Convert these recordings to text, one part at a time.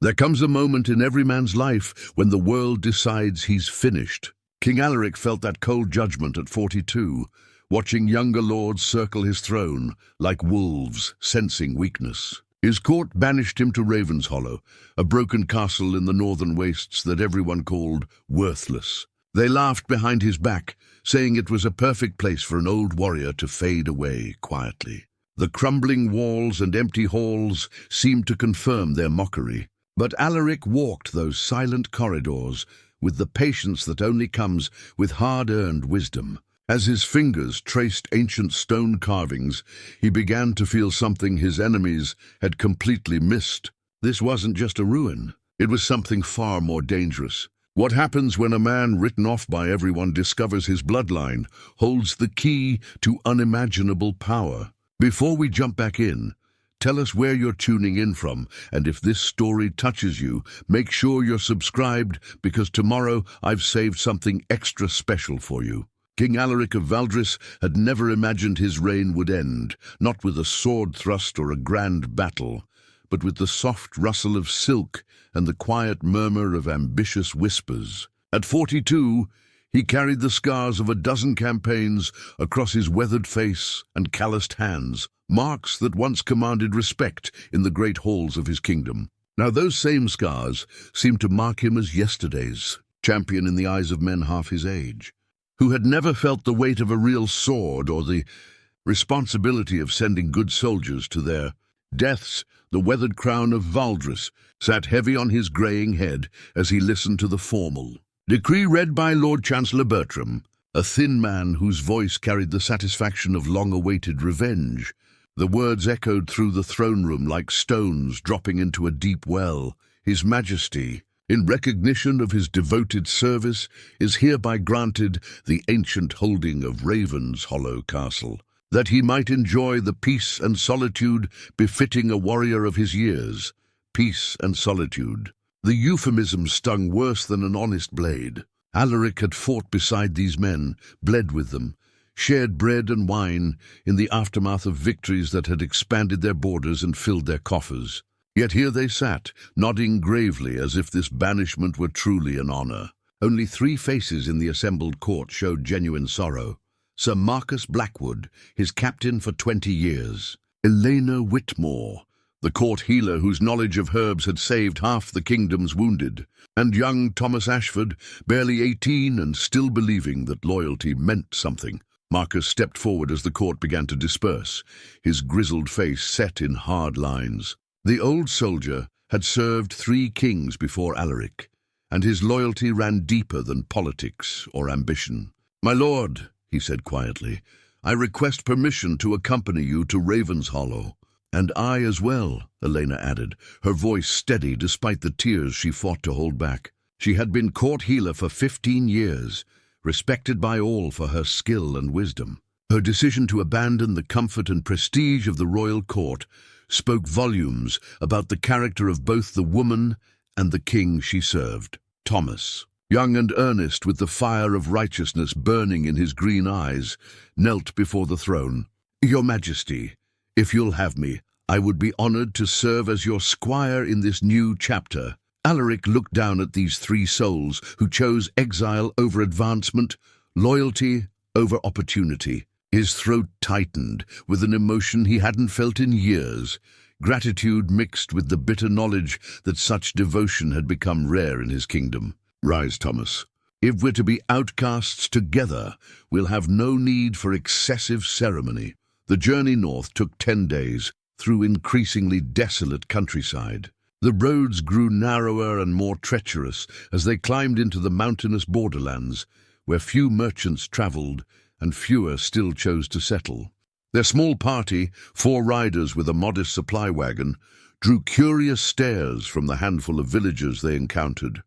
There comes a moment in every man's life when the world decides he's finished. King Alaric felt that cold judgment at 42, watching younger lords circle his throne like wolves sensing weakness. His court banished him to Ravenshollow, a broken castle in the northern wastes that everyone called worthless. They laughed behind his back, saying it was a perfect place for an old warrior to fade away quietly. The crumbling walls and empty halls seemed to confirm their mockery. But Alaric walked those silent corridors with the patience that only comes with hard-earned wisdom. As his fingers traced ancient stone carvings, he began to feel something his enemies had completely missed. This wasn't just a ruin. It was something far more dangerous. What happens when a man written off by everyone discovers his bloodline holds the key to unimaginable power? Before we jump back in, tell us where you're tuning in from, and if this story touches you, make sure you're subscribed, because tomorrow I've saved something extra special for you. King Alaric of Valdris had never imagined his reign would end, not with a sword thrust or a grand battle, but with the soft rustle of silk and the quiet murmur of ambitious whispers. At 42, he carried the scars of a dozen campaigns across his weathered face and calloused hands, marks that once commanded respect in the great halls of his kingdom. Now those same scars seemed to mark him as yesterday's champion in the eyes of men half his age, who had never felt the weight of a real sword or the responsibility of sending good soldiers to their deaths. The weathered crown of Valdris sat heavy on his greying head as he listened to the formal decree read by Lord Chancellor Bertram, a thin man whose voice carried the satisfaction of long-awaited revenge. The words echoed through the throne room like stones dropping into a deep well. His Majesty, in recognition of his devoted service, is hereby granted the ancient holding of Ravenshollow Castle, that he might enjoy the peace and solitude befitting a warrior of his years. Peace and solitude. The euphemism stung worse than an honest blade. Alaric had fought beside these men, bled with them, shared bread and wine in the aftermath of victories that had expanded their borders and filled their coffers. Yet here they sat, nodding gravely as if this banishment were truly an honor. Only 3 faces in the assembled court showed genuine sorrow. Sir Marcus Blackwood, his captain for 20 years. Elena Whitmore, the court healer whose knowledge of herbs had saved half the kingdom's wounded. And young Thomas Ashford, barely 18 and still believing that loyalty meant something. Marcus stepped forward as the court began to disperse, his grizzled face set in hard lines. The old soldier had served 3 kings before Alaric, and his loyalty ran deeper than politics or ambition. "My lord," he said quietly, "I request permission to accompany you to Ravenshollow." "And I as well," Elena added, her voice steady despite the tears she fought to hold back. She had been court healer for 15 years, respected by all for her skill and wisdom. Her decision to abandon the comfort and prestige of the royal court spoke volumes about the character of both the woman and the king she served. Thomas, young and earnest with the fire of righteousness burning in his green eyes, knelt before the throne. "Your Majesty, if you'll have me, I would be honored to serve as your squire in this new chapter." Alaric looked down at these 3 souls who chose exile over advancement, loyalty over opportunity. His throat tightened with an emotion he hadn't felt in years, gratitude mixed with the bitter knowledge that such devotion had become rare in his kingdom. "Rise, Thomas. If we're to be outcasts together, we'll have no need for excessive ceremony." The journey north took 10 days, through increasingly desolate countryside. The roads grew narrower and more treacherous as they climbed into the mountainous borderlands, where few merchants traveled and fewer still chose to settle. Their small party, 4 riders with a modest supply wagon, drew curious stares from the handful of villagers they encountered.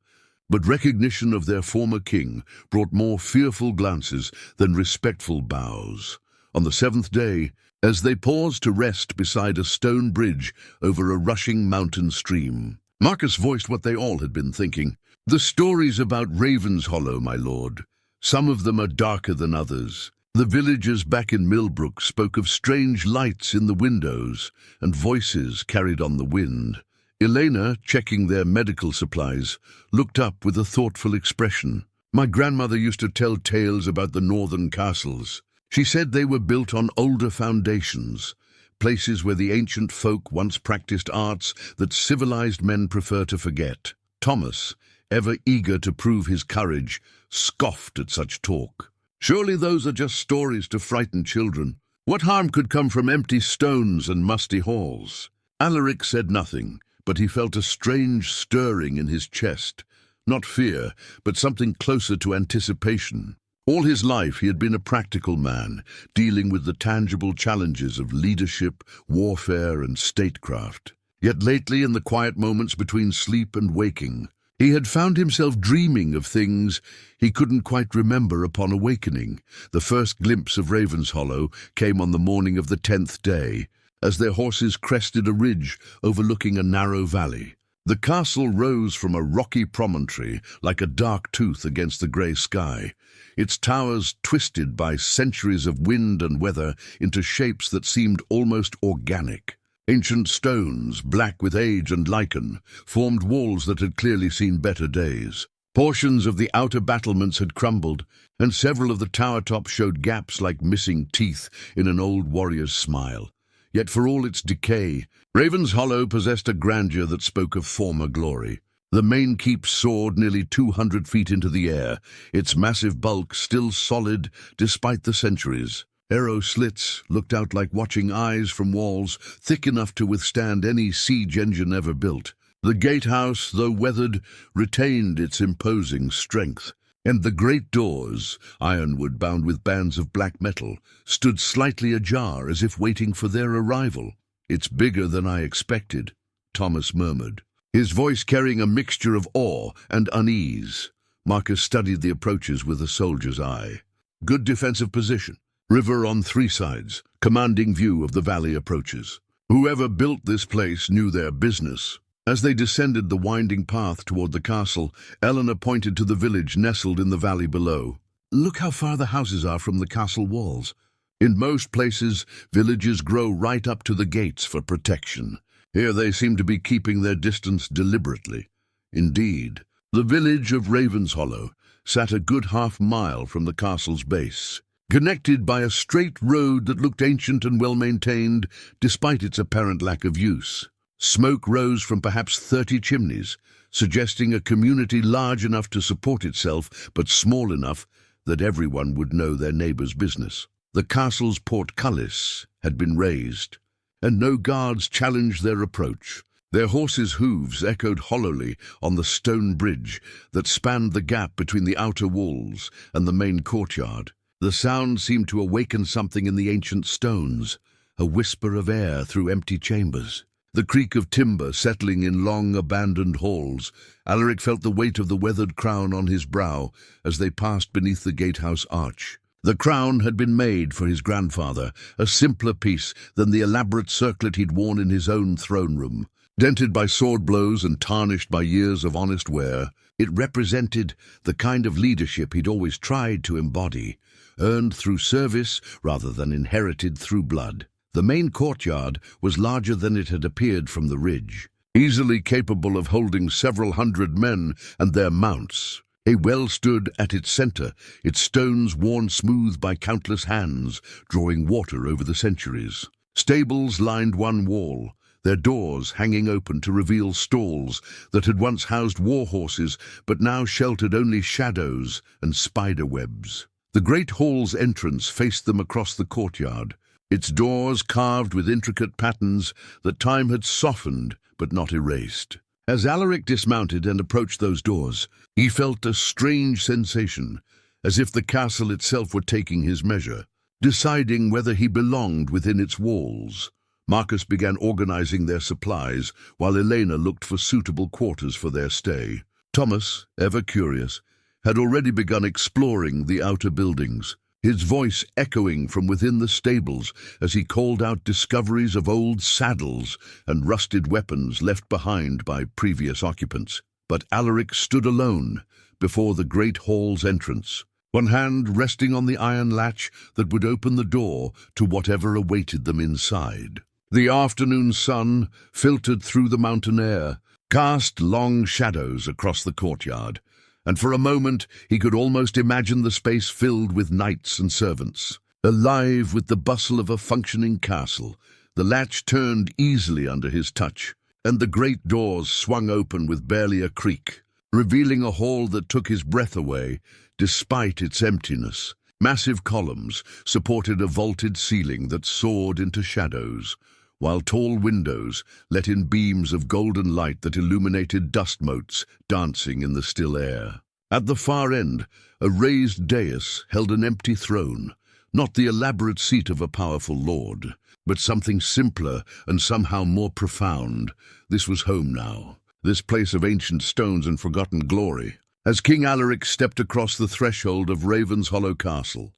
But recognition of their former king brought more fearful glances than respectful bows. On the 7th day, as they paused to rest beside a stone bridge over a rushing mountain stream, Marcus voiced what they all had been thinking. "The stories about Ravenshollow, my lord. Some of them are darker than others. The villagers back in Millbrook spoke of strange lights in the windows and voices carried on the wind. Elena, checking their medical supplies, looked up with a thoughtful expression. My grandmother used to tell tales about the northern castles. She said they were built on older foundations, places where the ancient folk once practiced arts that civilized men prefer to forget. Thomas, ever eager to prove his courage, scoffed at such talk. Surely those are just stories to frighten children. What harm could come from empty stones and musty halls? Alaric said nothing, but he felt a strange stirring in his chest. Not fear, but something closer to anticipation. All his life he had been a practical man, dealing with the tangible challenges of leadership, warfare, and statecraft. Yet lately, in the quiet moments between sleep and waking, he had found himself dreaming of things he couldn't quite remember upon awakening. The first glimpse of Ravenshollow came on the morning of the 10th day, as their horses crested a ridge overlooking a narrow valley. The castle rose from a rocky promontory like a dark tooth against the grey sky, its towers twisted by centuries of wind and weather into shapes that seemed almost organic. Ancient stones, black with age and lichen, formed walls that had clearly seen better days. Portions of the outer battlements had crumbled, and several of the tower tops showed gaps like missing teeth in an old warrior's smile. Yet for all its decay, Ravenshollow possessed a grandeur that spoke of former glory. The main keep soared nearly 200 feet into the air, its massive bulk still solid despite the centuries. Arrow slits looked out like watching eyes from walls thick enough to withstand any siege engine ever built. The gatehouse, though weathered, retained its imposing strength, and the great doors, ironwood bound with bands of black metal, stood slightly ajar as if waiting for their arrival. "It's bigger than I expected," Thomas murmured, his voice carrying a mixture of awe and unease. Marcus studied the approaches with a soldier's eye. Good defensive position. River on 3 sides, commanding view of the valley approaches. Whoever built this place knew their business. As they descended the winding path toward the castle, Eleanor pointed to the village nestled in the valley below. "Look how far the houses are from the castle walls. In most places, villages grow right up to the gates for protection. Here they seem to be keeping their distance deliberately." Indeed, the village of Ravenshollow sat a good half-mile from the castle's base, connected by a straight road that looked ancient and well-maintained despite its apparent lack of use. Smoke rose from perhaps 30 chimneys, suggesting a community large enough to support itself but small enough that everyone would know their neighbour's business. The castle's portcullis had been raised, and no guards challenged their approach. Their horses' hooves echoed hollowly on the stone bridge that spanned the gap between the outer walls and the main courtyard. The sound seemed to awaken something in the ancient stones, a whisper of air through empty chambers. The creak of timber settling in long abandoned halls. Alaric felt the weight of the weathered crown on his brow as they passed beneath the gatehouse arch. The crown had been made for his grandfather, a simpler piece than the elaborate circlet he'd worn in his own throne room. Dented by sword blows and tarnished by years of honest wear, it represented the kind of leadership he'd always tried to embody, earned through service rather than inherited through blood. The main courtyard was larger than it had appeared from the ridge, easily capable of holding several hundred men and their mounts. A well stood at its center, its stones worn smooth by countless hands, drawing water over the centuries. Stables lined one wall, their doors hanging open to reveal stalls that had once housed war horses but now sheltered only shadows and spider webs. The great hall's entrance faced them across the courtyard, its doors carved with intricate patterns that time had softened but not erased. As Alaric dismounted and approached those doors, he felt a strange sensation, as if the castle itself were taking his measure, deciding whether he belonged within its walls. Marcus began organizing their supplies, while Elena looked for suitable quarters for their stay. Thomas, ever curious, had already begun exploring the outer buildings, his voice echoing from within the stables as he called out discoveries of old saddles and rusted weapons left behind by previous occupants. But Alaric stood alone before the great hall's entrance, one hand resting on the iron latch that would open the door to whatever awaited them inside. The afternoon sun, filtered through the mountain air, cast long shadows across the courtyard, and for a moment he could almost imagine the space filled with knights and servants. Alive with the bustle of a functioning castle, the latch turned easily under his touch, and the great doors swung open with barely a creak, revealing a hall that took his breath away, despite its emptiness. Massive columns supported a vaulted ceiling that soared into shadows, while tall windows let in beams of golden light that illuminated dust motes dancing in the still air. At the far end, a raised dais held an empty throne, not the elaborate seat of a powerful lord, but something simpler and somehow more profound. This was home now, this place of ancient stones and forgotten glory. As King Alaric stepped across the threshold of Ravenshollow Castle,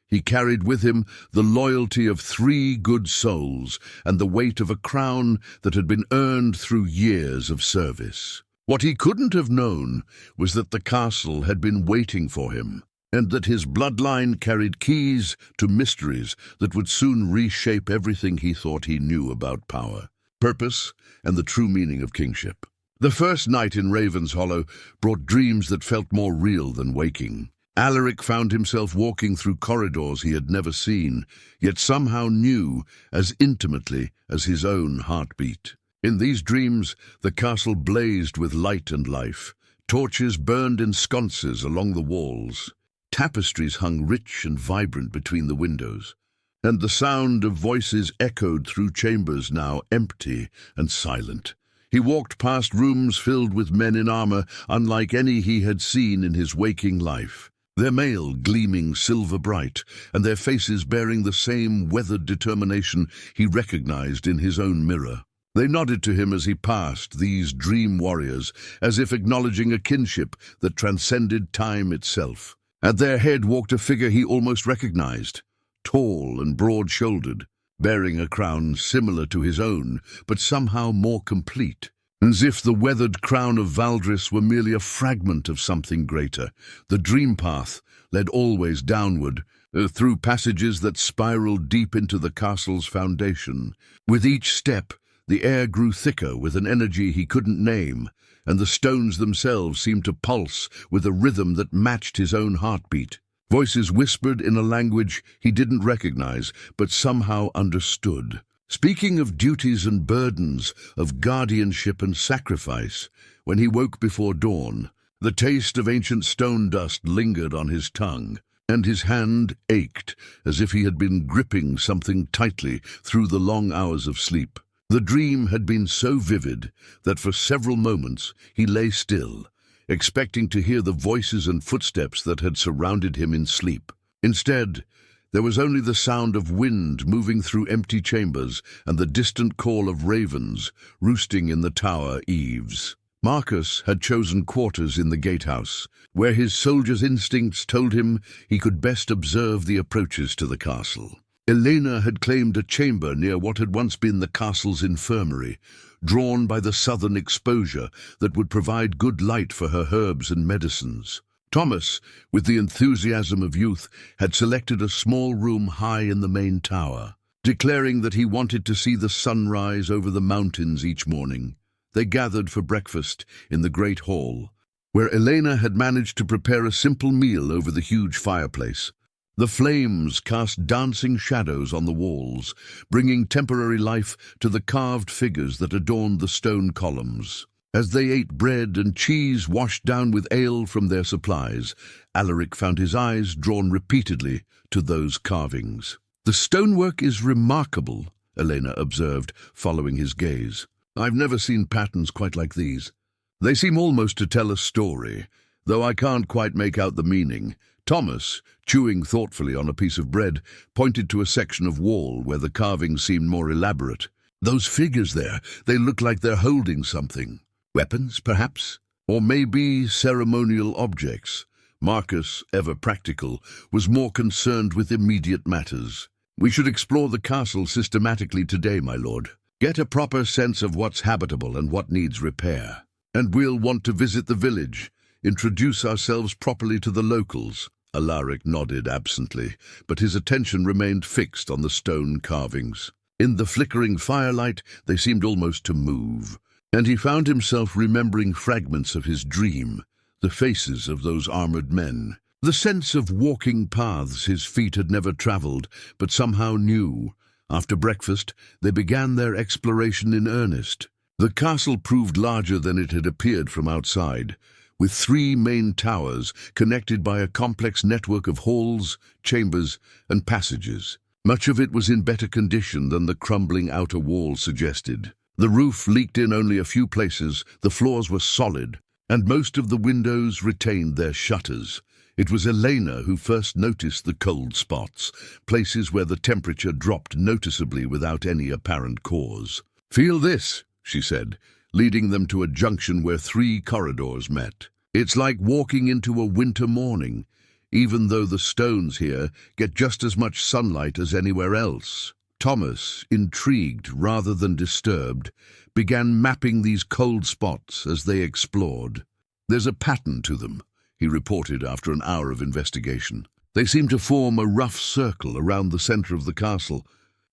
he carried with him the loyalty of 3 good souls and the weight of a crown that had been earned through years of service. What he couldn't have known was that the castle had been waiting for him, and that his bloodline carried keys to mysteries that would soon reshape everything he thought he knew about power, purpose, and the true meaning of kingship. The first night in Ravenshollow brought dreams that felt more real than waking. Alaric found himself walking through corridors he had never seen, yet somehow knew as intimately as his own heartbeat. In these dreams, the castle blazed with light and life. Torches burned in sconces along the walls. Tapestries hung rich and vibrant between the windows, and the sound of voices echoed through chambers now empty and silent. He walked past rooms filled with men in armor unlike any he had seen in his waking life, their mail gleaming silver bright, and their faces bearing the same weathered determination he recognized in his own mirror. They nodded to him as he passed, these dream warriors, as if acknowledging a kinship that transcended time itself. At their head walked a figure he almost recognized, tall and broad-shouldered, bearing a crown similar to his own, but somehow more complete. As if the weathered crown of Valdris were merely a fragment of something greater, the dream path led always downward, through passages that spiraled deep into the castle's foundation. With each step, the air grew thicker with an energy he couldn't name, and the stones themselves seemed to pulse with a rhythm that matched his own heartbeat. Voices whispered in a language he didn't recognize, but somehow understood. Speaking of duties and burdens, of guardianship and sacrifice, when he woke before dawn, the taste of ancient stone dust lingered on his tongue, and his hand ached as if he had been gripping something tightly through the long hours of sleep. The dream had been so vivid that for several moments he lay still, expecting to hear the voices and footsteps that had surrounded him in sleep. Instead, there was only the sound of wind moving through empty chambers and the distant call of ravens roosting in the tower eaves. Marcus had chosen quarters in the gatehouse, where his soldier's instincts told him he could best observe the approaches to the castle. Elena had claimed a chamber near what had once been the castle's infirmary, drawn by the southern exposure that would provide good light for her herbs and medicines. Thomas, with the enthusiasm of youth, had selected a small room high in the main tower, declaring that he wanted to see the sunrise over the mountains each morning. They gathered for breakfast in the great hall, where Elena had managed to prepare a simple meal over the huge fireplace. The flames cast dancing shadows on the walls, bringing temporary life to the carved figures that adorned the stone columns. As they ate bread and cheese washed down with ale from their supplies, Alaric found his eyes drawn repeatedly to those carvings. "The stonework is remarkable," Elena observed, following his gaze. "I've never seen patterns quite like these. They seem almost to tell a story, though I can't quite make out the meaning." Thomas, chewing thoughtfully on a piece of bread, pointed to a section of wall where the carvings seemed more elaborate. "Those figures there, they look like they're holding something. Weapons, perhaps? Or maybe ceremonial objects." Marcus, ever practical, was more concerned with immediate matters. "We should explore the castle systematically today, my lord. Get a proper sense of what's habitable and what needs repair. And we'll want to visit the village, introduce ourselves properly to the locals." Alaric nodded absently, but his attention remained fixed on the stone carvings. In the flickering firelight, they seemed almost to move, and he found himself remembering fragments of his dream, the faces of those armored men. The sense of walking paths his feet had never traveled, but somehow knew. After breakfast, they began their exploration in earnest. The castle proved larger than it had appeared from outside, with 3 main towers connected by a complex network of halls, chambers, and passages. Much of it was in better condition than the crumbling outer wall suggested. The roof leaked in only a few places, the floors were solid, and most of the windows retained their shutters. It was Elena who first noticed the cold spots, places where the temperature dropped noticeably without any apparent cause. "Feel this," she said, leading them to a junction where 3 corridors met. "It's like walking into a winter morning, even though the stones here get just as much sunlight as anywhere else." Thomas, intrigued rather than disturbed, began mapping these cold spots as they explored. "There's a pattern to them," he reported after an hour of investigation. "They seem to form a rough circle around the center of the castle,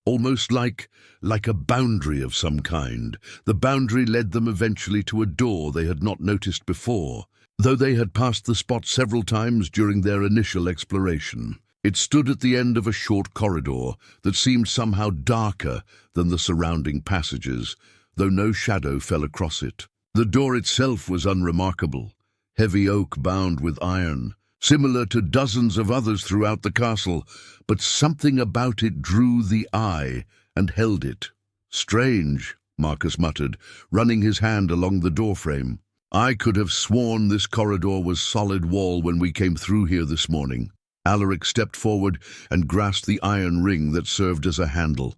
almost like a boundary of some kind. The boundary led them eventually to a door they had not noticed before, though they had passed the spot several times during their initial exploration. It stood at the end of a short corridor that seemed somehow darker than the surrounding passages, though no shadow fell across it. The door itself was unremarkable, heavy oak bound with iron, similar to dozens of others throughout the castle, but something about it drew the eye and held it. "Strange," Marcus muttered, running his hand along the doorframe. "I could have sworn this corridor was solid wall when we came through here this morning." Alaric stepped forward and grasped the iron ring that served as a handle.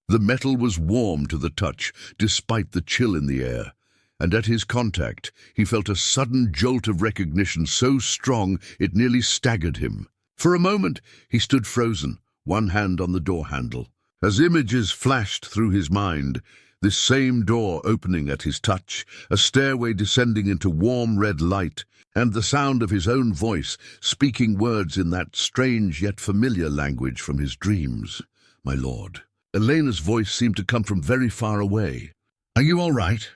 The metal was warm to the touch, despite the chill in the air, and at his contact he felt a sudden jolt of recognition so strong it nearly staggered him. For a moment he stood frozen, one hand on the door handle. As images flashed through his mind, this same door opening at his touch, a stairway descending into warm red light, and the sound of his own voice speaking words in that strange yet familiar language from his dreams. "My lord." Elena's voice seemed to come from very far away. "Are you all right?"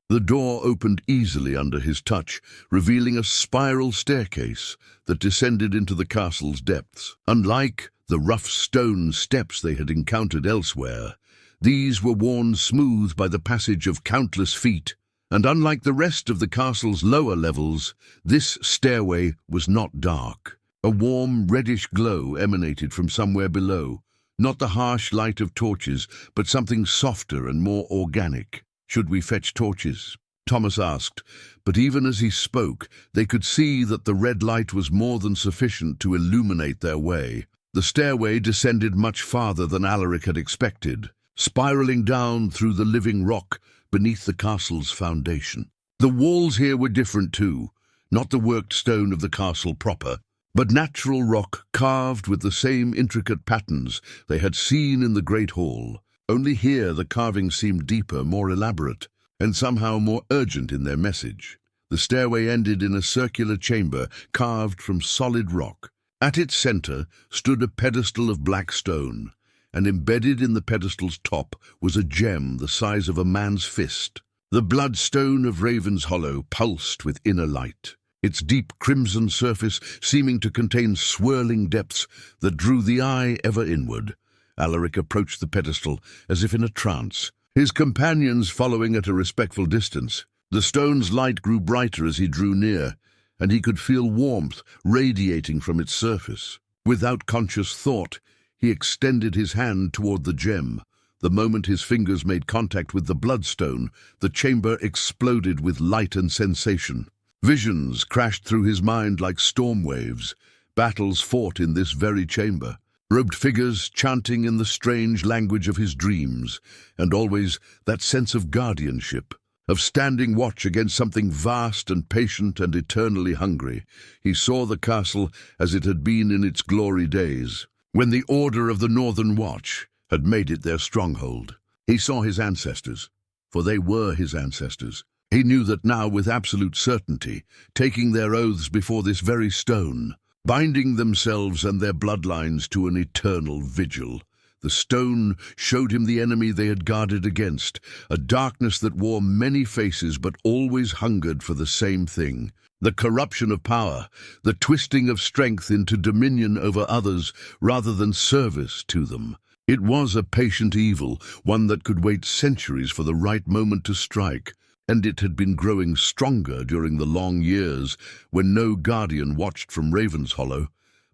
The door opened easily under his touch, revealing a spiral staircase that descended into the castle's depths. Unlike the rough stone steps they had encountered elsewhere, these were worn smooth by the passage of countless feet, and unlike the rest of the castle's lower levels, this stairway was not dark. A warm, reddish glow emanated from somewhere below, not the harsh light of torches, but something softer and more organic. "Should we fetch torches?" Thomas asked, but even as he spoke, they could see that the red light was more than sufficient to illuminate their way. The stairway descended much farther than Alaric had expected, spiraling down through the living rock beneath the castle's foundation. The walls here were different too, not the worked stone of the castle proper, but natural rock carved with the same intricate patterns they had seen in the Great Hall. Only here the carvings seemed deeper, more elaborate, and somehow more urgent in their message. The stairway ended in a circular chamber carved from solid rock. At its center stood a pedestal of black stone, and embedded in the pedestal's top was a gem the size of a man's fist. The bloodstone of Ravenshollow pulsed with inner light, its deep crimson surface seeming to contain swirling depths that drew the eye ever inward. Alaric approached the pedestal as if in a trance, his companions following at a respectful distance. The stone's light grew brighter as he drew near, and he could feel warmth radiating from its surface. Without conscious thought, he extended his hand toward the gem. The moment his fingers made contact with the bloodstone, the chamber exploded with light and sensation. Visions crashed through his mind like storm waves. Battles fought in this very chamber, robed figures chanting in the strange language of his dreams, and always that sense of guardianship, of standing watch against something vast and patient and eternally hungry. He saw the castle as it had been in its glory days, when the Order of the Northern Watch had made it their stronghold. He saw his ancestors, for they were his ancestors. He knew that now with absolute certainty, taking their oaths before this very stone, binding themselves and their bloodlines to an eternal vigil. The stone showed him the enemy they had guarded against, a darkness that wore many faces but always hungered for the same thing. The corruption of power, the twisting of strength into dominion over others rather than service to them. It was a patient evil, one that could wait centuries for the right moment to strike, and it had been growing stronger during the long years when no guardian watched from Ravenshollow,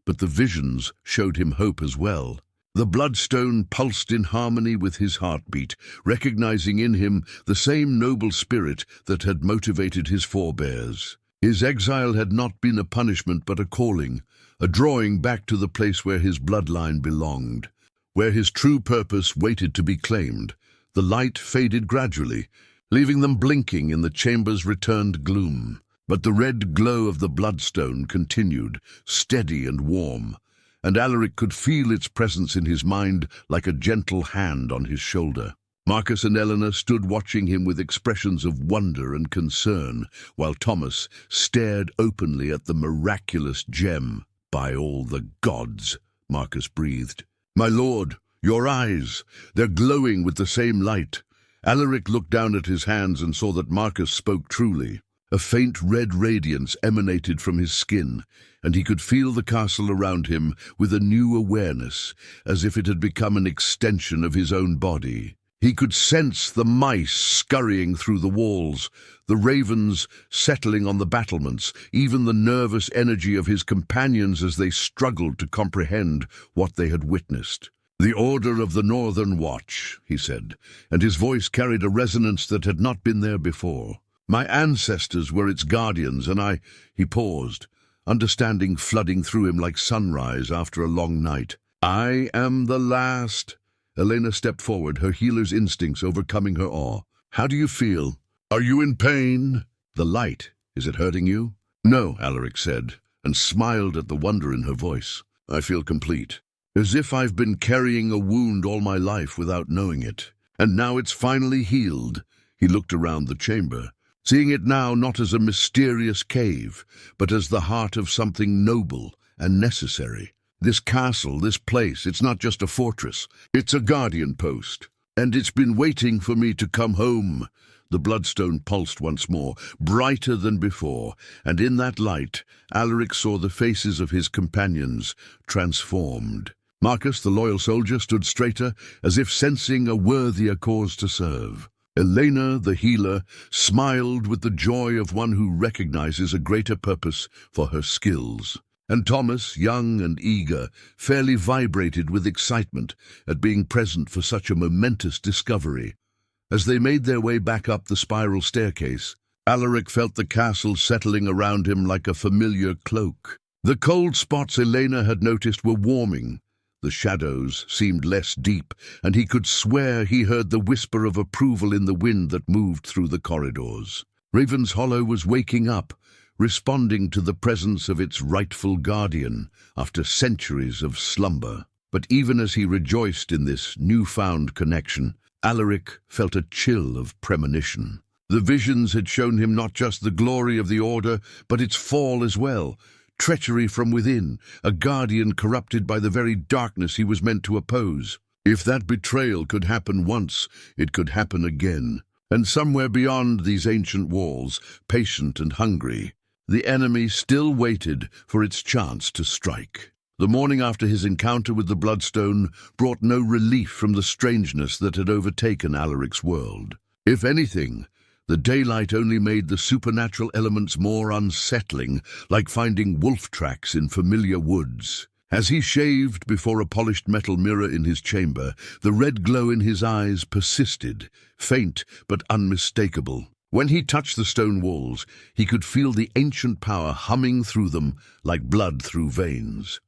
but the visions showed him hope as well. The bloodstone pulsed in harmony with his heartbeat, recognizing in him the same noble spirit that had motivated his forebears. His exile had not been a punishment but a calling, a drawing back to the place where his bloodline belonged, where his true purpose waited to be claimed. The light faded gradually, leaving them blinking in the chamber's returned gloom. But the red glow of the bloodstone continued, steady and warm, and Alaric could feel its presence in his mind like a gentle hand on his shoulder. Marcus and Eleanor stood watching him with expressions of wonder and concern, while Thomas stared openly at the miraculous gem. "By all the gods," Marcus breathed. "My lord, your eyes, they're glowing with the same light." Alaric looked down at his hands and saw that Marcus spoke truly. A faint red radiance emanated from his skin, and he could feel the castle around him with a new awareness, as if it had become an extension of his own body. He could sense the mice scurrying through the walls, the ravens settling on the battlements, even the nervous energy of his companions as they struggled to comprehend what they had witnessed. "The Order of the Northern Watch," he said, and his voice carried a resonance that had not been there before. "My ancestors were its guardians, and He paused, understanding flooding through him like sunrise after a long night. "I am the last." Elena stepped forward, her healer's instincts overcoming her awe. "How do you feel? Are you in pain?" "The light, is it hurting you?" "No," Alaric said, and smiled at the wonder in her voice. "I feel complete, as if I've been carrying a wound all my life without knowing it. And now it's finally healed." He looked around the chamber, seeing it now not as a mysterious cave, but as the heart of something noble and necessary. "This castle, this place, it's not just a fortress. It's a guardian post. And it's been waiting for me to come home." The bloodstone pulsed once more, brighter than before, and in that light, Alaric saw the faces of his companions transformed. Marcus, the loyal soldier, stood straighter, as if sensing a worthier cause to serve. Elena, the healer, smiled with the joy of one who recognizes a greater purpose for her skills. And Thomas, young and eager, fairly vibrated with excitement at being present for such a momentous discovery. As they made their way back up the spiral staircase, Alaric felt the castle settling around him like a familiar cloak. The cold spots Elena had noticed were warming. The shadows seemed less deep, and he could swear he heard the whisper of approval in the wind that moved through the corridors. Ravenshollow was waking up, responding to the presence of its rightful guardian after centuries of slumber. But even as he rejoiced in this newfound connection, Alaric felt a chill of premonition. The visions had shown him not just the glory of the Order, but its fall as well. Treachery from within, a guardian corrupted by the very darkness he was meant to oppose. If that betrayal could happen once, it could happen again. And somewhere beyond these ancient walls, patient and hungry, the enemy still waited for its chance to strike. The morning after his encounter with the Bloodstone brought no relief from the strangeness that had overtaken Alaric's world. If anything, the daylight only made the supernatural elements more unsettling, like finding wolf tracks in familiar woods. As he shaved before a polished metal mirror in his chamber, the red glow in his eyes persisted, faint but unmistakable. When he touched the stone walls, he could feel the ancient power humming through them like blood through veins.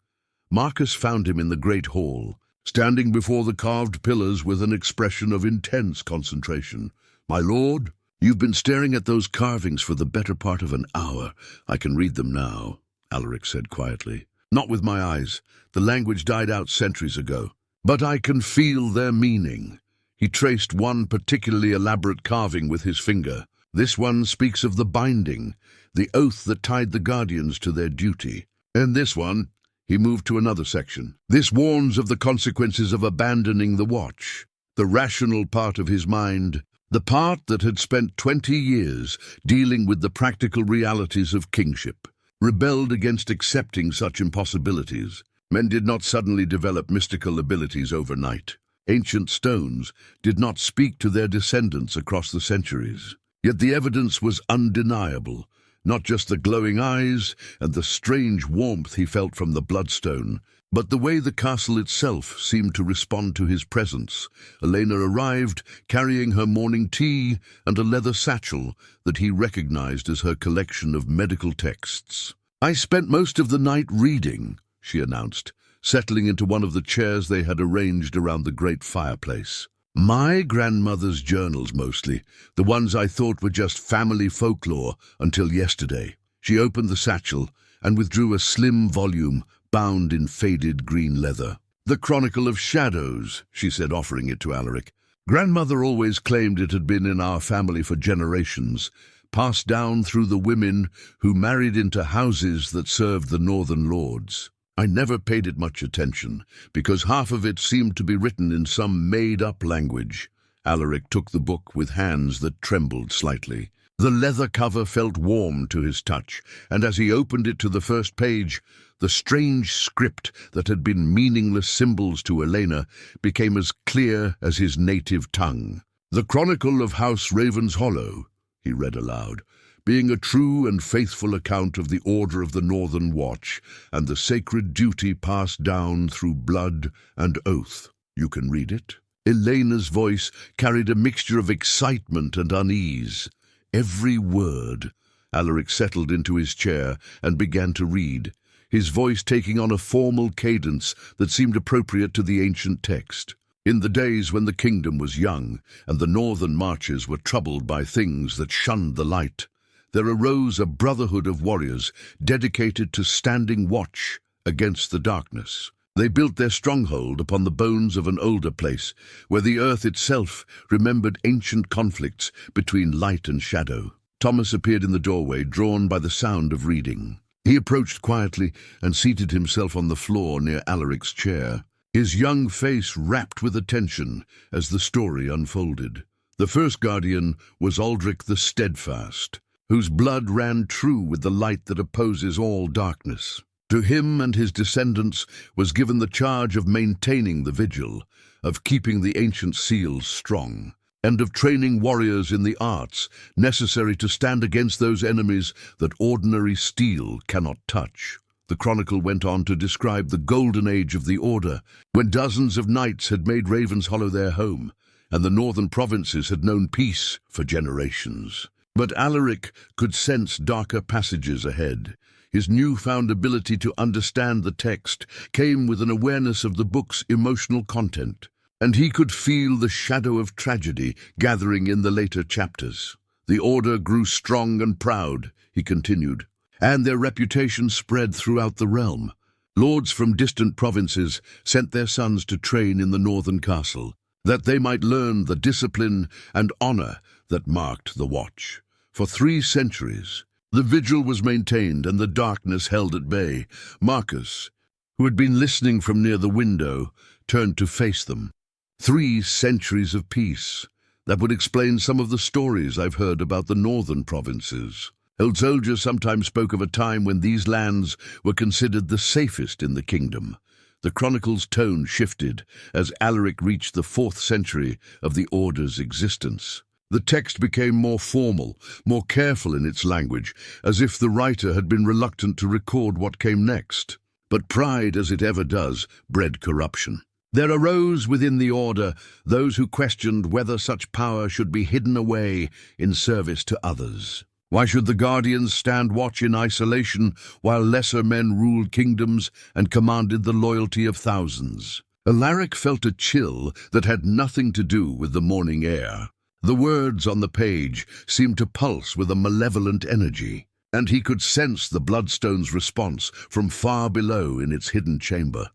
Marcus found him in the great hall, standing before the carved pillars with an expression of intense concentration. "My lord, you've been staring at those carvings for the better part of an hour. I can read them now," Alaric said quietly. "Not with my eyes. The language died out centuries ago. But I can feel their meaning." He traced one particularly elaborate carving with his finger. "This one speaks of the binding, the oath that tied the guardians to their duty. And this one," He moved to another section. This warns of the consequences of abandoning the watch. The rational part of his mind, the part that had spent 20 years dealing with the practical realities of kingship, rebelled against accepting such impossibilities. Men did not suddenly develop mystical abilities overnight. Ancient stones did not speak to their descendants across the centuries. Yet the evidence was undeniable, not just the glowing eyes and the strange warmth he felt from the bloodstone, but the way the castle itself seemed to respond to his presence. Elena arrived, carrying her morning tea and a leather satchel that he recognized as her collection of medical texts. "I spent most of the night reading," she announced, settling into one of the chairs they had arranged around the great fireplace. "My grandmother's journals mostly, the ones I thought were just family folklore until yesterday." She opened the satchel and withdrew a slim volume bound in faded green leather. "The Chronicle of Shadows," she said, offering it to Alaric. "Grandmother always claimed it had been in our family for generations, passed down through the women who married into houses that served the northern lords. I never paid it much attention, because half of it seemed to be written in some made-up language." Alaric took the book with hands that trembled slightly. The leather cover felt warm to his touch, and as he opened it to the first page, the strange script that had been meaningless symbols to Elena became as clear as his native tongue. "The Chronicle of House Ravenshollow," he read aloud, "being a true and faithful account of the Order of the Northern Watch and the sacred duty passed down through blood and oath. You can read it?" Elena's voice carried a mixture of excitement and unease. "Every word." Alaric settled into his chair and began to read, his voice taking on a formal cadence that seemed appropriate to the ancient text. "In the days when the kingdom was young and the northern marches were troubled by things that shunned the light, there arose a brotherhood of warriors dedicated to standing watch against the darkness. They built their stronghold upon the bones of an older place, where the earth itself remembered ancient conflicts between light and shadow." Thomas appeared in the doorway, drawn by the sound of reading. He approached quietly and seated himself on the floor near Alaric's chair, his young face rapt with attention as the story unfolded. The first guardian was Alaric the Steadfast, whose blood ran true with the light that opposes all darkness. To him and his descendants was given the charge of maintaining the vigil, of keeping the ancient seals strong, and of training warriors in the arts necessary to stand against those enemies that ordinary steel cannot touch. The chronicle went on to describe the golden age of the Order, when dozens of knights had made Ravenshollow their home, and the northern provinces had known peace for generations. But Alaric could sense darker passages ahead. His newfound ability to understand the text came with an awareness of the book's emotional content, and he could feel the shadow of tragedy gathering in the later chapters. "The Order grew strong and proud," he continued, "and their reputation spread throughout the realm. Lords from distant provinces sent their sons to train in the northern castle, that they might learn the discipline and honor that marked the watch. For 3 centuries, the vigil was maintained and the darkness held at bay. Marcus, who had been listening from near the window, turned to face them. 3 centuries of peace. That would explain some of the stories I've heard about the northern provinces. Old soldiers sometimes spoke of a time when these lands were considered the safest in the kingdom." The chronicle's tone shifted as Alaric reached the 4th century of the Order's existence. The text became more formal, more careful in its language, as if the writer had been reluctant to record what came next. But pride, as it ever does, bred corruption. "There arose within the Order those who questioned whether such power should be hidden away in service to others. Why should the Guardians stand watch in isolation while lesser men ruled kingdoms and commanded the loyalty of thousands?" Alaric felt a chill that had nothing to do with the morning air. The words on the page seemed to pulse with a malevolent energy, and he could sense the bloodstone's response from far below in its hidden chamber.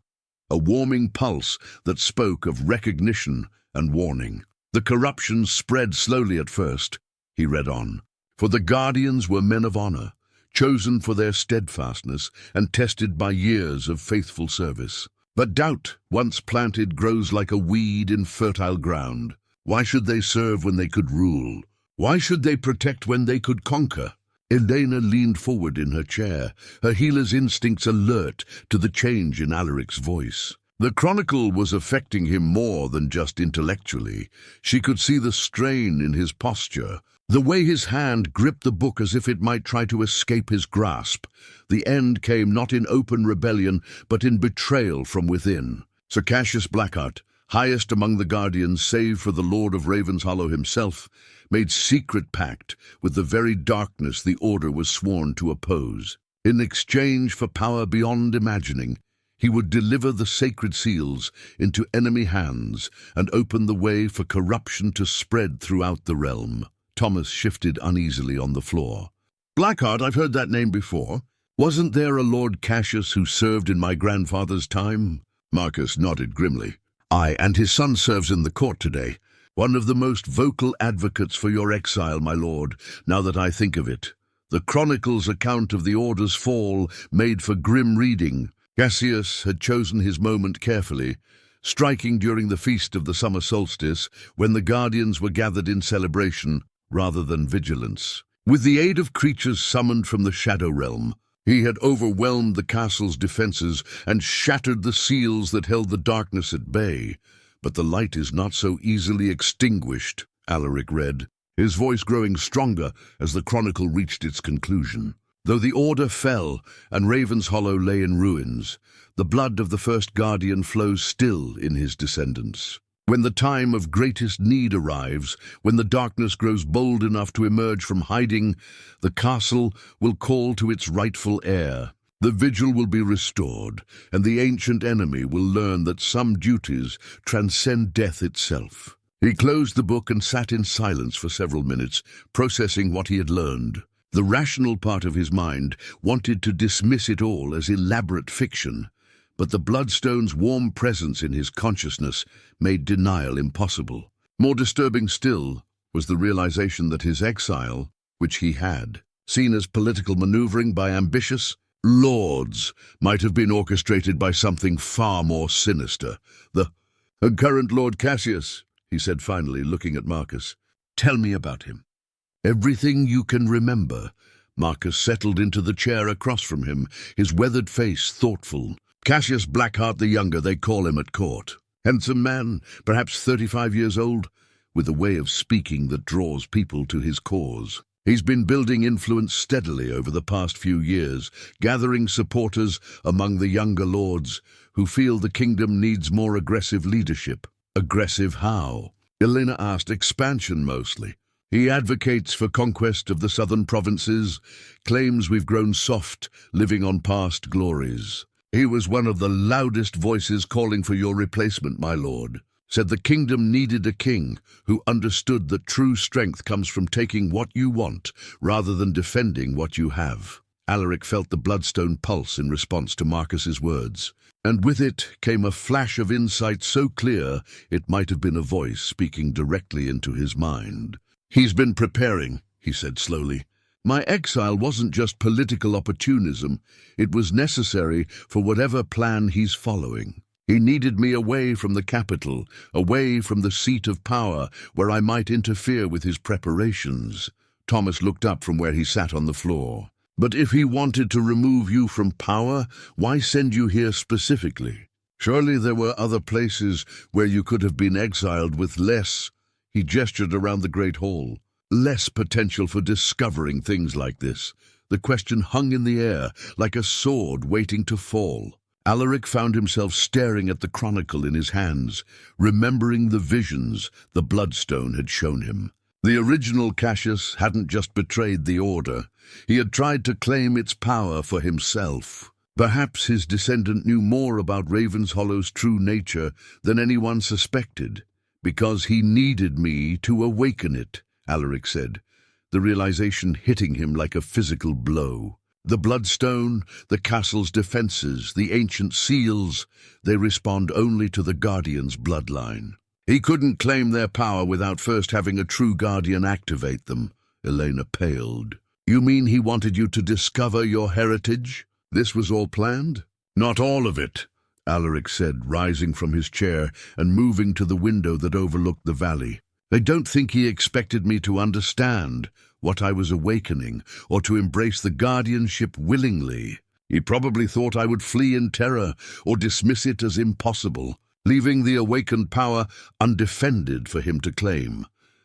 A warming pulse that spoke of recognition and warning. "The corruption spread slowly at first," he read on, "for the Guardians were men of honor, chosen for their steadfastness and tested by years of faithful service. But doubt, once planted, grows like a weed in fertile ground. Why should they serve when they could rule? Why should they protect when they could conquer? Elena leaned forward in her chair, her healer's instincts alert to the change in Alaric's voice. The chronicle was affecting him more than just intellectually. She could see the strain in his posture, the way his hand gripped the book as if it might try to escape his grasp. The end came not in open rebellion, but in betrayal from within. Sir Cassius Blackheart, highest among the Guardians save for the Lord of Ravenshollow himself, made secret pact with the very darkness the Order was sworn to oppose. In exchange for power beyond imagining, he would deliver the sacred seals into enemy hands and open the way for corruption to spread throughout the realm. Thomas shifted uneasily on the floor. Blackheart, I've heard that name before. Wasn't there a Lord Cassius who served in my grandfather's time? Marcus nodded grimly. Aye, and his son serves in the court today. One of the most vocal advocates for your exile, my lord, now that I think of it. The Chronicle's account of the Order's fall made for grim reading. Cassius had chosen his moment carefully, striking during the feast of the summer solstice, when the Guardians were gathered in celebration rather than vigilance. With the aid of creatures summoned from the Shadow Realm, he had overwhelmed the castle's defenses and shattered the seals that held the darkness at bay. But the light is not so easily extinguished, Alaric read, his voice growing stronger as the chronicle reached its conclusion. Though the Order fell and Ravenshollow lay in ruins, the blood of the first Guardian flows still in his descendants. When the time of greatest need arrives, when the darkness grows bold enough to emerge from hiding, the castle will call to its rightful heir. The vigil will be restored, and the ancient enemy will learn that some duties transcend death itself. He closed the book and sat in silence for several minutes, processing what he had learned. The rational part of his mind wanted to dismiss it all as elaborate fiction, but the Bloodstone's warm presence in his consciousness made denial impossible. More disturbing still was the realization that his exile, which he had, seen as political maneuvering by ambitious lords, might have been orchestrated by something far more sinister. The current Lord Cassius, he said finally, looking at Marcus. Tell me about him. Everything you can remember. Marcus settled into the chair across from him, his weathered face thoughtful. Cassius Blackheart the Younger, they call him at court. Handsome man, perhaps 35 years old, with a way of speaking that draws people to his cause. He's been building influence steadily over the past few years, gathering supporters among the younger lords who feel the kingdom needs more aggressive leadership. Aggressive how? Elena asked. Expansion mostly. He advocates for conquest of the southern provinces, claims we've grown soft, living on past glories. He was one of the loudest voices calling for your replacement, my lord. Said the kingdom needed a king who understood that true strength comes from taking what you want rather than defending what you have. Alaric felt the bloodstone pulse in response to Marcus's words, and with it came a flash of insight so clear it might have been a voice speaking directly into his mind. He's been preparing, he said slowly. My exile wasn't just political opportunism, it was necessary for whatever plan he's following. He needed me away from the capital, away from the seat of power, where I might interfere with his preparations. Thomas looked up from where he sat on the floor. But if he wanted to remove you from power, why send you here specifically? Surely there were other places where you could have been exiled with less, he gestured around the great hall, less potential for discovering things like this. The question hung in the air, like a sword waiting to fall. Alaric found himself staring at the chronicle in his hands, remembering the visions the Bloodstone had shown him. The original Cassius hadn't just betrayed the Order. He had tried to claim its power for himself. Perhaps his descendant knew more about Ravenshollow's true nature than anyone suspected. Because he needed me to awaken it, Alaric said, the realization hitting him like a physical blow. The Bloodstone, the castle's defenses, the ancient seals, they respond only to the Guardian's bloodline. He couldn't claim their power without first having a true Guardian activate them. Elena paled. You mean he wanted you to discover your heritage? This was all planned? Not all of it, Alaric said, rising from his chair and moving to the window that overlooked the valley. I don't think he expected me to understand what I was awakening or to embrace the guardianship willingly. He probably thought I would flee in terror or dismiss it as impossible, leaving the awakened power undefended for him to claim.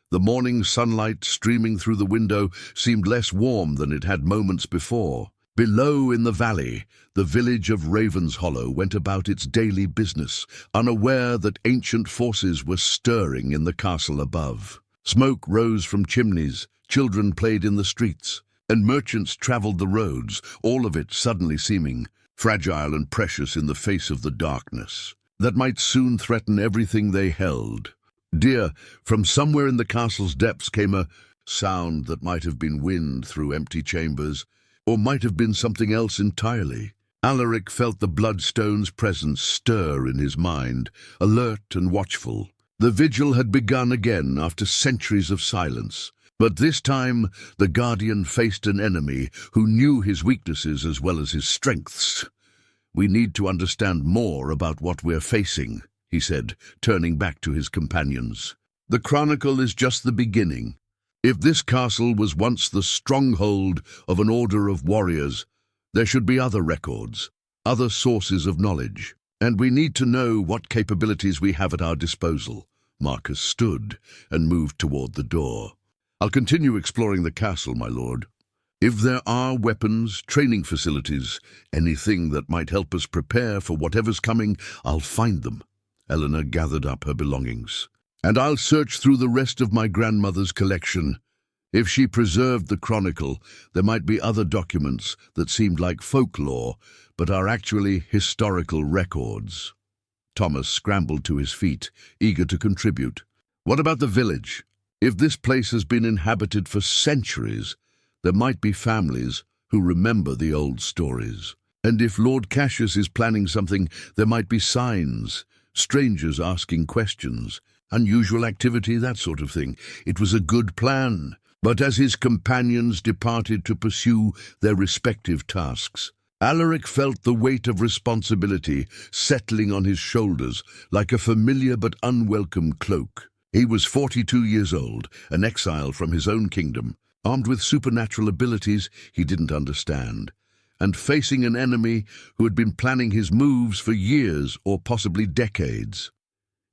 The morning sunlight streaming through the window seemed less warm than it had moments before. Below in the valley, the village of Ravenshollow went about its daily business, unaware that ancient forces were stirring in the castle above. Smoke rose from chimneys, children played in the streets, and merchants travelled the roads, all of it suddenly seeming fragile and precious in the face of the darkness that might soon threaten everything they held. Dear, from somewhere in the castle's depths came a sound that might have been wind through empty chambers, or might have been something else entirely. Alaric felt the bloodstone's presence stir in his mind, alert and watchful. The vigil had begun again after centuries of silence, but this time the guardian faced an enemy who knew his weaknesses as well as his strengths. We need to understand more about what we're facing, he said, turning back to his companions. The chronicle is just the beginning. If this castle was once the stronghold of an order of warriors, there should be other records, other sources of knowledge, and we need to know what capabilities we have at our disposal. Marcus stood and moved toward the door. I'll continue exploring the castle, my lord. If there are weapons, training facilities, anything that might help us prepare for whatever's coming, I'll find them. Eleanor gathered up her belongings. And I'll search through the rest of my grandmother's collection. If she preserved the chronicle, there might be other documents that seemed like folklore, but are actually historical records. Thomas scrambled to his feet, eager to contribute. What about the village? If this place has been inhabited for centuries, there might be families who remember the old stories. And if Lord Cassius is planning something, there might be signs, strangers asking questions, unusual activity, that sort of thing. It was a good plan. But as his companions departed to pursue their respective tasks, Alaric felt the weight of responsibility settling on his shoulders like a familiar but unwelcome cloak. He was 42 years old, an exile from his own kingdom, armed with supernatural abilities he didn't understand, and facing an enemy who had been planning his moves for years or possibly decades.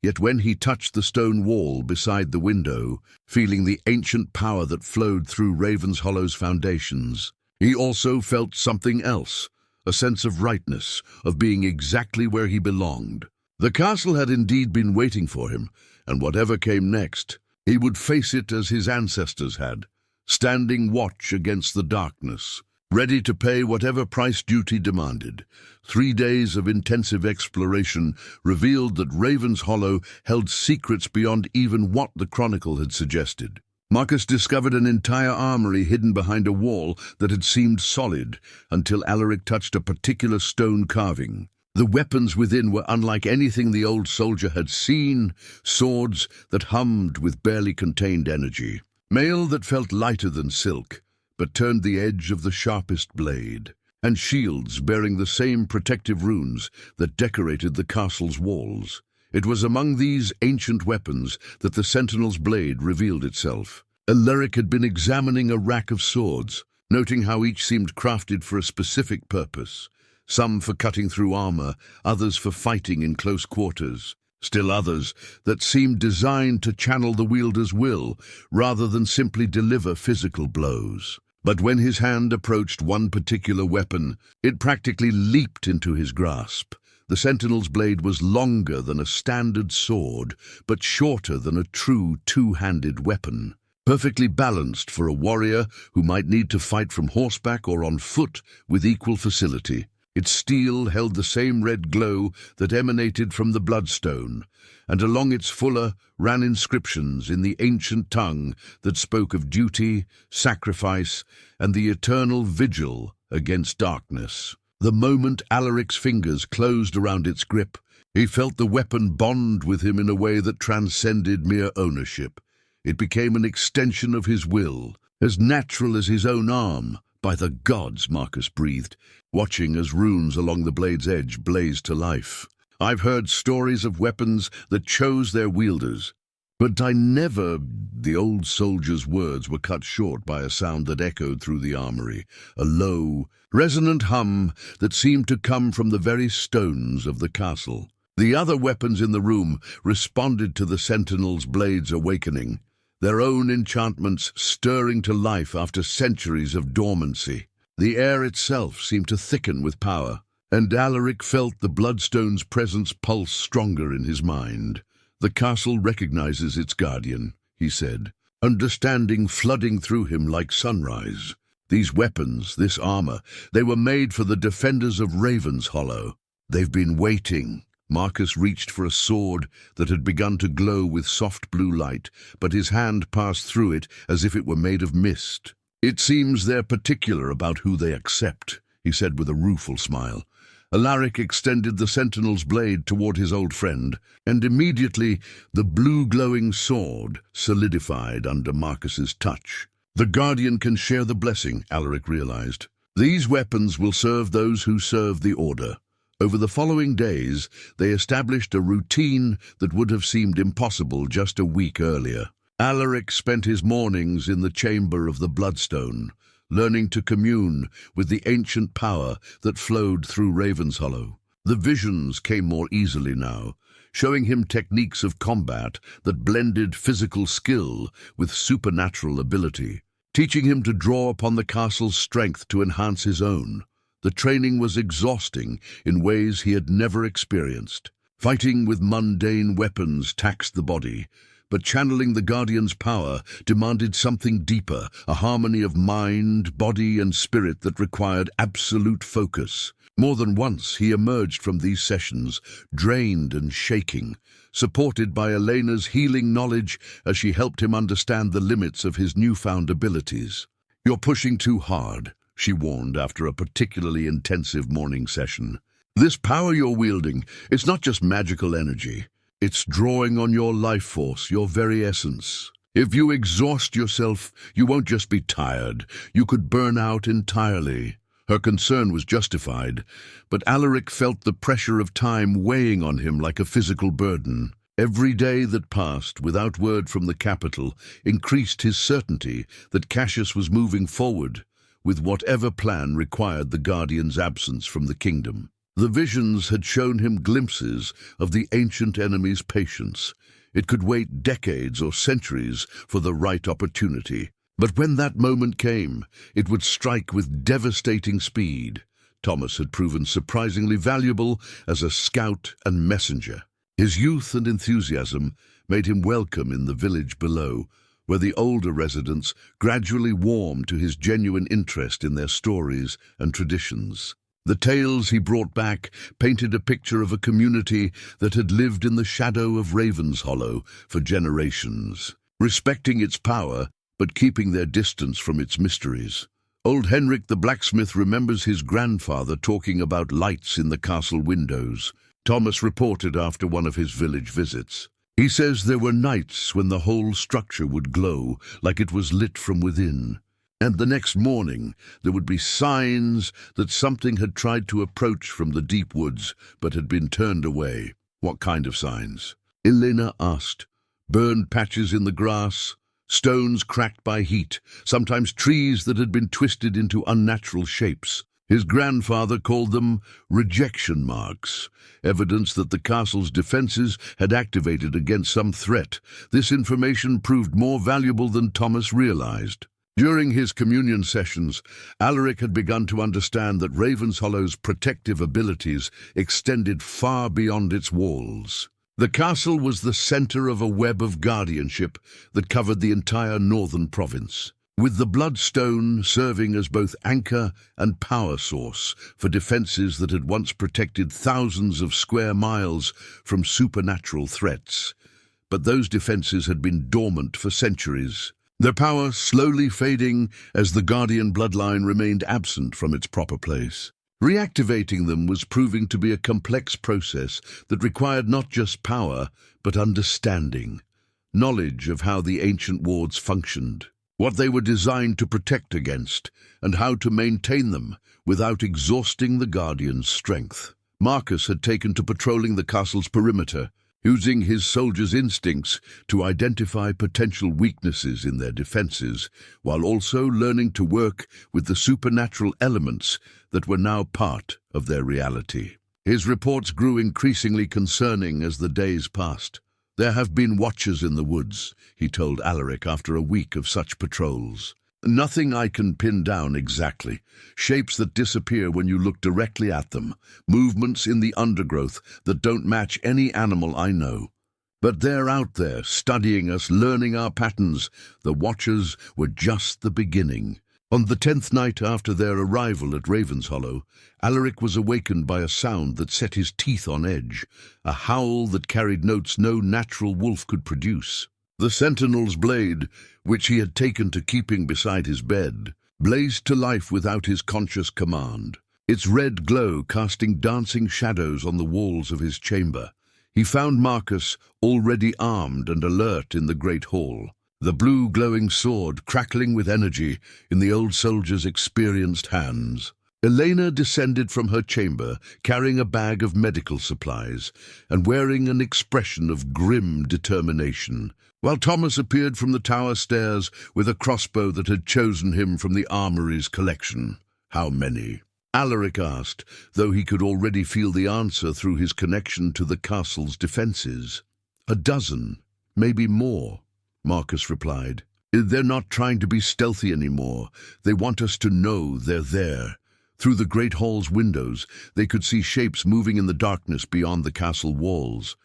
Yet when he touched the stone wall beside the window, feeling the ancient power that flowed through Ravenshollow's foundations, he also felt something else, a sense of rightness, of being exactly where he belonged. The castle had indeed been waiting for him, and whatever came next, he would face it as his ancestors had, standing watch against the darkness, ready to pay whatever price duty demanded. 3 days of intensive exploration revealed that Ravenshollow held secrets beyond even what the Chronicle had suggested. Marcus discovered an entire armory hidden behind a wall that had seemed solid until Alaric touched a particular stone carving. The weapons within were unlike anything the old soldier had seen, swords that hummed with barely contained energy, mail that felt lighter than silk, but turned the edge of the sharpest blade, and shields bearing the same protective runes that decorated the castle's walls. It was among these ancient weapons that the sentinel's blade revealed itself. Alaric had been examining a rack of swords, noting how each seemed crafted for a specific purpose, some for cutting through armor, others for fighting in close quarters, still others that seemed designed to channel the wielder's will rather than simply deliver physical blows. But when his hand approached one particular weapon, it practically leaped into his grasp. The sentinel's blade was longer than a standard sword, but shorter than a true two-handed weapon, perfectly balanced for a warrior who might need to fight from horseback or on foot with equal facility. Its steel held the same red glow that emanated from the bloodstone, and along its fuller ran inscriptions in the ancient tongue that spoke of duty, sacrifice, and the eternal vigil against darkness. The moment Alaric's fingers closed around its grip, he felt the weapon bond with him in a way that transcended mere ownership. It became an extension of his will, As natural as his own arm. By the gods, Marcus breathed, watching as runes along the blade's edge blazed to life. I've heard stories of weapons that chose their wielders, but I never... The old soldier's words were cut short by a sound that echoed through the armory, a low, resonant hum that seemed to come from the very stones of the castle. The other weapons in the room responded to the sentinel's blade's awakening, their own enchantments stirring to life after centuries of dormancy. The air itself seemed to thicken with power, and Alaric felt the bloodstone's presence pulse stronger in his mind. "The castle recognizes its guardian," he said, understanding flooding through him like sunrise. "These weapons, this armor, they were made for the defenders of Ravenshollow. They've been waiting." Marcus reached for a sword that had begun to glow with soft blue light, but his hand passed through it as if it were made of mist. "It seems they're particular about who they accept," he said with a rueful smile. Alaric extended the sentinel's blade toward his old friend, and immediately the blue-glowing sword solidified under Marcus's touch. "The Guardian can share the blessing," Alaric realized. "These weapons will serve those who serve the Order." Over the following days, they established a routine that would have seemed impossible just a week earlier. Alaric spent his mornings in the chamber of the Bloodstone, learning to commune with the ancient power that flowed through Ravenshollow. The visions came more easily now, showing him techniques of combat that blended physical skill with supernatural ability, teaching him to draw upon the castle's strength to enhance his own. The training was exhausting in ways he had never experienced. Fighting with mundane weapons taxed the body, but channeling the Guardian's power demanded something deeper, a harmony of mind, body, and spirit that required absolute focus. More than once he emerged from these sessions, drained and shaking, supported by Elena's healing knowledge as she helped him understand the limits of his newfound abilities. "You're pushing too hard," she warned after a particularly intensive morning session. "This power you're wielding, it's not just magical energy. It's drawing on your life force, your very essence. If you exhaust yourself, you won't just be tired. You could burn out entirely." Her concern was justified, but Alaric felt the pressure of time weighing on him like a physical burden. Every day that passed without word from the capital increased his certainty that Cassius was moving forward with whatever plan required the Guardian's absence from the kingdom. The visions had shown him glimpses of the ancient enemy's patience. It could wait decades or centuries for the right opportunity. But when that moment came, it would strike with devastating speed. Thomas had proven surprisingly valuable as a scout and messenger. His youth and enthusiasm made him welcome in the village below, where the older residents gradually warmed to his genuine interest in their stories and traditions. The tales he brought back painted a picture of a community that had lived in the shadow of Ravenshollow for generations, respecting its power but keeping their distance from its mysteries. Old Henrik the blacksmith remembers his grandfather talking about lights in the castle windows, Thomas reported after one of his village visits. He says there were nights when the whole structure would glow like it was lit from within. And the next morning there would be signs that something had tried to approach from the deep woods but had been turned away. "What kind of signs?" Elena asked. "Burned patches in the grass, stones cracked by heat, sometimes trees that had been twisted into unnatural shapes." His grandfather called them rejection marks, evidence that the castle's defenses had activated against some threat. This information proved more valuable than Thomas realized. During his communion sessions, Alaric had begun to understand that Ravenshollow's protective abilities extended far beyond its walls. The castle was the center of a web of guardianship that covered the entire northern province, with the Bloodstone serving as both anchor and power source for defenses that had once protected thousands of square miles from supernatural threats. But those defenses had been dormant for centuries, their power slowly fading as the Guardian bloodline remained absent from its proper place. Reactivating them was proving to be a complex process that required not just power, but understanding, knowledge of how the ancient wards functioned. what they were designed to protect against, and how to maintain them without exhausting the Guardian's strength. Marcus had taken to patrolling the castle's perimeter, using his soldiers' instincts to identify potential weaknesses in their defenses, while also learning to work with the supernatural elements that were now part of their reality. His reports grew increasingly concerning as the days passed. "There have been watchers in the woods," he told Alaric after a week of such patrols. "Nothing I can pin down exactly. Shapes that disappear when you look directly at them. Movements in the undergrowth that don't match any animal I know. But they're out there, studying us, learning our patterns. The watchers were just the beginning." On the 10th night after their arrival at Ravenshollow, Alaric was awakened by a sound that set his teeth on edge, a howl that carried notes no natural wolf could produce. The sentinel's blade, which he had taken to keeping beside his bed, blazed to life without his conscious command, its red glow casting dancing shadows on the walls of his chamber. He found Marcus already armed and alert in the great hall, the blue glowing sword crackling with energy in the old soldier's experienced hands. Elena descended from her chamber, carrying a bag of medical supplies and wearing an expression of grim determination, while Thomas appeared from the tower stairs with a crossbow that had chosen him from the armory's collection. "How many?" Alaric asked, though he could already feel the answer through his connection to the castle's defenses. "A dozen, maybe more," Marcus replied. "They're not trying to be stealthy anymore. They want us to know they're there." Through the great hall's windows, they could see shapes moving in the darkness beyond the castle walls.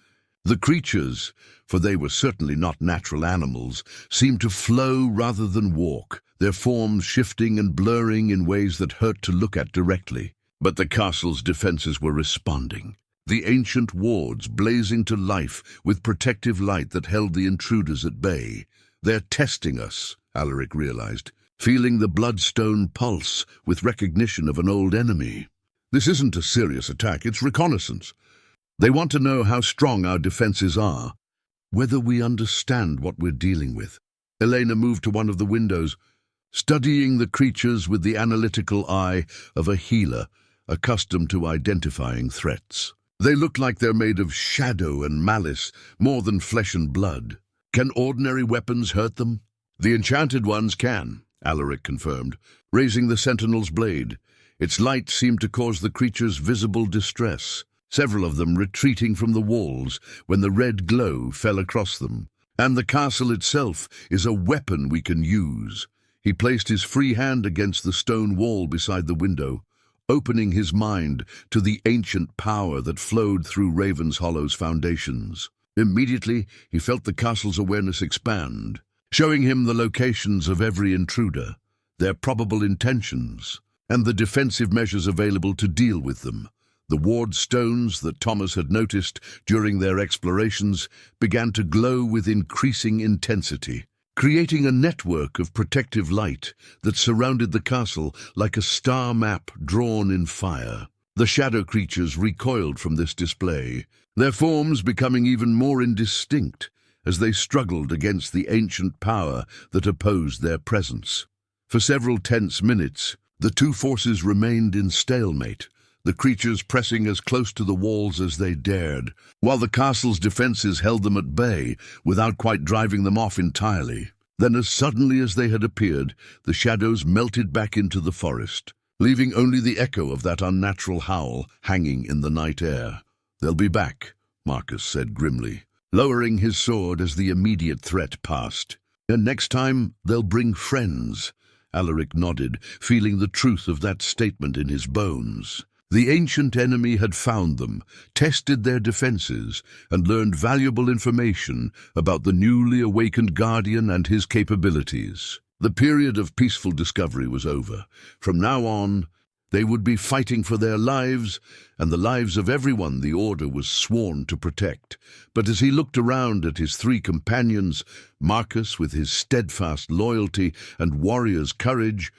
The creatures, for they were certainly not natural animals, seemed to flow rather than walk, their forms shifting and blurring in ways that hurt to look at directly. But the castle's defenses were responding. The ancient wards blazing to life with protective light that held the intruders at bay. "They're testing us," Alaric realized, feeling the bloodstone pulse with recognition of an old enemy. "This isn't a serious attack, it's reconnaissance. They want to know how strong our defenses are, whether we understand what we're dealing with." Elena moved to one of the windows, studying the creatures with the analytical eye of a healer accustomed to identifying threats. "They look like they're made of shadow and malice, more than flesh and blood. Can ordinary weapons hurt them?" "The enchanted ones can," Alaric confirmed, raising the sentinel's blade. Its light seemed to cause the creatures visible distress, several of them retreating from the walls when the red glow fell across them. "And the castle itself is a weapon we can use." He placed his free hand against the stone wall beside the window, opening his mind to the ancient power that flowed through Ravenshollow's foundations. Immediately, he felt the castle's awareness expand, showing him the locations of every intruder, their probable intentions, and the defensive measures available to deal with them. The ward stones that Thomas had noticed during their explorations began to glow with increasing intensity, creating a network of protective light that surrounded the castle like a star map drawn in fire. The shadow creatures recoiled from this display, their forms becoming even more indistinct as they struggled against the ancient power that opposed their presence. For several tense minutes, the two forces remained in stalemate, the creatures pressing as close to the walls as they dared, while the castle's defenses held them at bay without quite driving them off entirely. Then, as suddenly as they had appeared, the shadows melted back into the forest, leaving only the echo of that unnatural howl hanging in the night air. "They'll be back," Marcus said grimly, lowering his sword as the immediate threat passed. "And next time, they'll bring friends." Alaric nodded, feeling the truth of that statement in his bones. The ancient enemy had found them, tested their defenses, and learned valuable information about the newly awakened Guardian and his capabilities. The period of peaceful discovery was over. From now on, they would be fighting for their lives and the lives of everyone the Order was sworn to protect. But as he looked around at his three companions, Marcus with his steadfast loyalty and warrior's courage,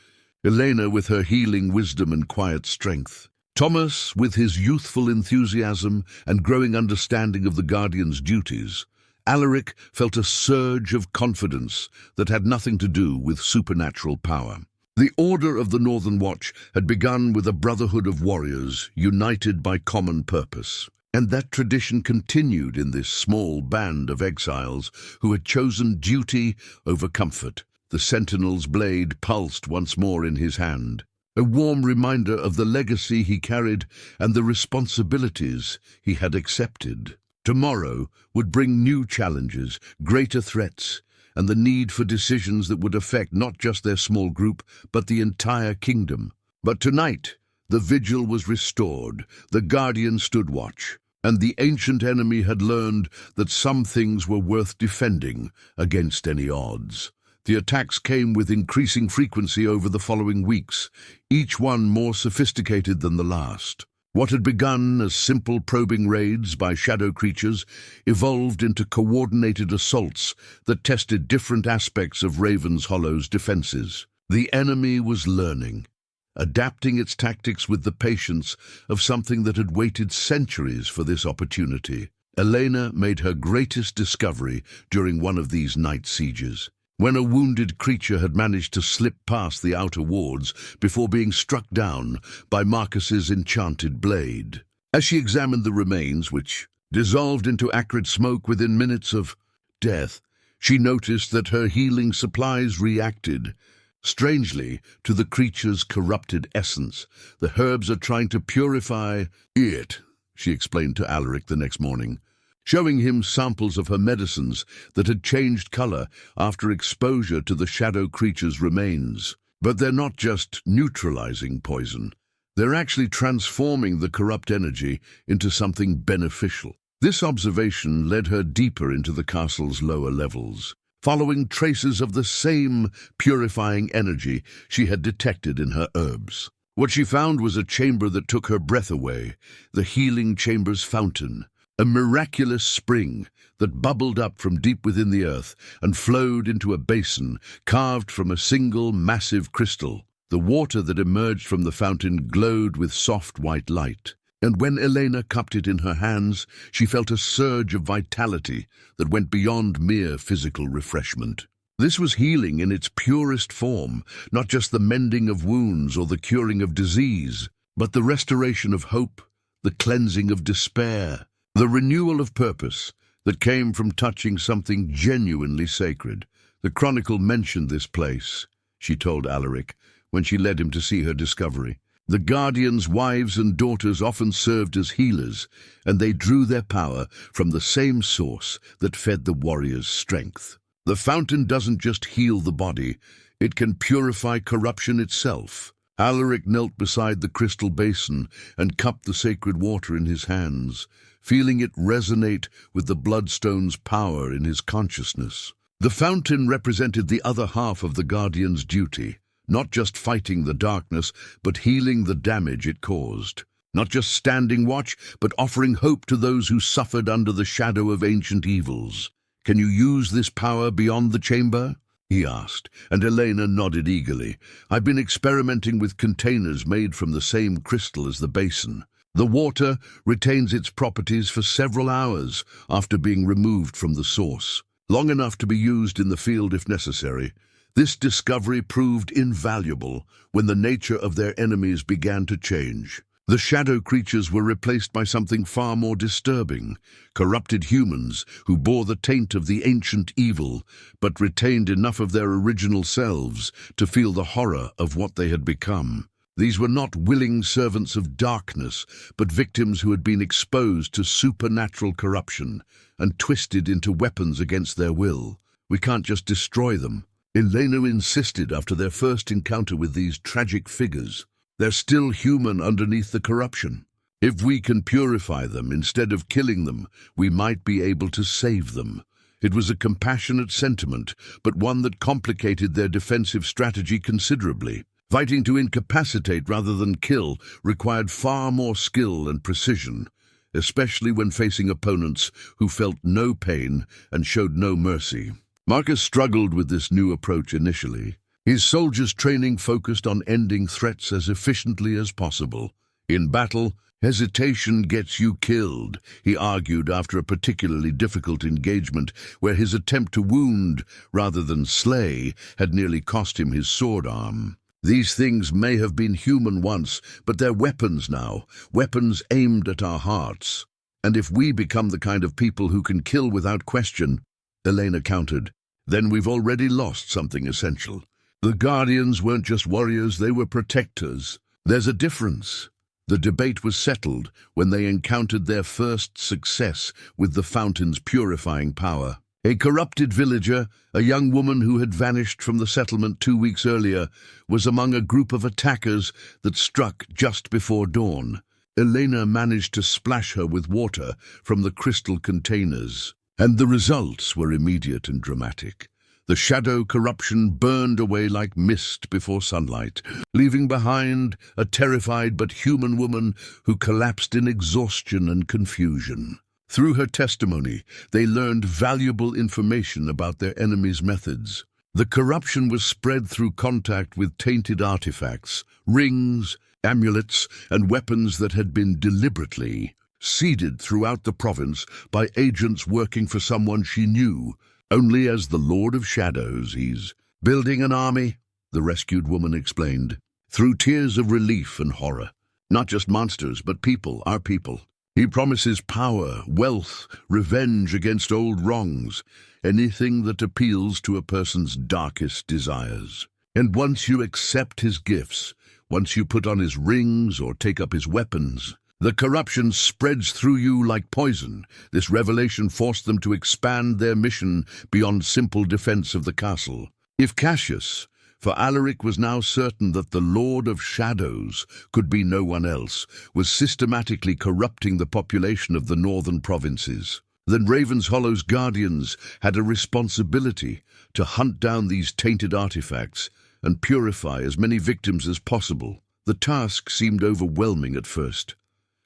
Elena with her healing wisdom and quiet strength, Thomas with his youthful enthusiasm and growing understanding of the Guardian's duties, Alaric felt a surge of confidence that had nothing to do with supernatural power. The Order of the Northern Watch had begun with a brotherhood of warriors united by common purpose. And that tradition continued in this small band of exiles who had chosen duty over comfort. The sentinel's blade pulsed once more in his hand, a warm reminder of the legacy he carried and the responsibilities he had accepted. Tomorrow would bring new challenges, greater threats, and the need for decisions that would affect not just their small group, but the entire kingdom. But tonight, the vigil was restored, the guardian stood watch, and the ancient enemy had learned that some things were worth defending against any odds. The attacks came with increasing frequency over the following weeks, each one more sophisticated than the last. What had begun as simple probing raids by shadow creatures evolved into coordinated assaults that tested different aspects of Ravenshollow's defenses. The enemy was learning, adapting its tactics with the patience of something that had waited centuries for this opportunity. Elena made her greatest discovery during one of these night sieges, when a wounded creature had managed to slip past the outer wards before being struck down by Marcus's enchanted blade. As she examined the remains, which dissolved into acrid smoke within minutes of death, she noticed that her healing supplies reacted strangely to the creature's corrupted essence. The herbs are trying to purify it, she explained to Alaric the next morning, showing him samples of her medicines that had changed color after exposure to the shadow creature's remains. But they're not just neutralizing poison. They're actually transforming the corrupt energy into something beneficial. This observation led her deeper into the castle's lower levels, following traces of the same purifying energy she had detected in her herbs. What she found was a chamber that took her breath away, the healing chamber's fountain, a miraculous spring that bubbled up from deep within the earth and flowed into a basin carved from a single massive crystal. The water that emerged from the fountain glowed with soft white light, and when Elena cupped it in her hands, she felt a surge of vitality that went beyond mere physical refreshment. This was healing in its purest form, not just the mending of wounds or the curing of disease, but the restoration of hope, the cleansing of despair, the renewal of purpose that came from touching something genuinely sacred. The Chronicle mentioned this place, she told Alaric, when she led him to see her discovery. The Guardians' wives and daughters often served as healers, and they drew their power from the same source that fed the warrior's strength. The fountain doesn't just heal the body, it can purify corruption itself. Alaric knelt beside the crystal basin and cupped the sacred water in his hands, feeling it resonate with the bloodstone's power in his consciousness. The fountain represented the other half of the Guardian's duty, not just fighting the darkness, but healing the damage it caused. Not just standing watch, but offering hope to those who suffered under the shadow of ancient evils. "Can you use this power beyond the chamber?" he asked, and Elena nodded eagerly. "I've been experimenting with containers made from the same crystal as the basin. The water retains its properties for several hours after being removed from the source, long enough to be used in the field if necessary. This discovery proved invaluable when the nature of their enemies began to change. The shadow creatures were replaced by something far more disturbing, corrupted humans who bore the taint of the ancient evil, but retained enough of their original selves to feel the horror of what they had become. These were not willing servants of darkness, but victims who had been exposed to supernatural corruption and twisted into weapons against their will. "We can't just destroy them," Elena insisted after their first encounter with these tragic figures. "They're still human underneath the corruption. If we can purify them instead of killing them, we might be able to save them." It was a compassionate sentiment, but one that complicated their defensive strategy considerably. Fighting to incapacitate rather than kill required far more skill and precision, especially when facing opponents who felt no pain and showed no mercy. Marcus struggled with this new approach initially. His soldiers' training focused on ending threats as efficiently as possible. In battle, Hesitation gets you killed, he argued after a particularly difficult engagement where his attempt to wound, rather than slay, had nearly cost him his sword arm. These things may have been human once, but they're weapons now, weapons aimed at our hearts. And if we become the kind of people who can kill without question, Elena countered, then we've already lost something essential. The Guardians weren't just warriors, they were protectors. There's a difference. The debate was settled when they encountered their first success with the fountain's purifying power. A corrupted villager, a young woman who had vanished from the settlement 2 weeks earlier, was among a group of attackers that struck just before dawn. Elena managed to splash her with water from the crystal containers, and the results were immediate and dramatic. The shadow corruption burned away like mist before sunlight, leaving behind a terrified but human woman who collapsed in exhaustion and confusion. Through her testimony, they learned valuable information about their enemy's methods. The corruption was spread through contact with tainted artifacts, rings, amulets, and weapons that had been deliberately seeded throughout the province by agents working for someone she knew only as the Lord of Shadows. He's building an army, the rescued woman explained, through tears of relief and horror. Not just monsters, but people, our people. He promises power, wealth, revenge against old wrongs, anything that appeals to a person's darkest desires. And once you accept his gifts, once you put on his rings or take up his weapons, the corruption spreads through you like poison. This revelation forced them to expand their mission beyond simple defense of the castle. If Cassius, for Alaric was now certain that the Lord of Shadows could be no one else, was systematically corrupting the population of the northern provinces, then Ravenshollow's guardians had a responsibility to hunt down these tainted artifacts and purify as many victims as possible. The task seemed overwhelming at first.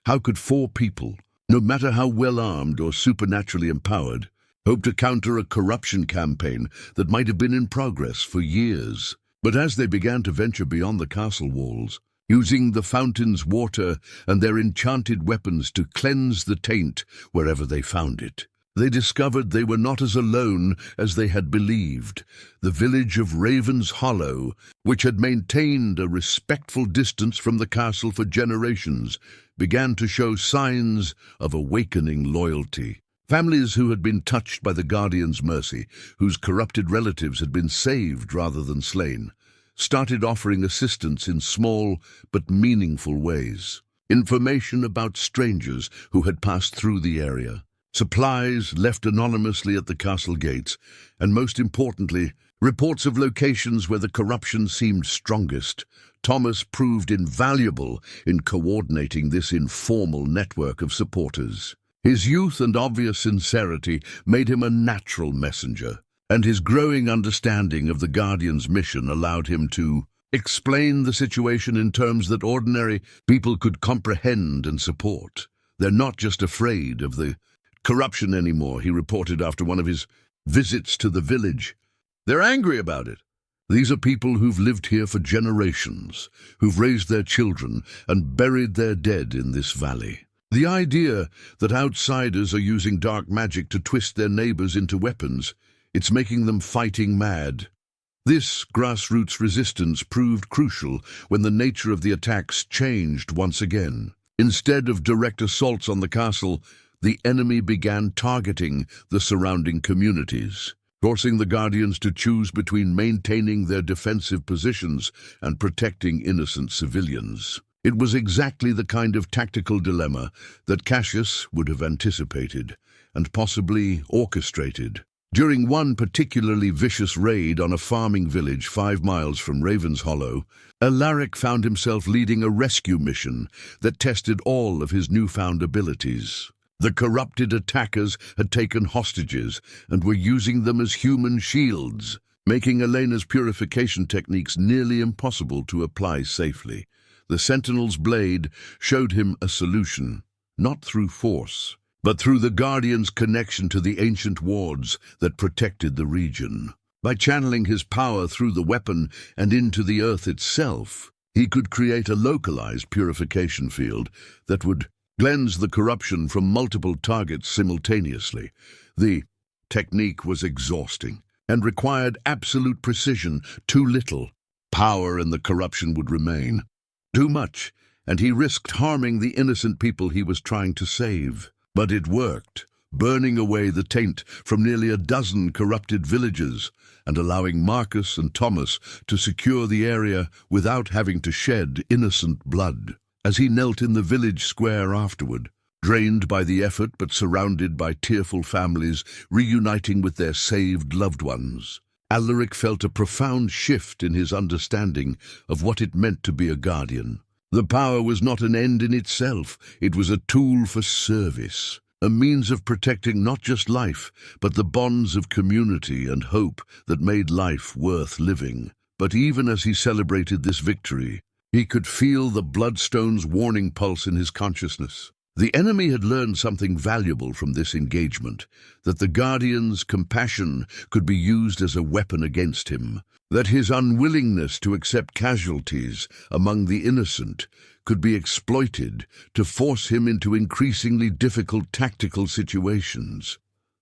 How could 4 people, no matter how well-armed or supernaturally empowered, hope to counter a corruption campaign that might have been in progress for years? But as they began to venture beyond the castle walls, using the fountain's water and their enchanted weapons to cleanse the taint wherever they found it, they discovered they were not as alone as they had believed. The village of Ravenshollow, which had maintained a respectful distance from the castle for generations, began to show signs of awakening loyalty. Families who had been touched by the Guardian's mercy, whose corrupted relatives had been saved rather than slain, started offering assistance in small but meaningful ways. Information about strangers who had passed through the area, supplies left anonymously at the castle gates, and most importantly, reports of locations where the corruption seemed strongest. Thomas proved invaluable in coordinating this informal network of supporters. His youth and obvious sincerity made him a natural messenger, and his growing understanding of the Guardian's mission allowed him to explain the situation in terms that ordinary people could comprehend and support. They're not just afraid of the corruption anymore, he reported after one of his visits to the village. They're angry about it. These are people who've lived here for generations, who've raised their children and buried their dead in this valley. The idea that outsiders are using dark magic to twist their neighbors into weapons, it's making them fighting mad. This grassroots resistance proved crucial when the nature of the attacks changed once again. Instead of direct assaults on the castle, the enemy began targeting the surrounding communities, forcing the Guardians to choose between maintaining their defensive positions and protecting innocent civilians. It was exactly the kind of tactical dilemma that Cassius would have anticipated and possibly orchestrated. During one particularly vicious raid on a farming village 5 miles from Ravenshollow, Alaric found himself leading a rescue mission that tested all of his newfound abilities. The corrupted attackers had taken hostages and were using them as human shields, making Elena's purification techniques nearly impossible to apply safely. The Sentinel's blade showed him a solution, not through force, but through the Guardian's connection to the ancient wards that protected the region. By channeling his power through the weapon and into the earth itself, He could create a localized purification field that would cleanse the corruption from multiple targets simultaneously. The technique was exhausting and required absolute precision. Too little power and the corruption would remain. Too much, and he risked harming the innocent people he was trying to save. But it worked, burning away the taint from nearly a dozen corrupted villages and allowing Marcus and Thomas to secure the area without having to shed innocent blood. As he knelt in the village square afterward, drained by the effort but surrounded by tearful families reuniting with their saved loved ones, Alaric felt a profound shift in his understanding of what it meant to be a guardian. The power was not an end in itself, it was a tool for service, a means of protecting not just life, but the bonds of community and hope that made life worth living. But even as he celebrated this victory, he could feel the bloodstone's warning pulse in his consciousness. The enemy had learned something valuable from this engagement, that the Guardian's compassion could be used as a weapon against him, that his unwillingness to accept casualties among the innocent could be exploited to force him into increasingly difficult tactical situations.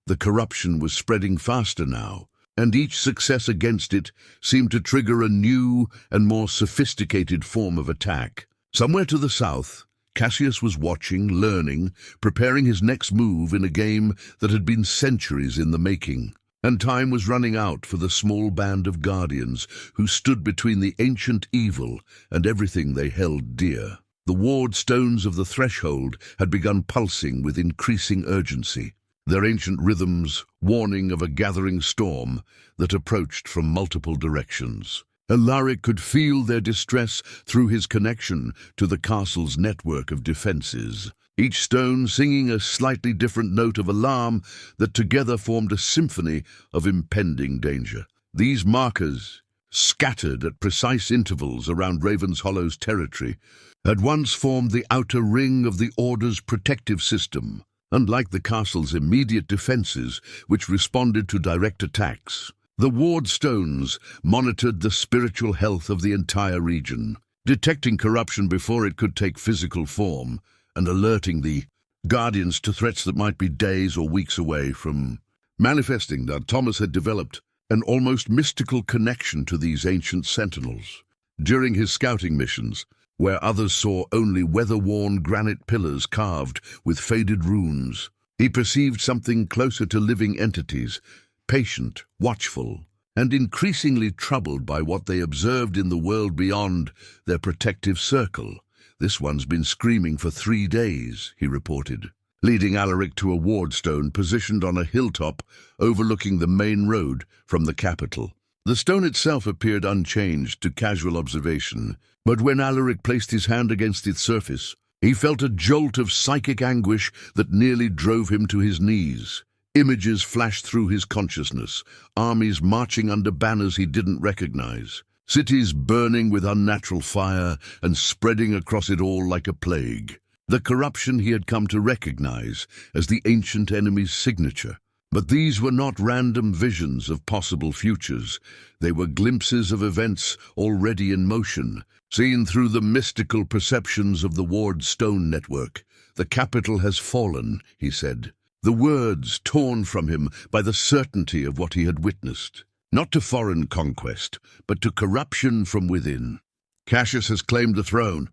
The corruption was spreading faster now, and each success against it seemed to trigger a new and more sophisticated form of attack. Somewhere to the south, Cassius was watching, learning, preparing his next move in a game that had been centuries in the making. And time was running out for the small band of guardians who stood between the ancient evil and everything they held dear. The ward stones of the threshold had begun pulsing with increasing urgency, their ancient rhythms warning of a gathering storm that approached from multiple directions. Alaric could feel their distress through his connection to the castle's network of defenses, each stone singing a slightly different note of alarm that together formed a symphony of impending danger. These markers, scattered at precise intervals around Ravenshollow's territory, had once formed the outer ring of the Order's protective system, unlike the castle's immediate defenses, which responded to direct attacks. The ward stones monitored the spiritual health of the entire region, detecting corruption before it could take physical form, and alerting the Guardians to threats that might be days or weeks away from manifesting. That Thomas had developed an almost mystical connection to these ancient sentinels. During his scouting missions, where others saw only weather-worn granite pillars carved with faded runes, he perceived something closer to living entities, patient, watchful, and increasingly troubled by what they observed in the world beyond their protective circle. "This one's been screaming for 3 days," he reported, leading Alaric to a wardstone positioned on a hilltop overlooking the main road from the capital. The stone itself appeared unchanged to casual observation, but when Alaric placed his hand against its surface, he felt a jolt of psychic anguish that nearly drove him to his knees. Images flashed through his consciousness, armies marching under banners he didn't recognize, cities burning with unnatural fire and spreading across it all like a plague. The corruption he had come to recognize as the ancient enemy's signature. But these were not random visions of possible futures. They were glimpses of events already in motion, seen through the mystical perceptions of the Ward Stone network. "The capital has fallen," he said, the words torn from him by the certainty of what he had witnessed. Not to foreign conquest, but to corruption from within. Cassius has claimed the throne.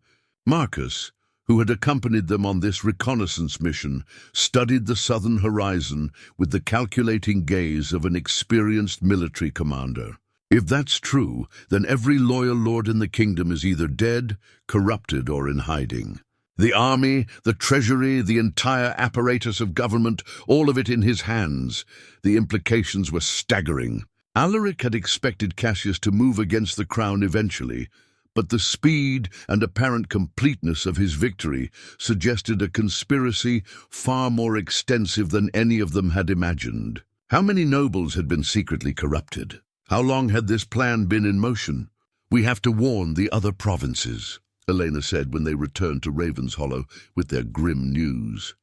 Marcus, who had accompanied them on this reconnaissance mission, studied the southern horizon with the calculating gaze of an experienced military commander. If that's true, then every loyal lord in the kingdom is either dead, corrupted, or in hiding. The army, the treasury, the entire apparatus of government, all of it in his hands. The implications were staggering. Alaric had expected Cassius to move against the crown eventually, but the speed and apparent completeness of his victory suggested a conspiracy far more extensive than any of them had imagined. How many nobles had been secretly corrupted? How long had this plan been in motion? "We have to warn the other provinces," Elena said when they returned to Ravenshollow with their grim news.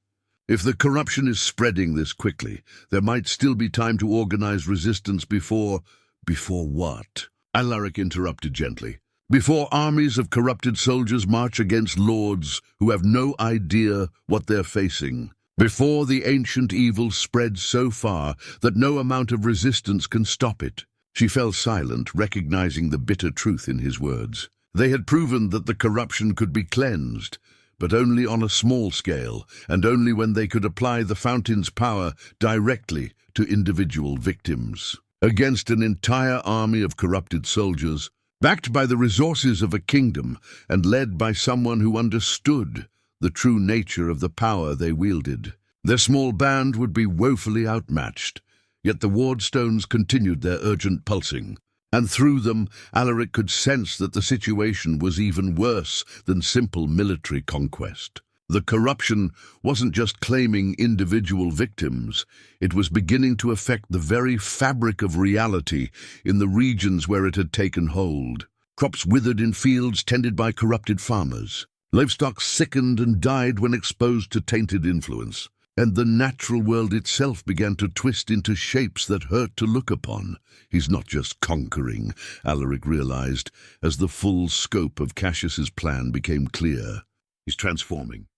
"If the corruption is spreading this quickly, there might still be time to organize resistance before..." "Before what?" Alaric interrupted gently. Before armies of corrupted soldiers march against lords who have no idea what they're facing. Before the ancient evil spreads so far that no amount of resistance can stop it. She fell silent, recognizing the bitter truth in his words. They had proven that the corruption could be cleansed, but only on a small scale, and only when they could apply the fountain's power directly to individual victims. Against an entire army of corrupted soldiers, backed by the resources of a kingdom and led by someone who understood the true nature of the power they wielded. Their small band would be woefully outmatched, yet the wardstones continued their urgent pulsing, and through them Alaric could sense that the situation was even worse than simple military conquest. The corruption wasn't just claiming individual victims, it was beginning to affect the very fabric of reality in the regions where it had taken hold. Crops withered in fields tended by corrupted farmers. Livestock sickened and died when exposed to tainted influence, and the natural world itself began to twist into shapes that hurt to look upon. He's not just conquering, Alaric realized, as the full scope of Cassius's plan became clear. He's transforming.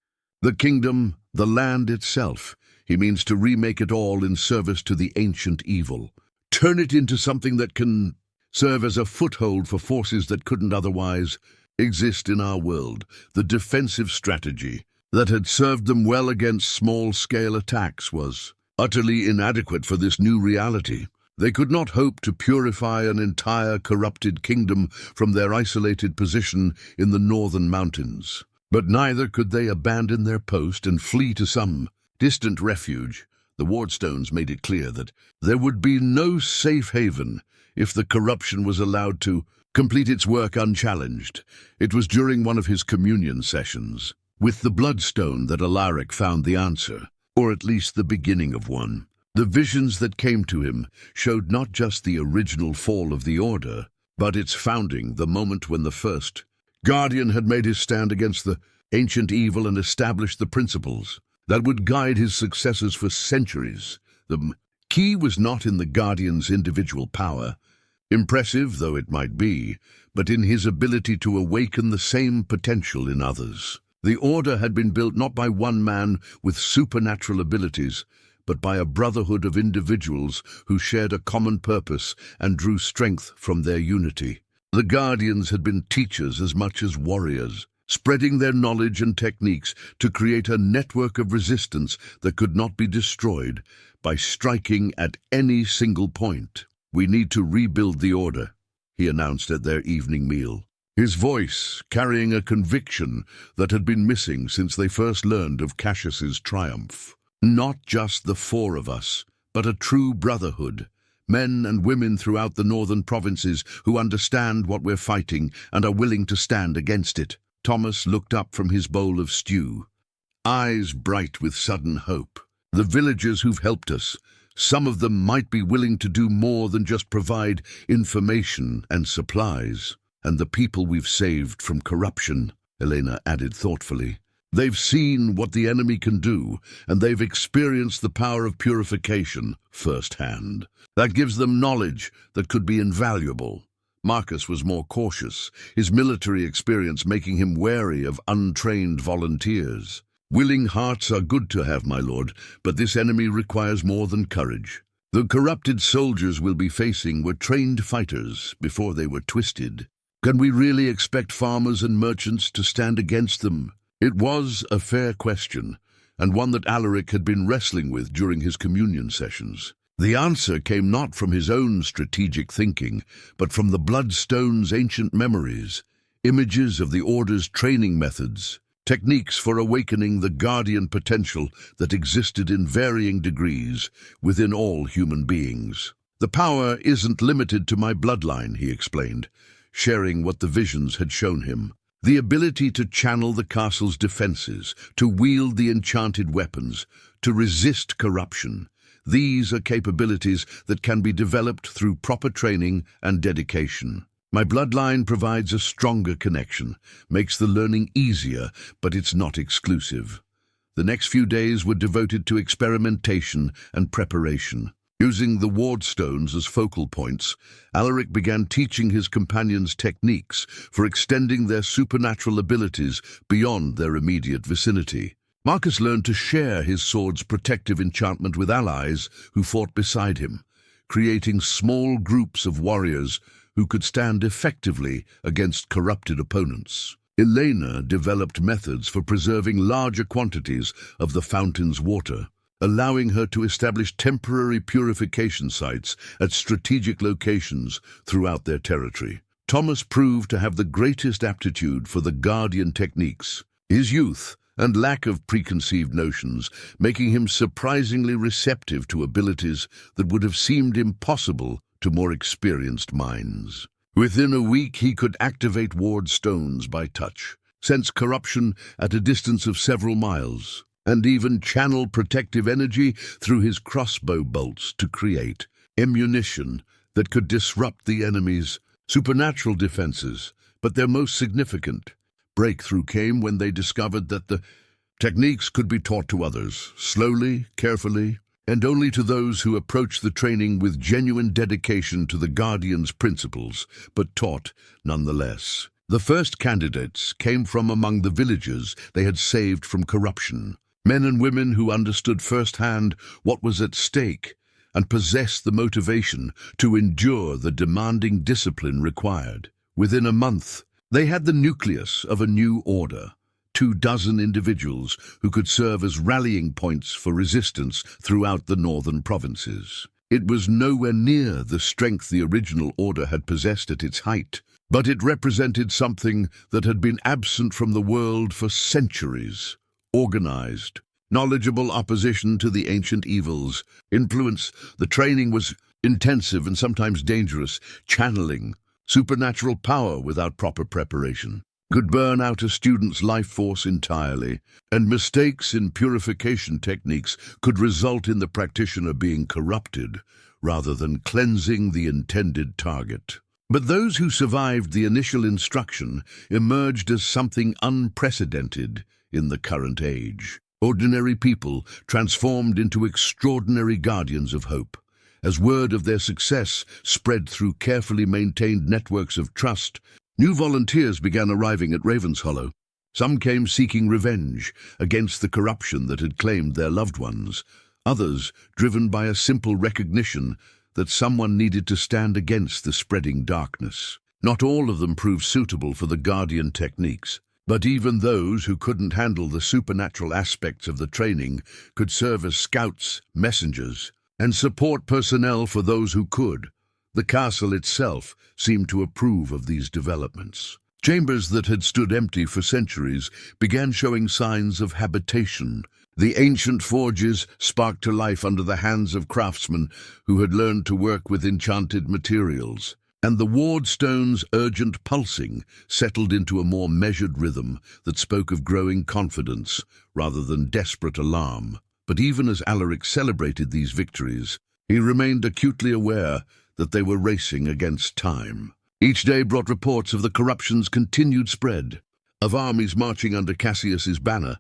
The kingdom, the land itself. He means to remake it all in service to the ancient evil. Turn it into something that can serve as a foothold for forces that couldn't otherwise exist in our world. The defensive strategy that had served them well against small-scale attacks was utterly inadequate for this new reality. They could not hope to purify an entire corrupted kingdom from their isolated position in the northern mountains. But neither could they abandon their post and flee to some distant refuge. The wardstones made it clear that there would be no safe haven if the corruption was allowed to complete its work unchallenged. It was during one of his communion sessions with the bloodstone that Alaric found the answer, or at least the beginning of one. The visions that came to him showed not just the original fall of the Order, but its founding, the moment when the first Guardian had made his stand against the ancient evil and established the principles that would guide his successors for centuries. The key was not in the Guardian's individual power, impressive though it might be, but in his ability to awaken the same potential in others. The Order had been built not by one man with supernatural abilities, but by a brotherhood of individuals who shared a common purpose and drew strength from their unity. The Guardians had been teachers as much as warriors, spreading their knowledge and techniques to create a network of resistance that could not be destroyed by striking at any single point. "We need to rebuild the Order," he announced at their evening meal, his voice carrying a conviction that had been missing since they first learned of Cassius's triumph. "Not just the four of us, but a true brotherhood. Men and women throughout the northern provinces who understand what we're fighting and are willing to stand against it." Thomas looked up from his bowl of stew, eyes bright with sudden hope. "The villagers who've helped us, some of them might be willing to do more than just provide information and supplies. And the people we've saved from corruption," Elena added thoughtfully. "They've seen what the enemy can do, and they've experienced the power of purification firsthand. That gives them knowledge that could be invaluable." Marcus was more cautious, his military experience making him wary of untrained volunteers. "Willing hearts are good to have, my lord, but this enemy requires more than courage. The corrupted soldiers we'll be facing were trained fighters before they were twisted. Can we really expect farmers and merchants to stand against them?" It was a fair question, and one that Alaric had been wrestling with during his communion sessions. The answer came not from his own strategic thinking, but from the Bloodstone's ancient memories, images of the Order's training methods, techniques for awakening the guardian potential that existed in varying degrees within all human beings. "The power isn't limited to my bloodline," he explained, sharing what the visions had shown him. "The ability to channel the castle's defenses, to wield the enchanted weapons, to resist corruption. These are capabilities that can be developed through proper training and dedication. My bloodline provides a stronger connection, makes the learning easier, but it's not exclusive." The next few days were devoted to experimentation and preparation. Using the ward stones as focal points, Alaric began teaching his companions techniques for extending their supernatural abilities beyond their immediate vicinity. Marcus learned to share his sword's protective enchantment with allies who fought beside him, creating small groups of warriors who could stand effectively against corrupted opponents. Elena developed methods for preserving larger quantities of the fountain's water, allowing her to establish temporary purification sites at strategic locations throughout their territory. Thomas proved to have the greatest aptitude for the guardian techniques. His youth and lack of preconceived notions making him surprisingly receptive to abilities that would have seemed impossible to more experienced minds. Within a week, he could activate ward stones by touch, sense corruption at a distance of several miles, and even channel protective energy through his crossbow bolts to create ammunition that could disrupt the enemy's supernatural defenses. But their most significant breakthrough came when they discovered that the techniques could be taught to others, slowly, carefully, and only to those who approached the training with genuine dedication to the Guardian's principles, but taught nonetheless. The first candidates came from among the villagers they had saved from corruption, men and women who understood firsthand what was at stake and possessed the motivation to endure the demanding discipline required. Within a month, they had the nucleus of a new order, 24 individuals who could serve as rallying points for resistance throughout the northern provinces. It was nowhere near the strength the original order had possessed at its height, but it represented something that had been absent from the world for centuries: organized, knowledgeable opposition to the ancient evils. Influence. The training was intensive and sometimes dangerous, channeling supernatural power without proper preparation could burn out a student's life force entirely, and mistakes in purification techniques could result in the practitioner being corrupted rather than cleansing the intended target. But those who survived the initial instruction emerged as something unprecedented in the current age. Ordinary people transformed into extraordinary guardians of hope. As word of their success spread through carefully maintained networks of trust, new volunteers began arriving at Ravenshollow. Some came seeking revenge against the corruption that had claimed their loved ones, others driven by a simple recognition that someone needed to stand against the spreading darkness. Not all of them proved suitable for the guardian techniques, but even those who couldn't handle the supernatural aspects of the training could serve as scouts, messengers, and support personnel for those who could. The castle itself seemed to approve of these developments. Chambers that had stood empty for centuries began showing signs of habitation. The ancient forges sparked to life under the hands of craftsmen who had learned to work with enchanted materials, and the ward stone's urgent pulsing settled into a more measured rhythm that spoke of growing confidence rather than desperate alarm. But even as Alaric celebrated these victories, he remained acutely aware that they were racing against time. Each day brought reports of the corruption's continued spread, of armies marching under Cassius's banner,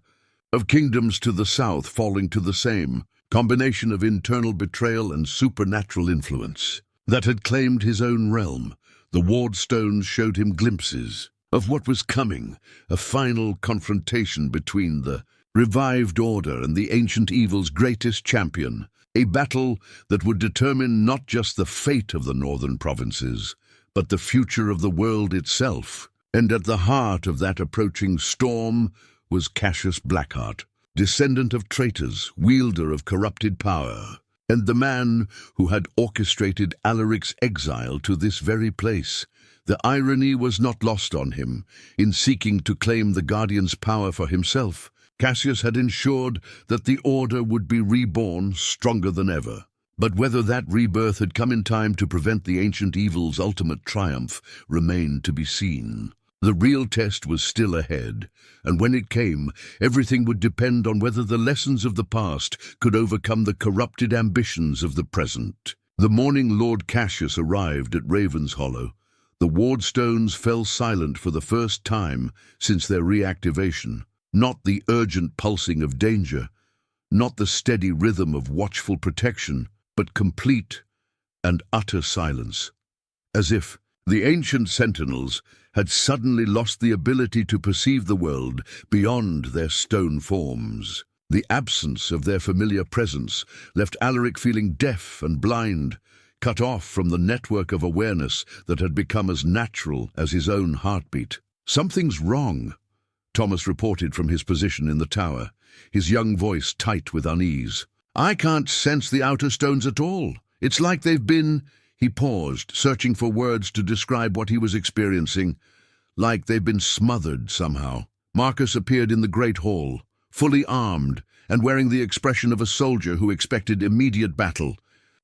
of kingdoms to the south falling to the same combination of internal betrayal and supernatural influence that had claimed his own realm. The ward stones showed him glimpses of what was coming, a final confrontation between the revived order and the ancient evil's greatest champion, a battle that would determine not just the fate of the northern provinces, but the future of the world itself. And at the heart of that approaching storm was Cassius Blackheart, descendant of traitors, wielder of corrupted power, and the man who had orchestrated Alaric's exile to this very place. The irony was not lost on him. In seeking to claim the Guardian's power for himself, Cassius had ensured that the Order would be reborn stronger than ever. But whether that rebirth had come in time to prevent the ancient evil's ultimate triumph remained to be seen. The real test was still ahead, and when it came, everything would depend on whether the lessons of the past could overcome the corrupted ambitions of the present. The morning Lord Cassius arrived at Ravenshollow, the wardstones fell silent for the first time since their reactivation. Not the urgent pulsing of danger, not the steady rhythm of watchful protection, but complete and utter silence, as if the ancient sentinels had suddenly lost the ability to perceive the world beyond their stone forms. The absence of their familiar presence left Alaric feeling deaf and blind, cut off from the network of awareness that had become as natural as his own heartbeat. "Something's wrong," Thomas reported from his position in the tower, his young voice tight with unease. "I can't sense the outer stones at all. It's like they've been—" He paused, searching for words to describe what he was experiencing. "Like they've been smothered somehow." Marcus appeared in the great hall, fully armed and wearing the expression of a soldier who expected immediate battle.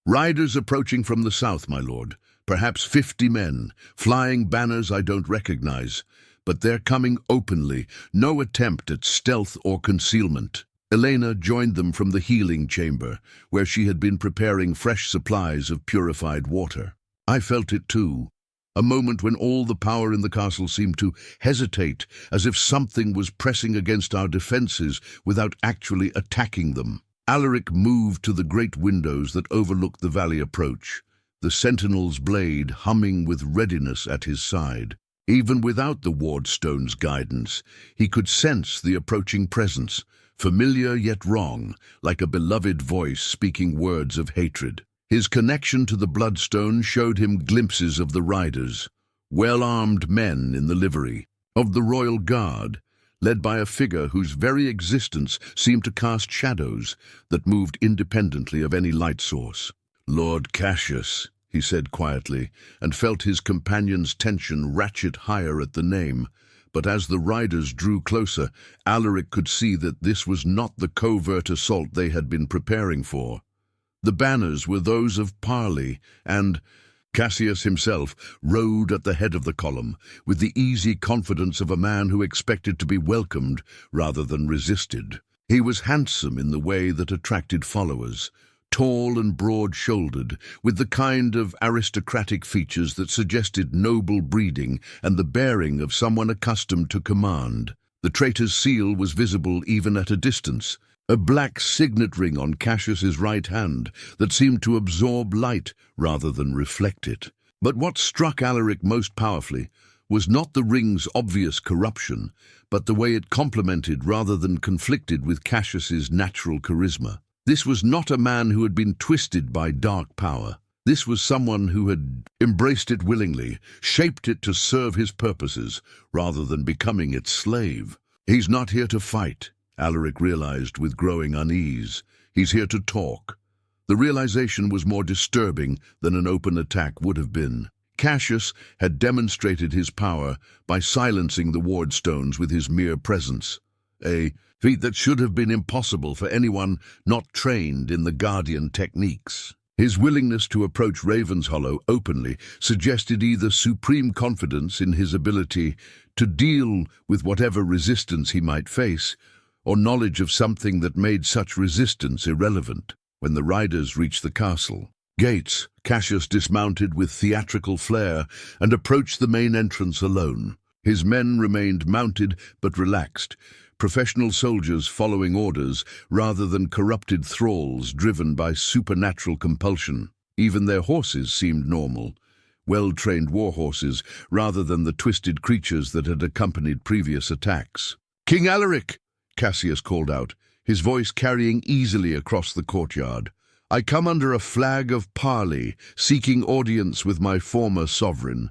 "Riders approaching from the south, my lord. Perhaps 50 men, flying banners I don't recognize. But they're coming openly, no attempt at stealth or concealment." Elena joined them from the healing chamber, where she had been preparing fresh supplies of purified water. I felt it too, a moment when all the power in the castle seemed to hesitate, as if something was pressing against our defenses without actually attacking them. Alaric moved to the great windows that overlooked the valley approach, the sentinel's blade humming with readiness at his side. Even without the wardstone's guidance, he could sense the approaching presence, familiar yet wrong, like a beloved voice speaking words of hatred. His connection to the bloodstone showed him glimpses of the riders, well-armed men in the livery, of the royal guard, led by a figure whose very existence seemed to cast shadows that moved independently of any light source. "Lord Cassius," he said quietly, and felt his companion's tension ratchet higher at the name. But as the riders drew closer, Alaric could see that this was not the covert assault they had been preparing for. The banners were those of parley, and Cassius himself rode at the head of the column, with the easy confidence of a man who expected to be welcomed rather than resisted. He was handsome in the way that attracted followers, tall and broad-shouldered, with the kind of aristocratic features that suggested noble breeding and the bearing of someone accustomed to command. The traitor's seal was visible even at a distance, a black signet ring on Cassius's right hand that seemed to absorb light rather than reflect it. But what struck Alaric most powerfully was not the ring's obvious corruption, but the way it complemented rather than conflicted with Cassius's natural charisma. This was not a man who had been twisted by dark power. This was someone who had embraced it willingly, shaped it to serve his purposes, rather than becoming its slave. "He's not here to fight," Alaric realized with growing unease. "He's here to talk." The realization was more disturbing than an open attack would have been. Cassius had demonstrated his power by silencing the wardstones with his mere presence, a feat that should have been impossible for anyone not trained in the Guardian techniques. His willingness to approach Ravenshollow openly suggested either supreme confidence in his ability to deal with whatever resistance he might face, or knowledge of something that made such resistance irrelevant. When the riders reached the castle gates, Cassius dismounted with theatrical flair and approached the main entrance alone. His men remained mounted but relaxed, professional soldiers following orders rather than corrupted thralls driven by supernatural compulsion. Even their horses seemed normal, well-trained war horses rather than the twisted creatures that had accompanied previous attacks. "King Alaric!" Cassius called out, his voice carrying easily across the courtyard. "I come under a flag of parley, seeking audience with my former sovereign.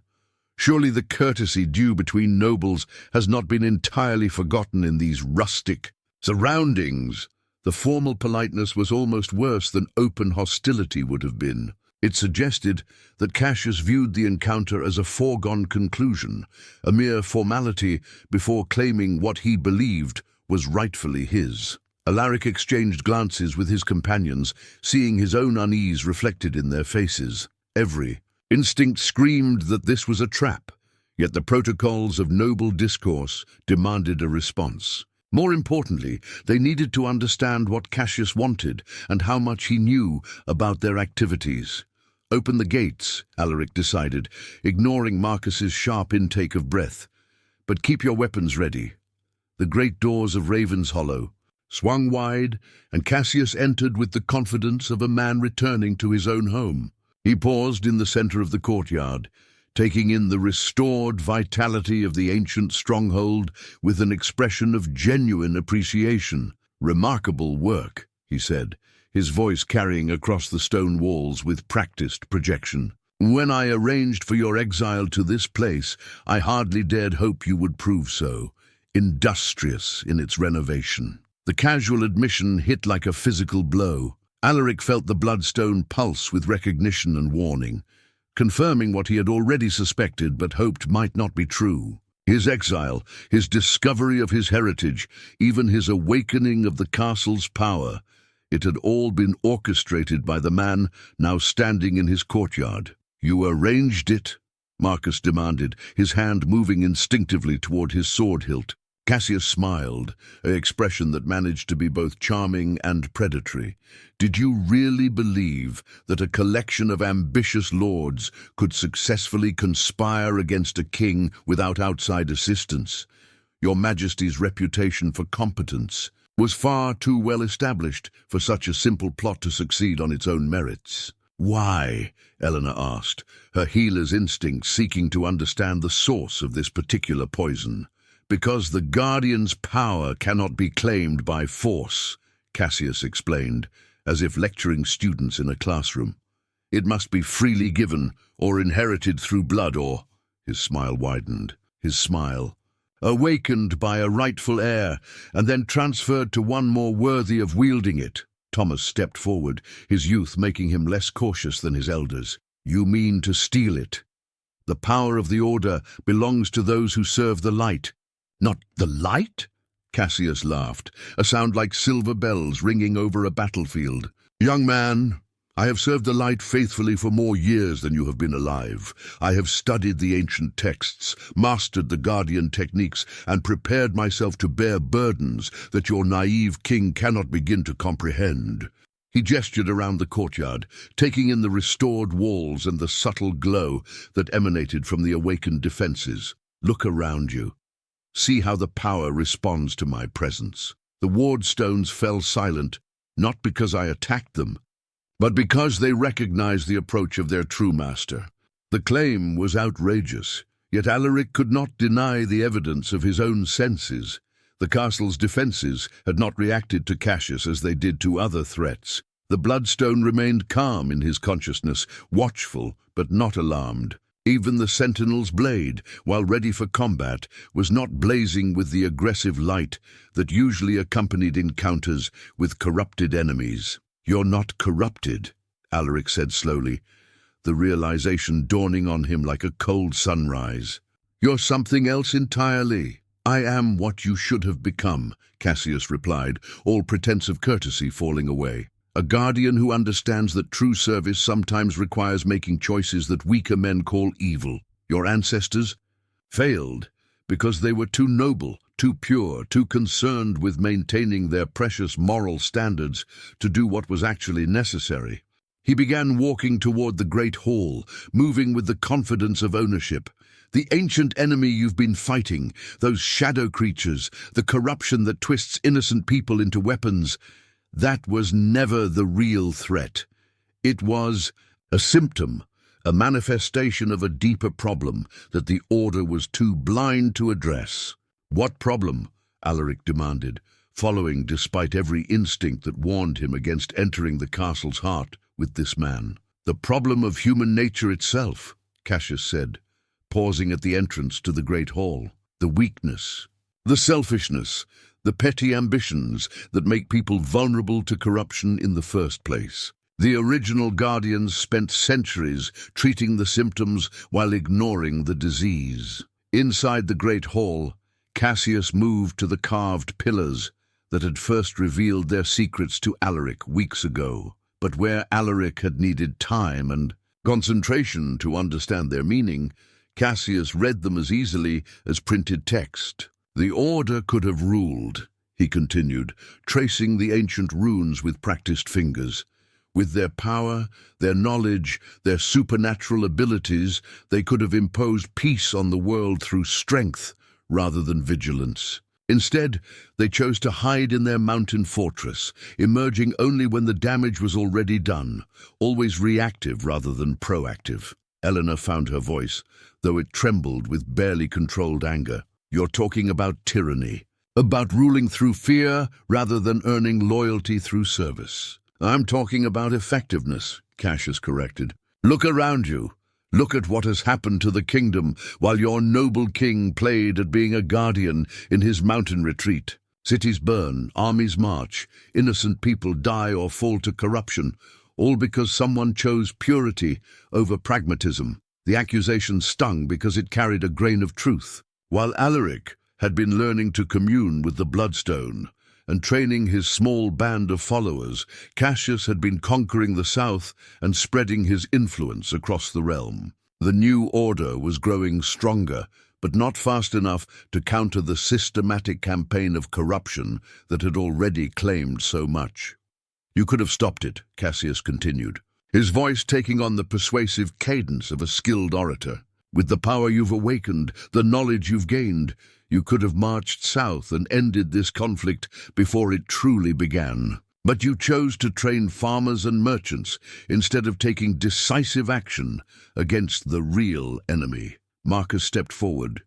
Surely the courtesy due between nobles has not been entirely forgotten in these rustic surroundings." The formal politeness was almost worse than open hostility would have been. It suggested that Cassius viewed the encounter as a foregone conclusion, a mere formality before claiming what he believed was rightfully his. Alaric exchanged glances with his companions, seeing his own unease reflected in their faces. Every instinct screamed that this was a trap, yet the protocols of noble discourse demanded a response. More importantly, they needed to understand what Cassius wanted and how much he knew about their activities. "Open the gates," Alaric decided, ignoring Marcus's sharp intake of breath. "But keep your weapons ready. The great doors of Ravenshollow, swung wide, and Cassius entered with the confidence of a man returning to his own home. He paused in the center of the courtyard, taking in the restored vitality of the ancient stronghold with an expression of genuine appreciation. "Remarkable work," he said, his voice carrying across the stone walls with practiced projection. "When I arranged for your exile to this place, I hardly dared hope you would prove so, industrious in its renovation." The casual admission hit like a physical blow. Alaric felt the bloodstone pulse with recognition and warning, confirming what he had already suspected but hoped might not be true. His exile, his discovery of his heritage, even his awakening of the castle's power, it had all been orchestrated by the man now standing in his courtyard. "You arranged it?" Marcus demanded, his hand moving instinctively toward his sword hilt. Cassius smiled, an expression that managed to be both charming and predatory. "Did you really believe that a collection of ambitious lords could successfully conspire against a king without outside assistance? Your Majesty's reputation for competence was far too well established for such a simple plot to succeed on its own merits." "Why?" Eleanor asked, her healer's instinct seeking to understand the source of this particular poison. "Because the Guardian's power cannot be claimed by force," Cassius explained, as if lecturing students in a classroom. "It must be freely given, or inherited through blood, or—" his smile widened. His smile. "Awakened by a rightful heir, and then transferred to one more worthy of wielding it." Thomas stepped forward, his youth making him less cautious than his elders. "You mean to steal it? The power of the Order belongs to those who serve the light." "Not the light?" Cassius laughed, a sound like silver bells ringing over a battlefield. "Young man, I have served the light faithfully for more years than you have been alive. I have studied the ancient texts, mastered the Guardian techniques, and prepared myself to bear burdens that your naive king cannot begin to comprehend." He gestured around the courtyard, taking in the restored walls and the subtle glow that emanated from the awakened defenses. "Look around you. See how the power responds to my presence." The ward stones fell silent, not because I attacked them, but because they recognized the approach of their true master. The claim was outrageous, yet Alaric could not deny the evidence of his own senses. The castle's defenses had not reacted to Cassius as they did to other threats. The bloodstone remained calm in his consciousness, watchful but not alarmed. Even the sentinel's blade, while ready for combat, was not blazing with the aggressive light that usually accompanied encounters with corrupted enemies. "You're not corrupted," Alaric said slowly, the realization dawning on him like a cold sunrise. "You're something else entirely." "I am what you should have become," Cassius replied, all pretense of courtesy falling away. "A guardian who understands that true service sometimes requires making choices that weaker men call evil. Your ancestors failed because they were too noble, too pure, too concerned with maintaining their precious moral standards to do what was actually necessary." He began walking toward the great hall, moving with the confidence of ownership. "The ancient enemy you've been fighting, those shadow creatures, the corruption that twists innocent people into weapons, that was never the real threat. It was a symptom, a manifestation of a deeper problem that the Order was too blind to address." "What problem?" Alaric demanded, following despite every instinct that warned him against entering the castle's heart with this man. "The problem of human nature itself," Cassius said, pausing at the entrance to the great hall. "The weakness, the selfishness, the petty ambitions that make people vulnerable to corruption in the first place. The original Guardians spent centuries treating the symptoms while ignoring the disease." Inside the great hall, Cassius moved to the carved pillars that had first revealed their secrets to Alaric weeks ago, but where Alaric had needed time and concentration to understand their meaning, Cassius read them as easily as printed text. "The Order could have ruled," he continued, tracing the ancient runes with practiced fingers. "With their power, their knowledge, their supernatural abilities, they could have imposed peace on the world through strength rather than vigilance. Instead, they chose to hide in their mountain fortress, emerging only when the damage was already done, always reactive rather than proactive. Eleanor found her voice, though it trembled with barely controlled anger. "You're talking about tyranny, about ruling through fear rather than earning loyalty through service." "I'm talking about effectiveness," Cassius corrected. "Look around you. Look at what has happened to the kingdom while your noble king played at being a guardian in his mountain retreat. Cities burn, armies march, innocent people die or fall to corruption, all because someone chose purity over pragmatism. The accusation stung because it carried a grain of truth. While Alaric had been learning to commune with the Bloodstone and training his small band of followers, Cassius had been conquering the south and spreading his influence across the realm. The new order was growing stronger, but not fast enough to counter the systematic campaign of corruption that had already claimed so much. "You could have stopped it," Cassius continued, his voice taking on the persuasive cadence of a skilled orator. "With the power you've awakened, the knowledge you've gained, you could have marched south and ended this conflict before it truly began. But you chose to train farmers and merchants instead of taking decisive action against the real enemy." Marcus stepped forward,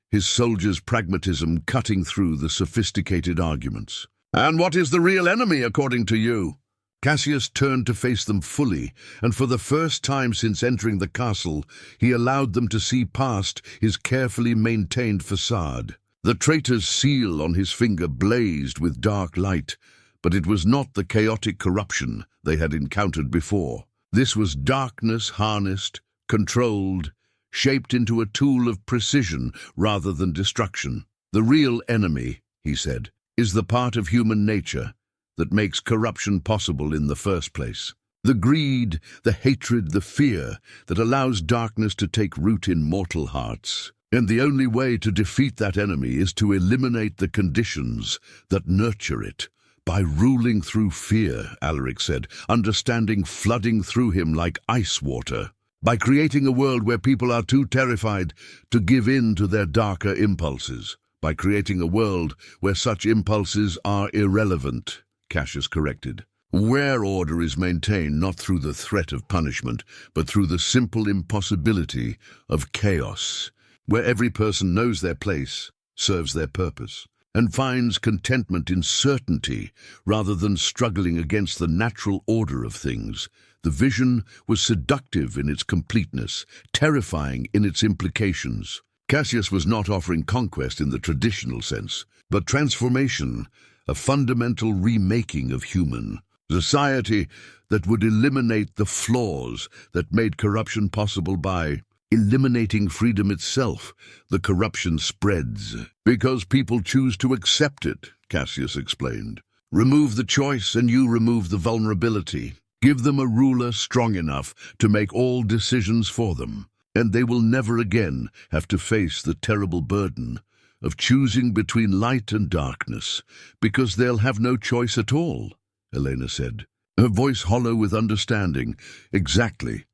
his soldiers' pragmatism cutting through the sophisticated arguments. "And what is the real enemy, according to you?" Cassius turned to face them fully, and for the first time since entering the castle, he allowed them to see past his carefully maintained facade. The traitor's seal on his finger blazed with dark light, but it was not the chaotic corruption they had encountered before. This was darkness harnessed, controlled, shaped into a tool of precision rather than destruction. "The real enemy," he said, "is the part of human nature that makes corruption possible in the first place. The greed, the hatred, the fear that allows darkness to take root in mortal hearts. And the only way to defeat that enemy is to eliminate the conditions that nurture it. By ruling through fear," Alaric said, understanding flooding through him like ice water. "By creating a world where people are too terrified to give in to their darker impulses. By creating a world where such impulses are irrelevant," Cassius corrected. "Where order is maintained not through the threat of punishment, but through the simple impossibility of chaos. Where every person knows their place, serves their purpose, and finds contentment in certainty rather than struggling against the natural order of things." The vision was seductive in its completeness, terrifying in its implications. Cassius was not offering conquest in the traditional sense, but transformation, a fundamental remaking of human society that would eliminate the flaws that made corruption possible. By eliminating freedom itself, the corruption spreads because people choose to accept it, Cassius explained. "Remove the choice and you remove the vulnerability. Give them a ruler strong enough to make all decisions for them, and they will never again have to face the terrible burden of choosing between light and darkness, because they'll have no choice at all," Elena said, her voice hollow with understanding. "Exactly."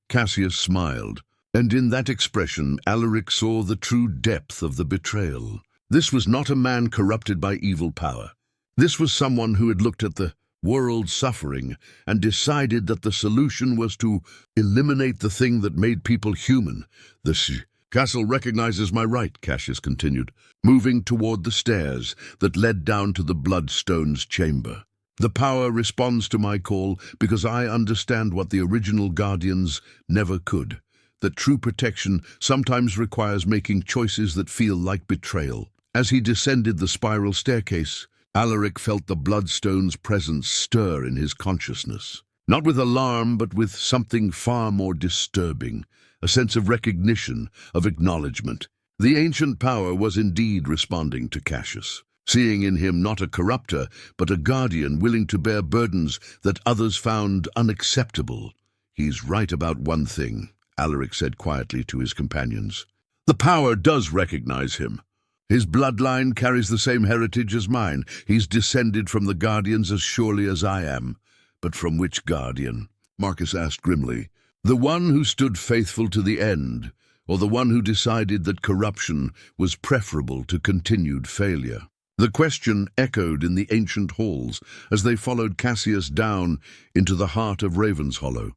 Cassius smiled, and in that expression Alaric saw the true depth of the betrayal. This was not a man corrupted by evil power. This was someone who had looked at the world suffering and decided that the solution was to eliminate the thing that made people human. "The castle recognizes my right," Cassius continued, moving toward the stairs that led down to the Bloodstone's chamber. "The power responds to my call because I understand what the original guardians never could, that true protection sometimes requires making choices that feel like betrayal." As he descended the spiral staircase, Alaric felt the Bloodstone's presence stir in his consciousness. Not with alarm, but with something far more disturbing, a sense of recognition, of acknowledgement. The ancient power was indeed responding to Cassius, seeing in him not a corrupter, but a guardian willing to bear burdens that others found unacceptable. "He's right about one thing," Alaric said quietly to his companions. "The power does recognize him. His bloodline carries the same heritage as mine. He's descended from the Guardians as surely as I am." "But from which Guardian?" Marcus asked grimly. "The one who stood faithful to the end, or the one who decided that corruption was preferable to continued failure?" The question echoed in the ancient halls as they followed Cassius down into the heart of Ravenshollow,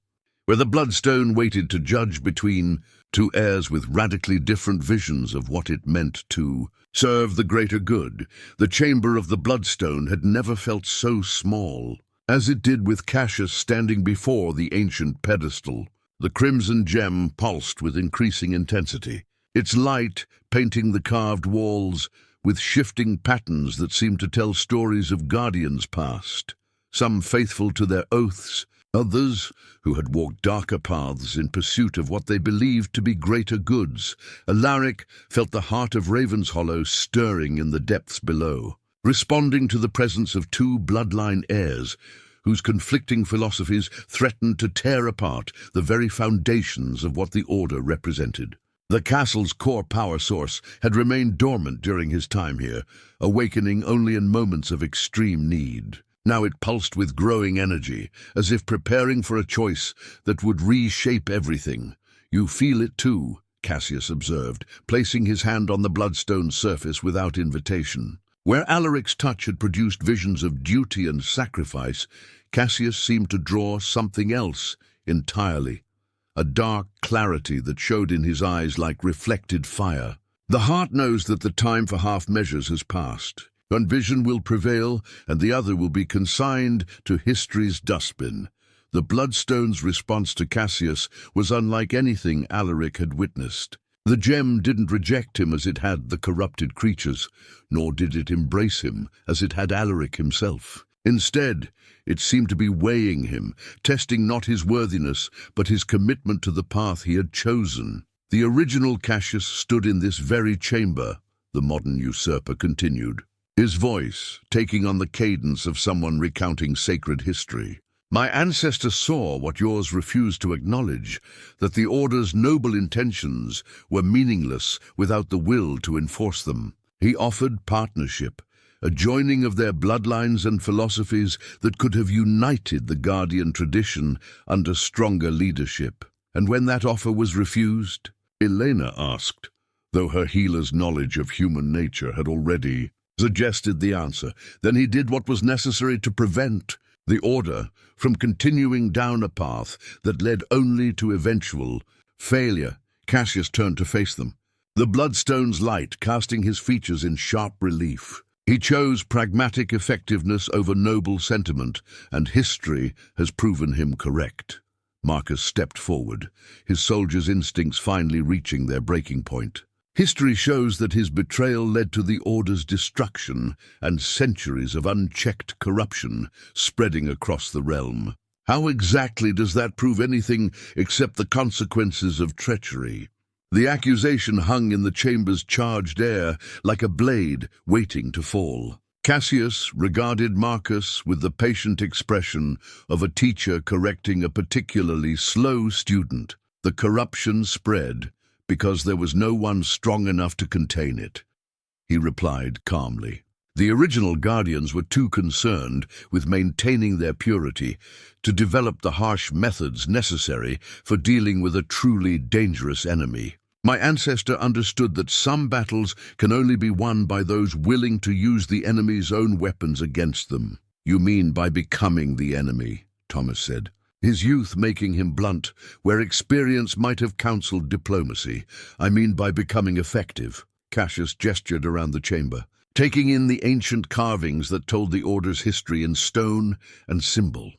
where the Bloodstone waited to judge between two heirs with radically different visions of what it meant to serve the greater good. The chamber of the Bloodstone had never felt so small as it did with Cassius standing before the ancient pedestal. The crimson gem pulsed with increasing intensity, its light painting the carved walls with shifting patterns that seemed to tell stories of guardians past, some faithful to their oaths, others who had walked darker paths in pursuit of what they believed to be greater goods. Alaric felt the heart of Ravenshollow stirring in the depths below, responding to the presence of two bloodline heirs whose conflicting philosophies threatened to tear apart the very foundations of what the Order represented. The castle's core power source had remained dormant during his time here, awakening only in moments of extreme need. Now it pulsed with growing energy, as if preparing for a choice that would reshape everything. "You feel it too," Cassius observed, placing his hand on the Bloodstone's surface without invitation. Where Alaric's touch had produced visions of duty and sacrifice, Cassius seemed to draw something else entirely. A dark clarity that showed in his eyes like reflected fire. The heart knows that the time for half measures has passed. One vision will prevail, and the other will be consigned to history's dustbin. The Bloodstone's response to Cassius was unlike anything Alaric had witnessed. The gem didn't reject him as it had the corrupted creatures, nor did it embrace him as it had Alaric himself. Instead, it seemed to be weighing him, testing not his worthiness, but his commitment to the path he had chosen. The original Cassius stood in this very chamber, the modern usurper continued, his voice taking on the cadence of someone recounting sacred history. "My ancestor saw what yours refused to acknowledge, that the Order's noble intentions were meaningless without the will to enforce them. He offered partnership, a joining of their bloodlines and philosophies that could have united the Guardian tradition under stronger leadership. And when that offer was refused?" Elena asked, though her healer's knowledge of human nature had already suggested the answer. "Then he did what was necessary to prevent the Order from continuing down a path that led only to eventual failure." Cassius turned to face them, the Bloodstone's light casting his features in sharp relief. He chose pragmatic effectiveness over noble sentiment, and history has proven him correct. Marcus stepped forward, his soldier's instincts finally reaching their breaking point. "History shows that his betrayal led to the Order's destruction and centuries of unchecked corruption spreading across the realm. How exactly does that prove anything except the consequences of treachery?" The accusation hung in the chamber's charged air like a blade waiting to fall. Cassius regarded Marcus with the patient expression of a teacher correcting a particularly slow student. The corruption spread because there was no one strong enough to contain it, he replied calmly. The original Guardians were too concerned with maintaining their purity to develop the harsh methods necessary for dealing with a truly dangerous enemy. My ancestor understood that some battles can only be won by those willing to use the enemy's own weapons against them. "You mean by becoming the enemy," Thomas said, his youth making him blunt where experience might have counseled diplomacy. "I mean by becoming effective." Cassius gestured around the chamber, taking in the ancient carvings that told the Order's history in stone and symbol.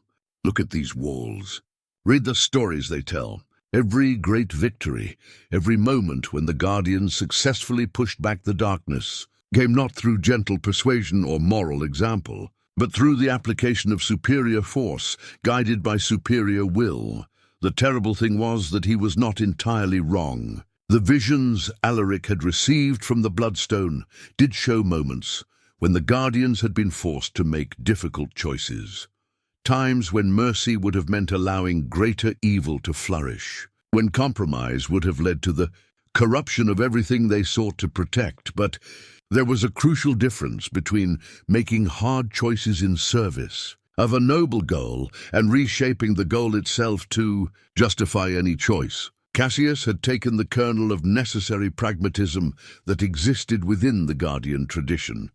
"Look at these walls. Read the stories they tell. Every great victory, every moment when the Guardians successfully pushed back the darkness, came not through gentle persuasion or moral example, but through the application of superior force, guided by superior will. The terrible thing was that he was not entirely wrong. The visions Alaric had received from the Bloodstone did show moments when the Guardians had been forced to make difficult choices. Times when mercy would have meant allowing greater evil to flourish, when compromise would have led to the corruption of everything they sought to protect. But there was a crucial difference between making hard choices in service of a noble goal and reshaping the goal itself to justify any choice. Cassius had taken the kernel of necessary pragmatism that existed within the Guardian tradition,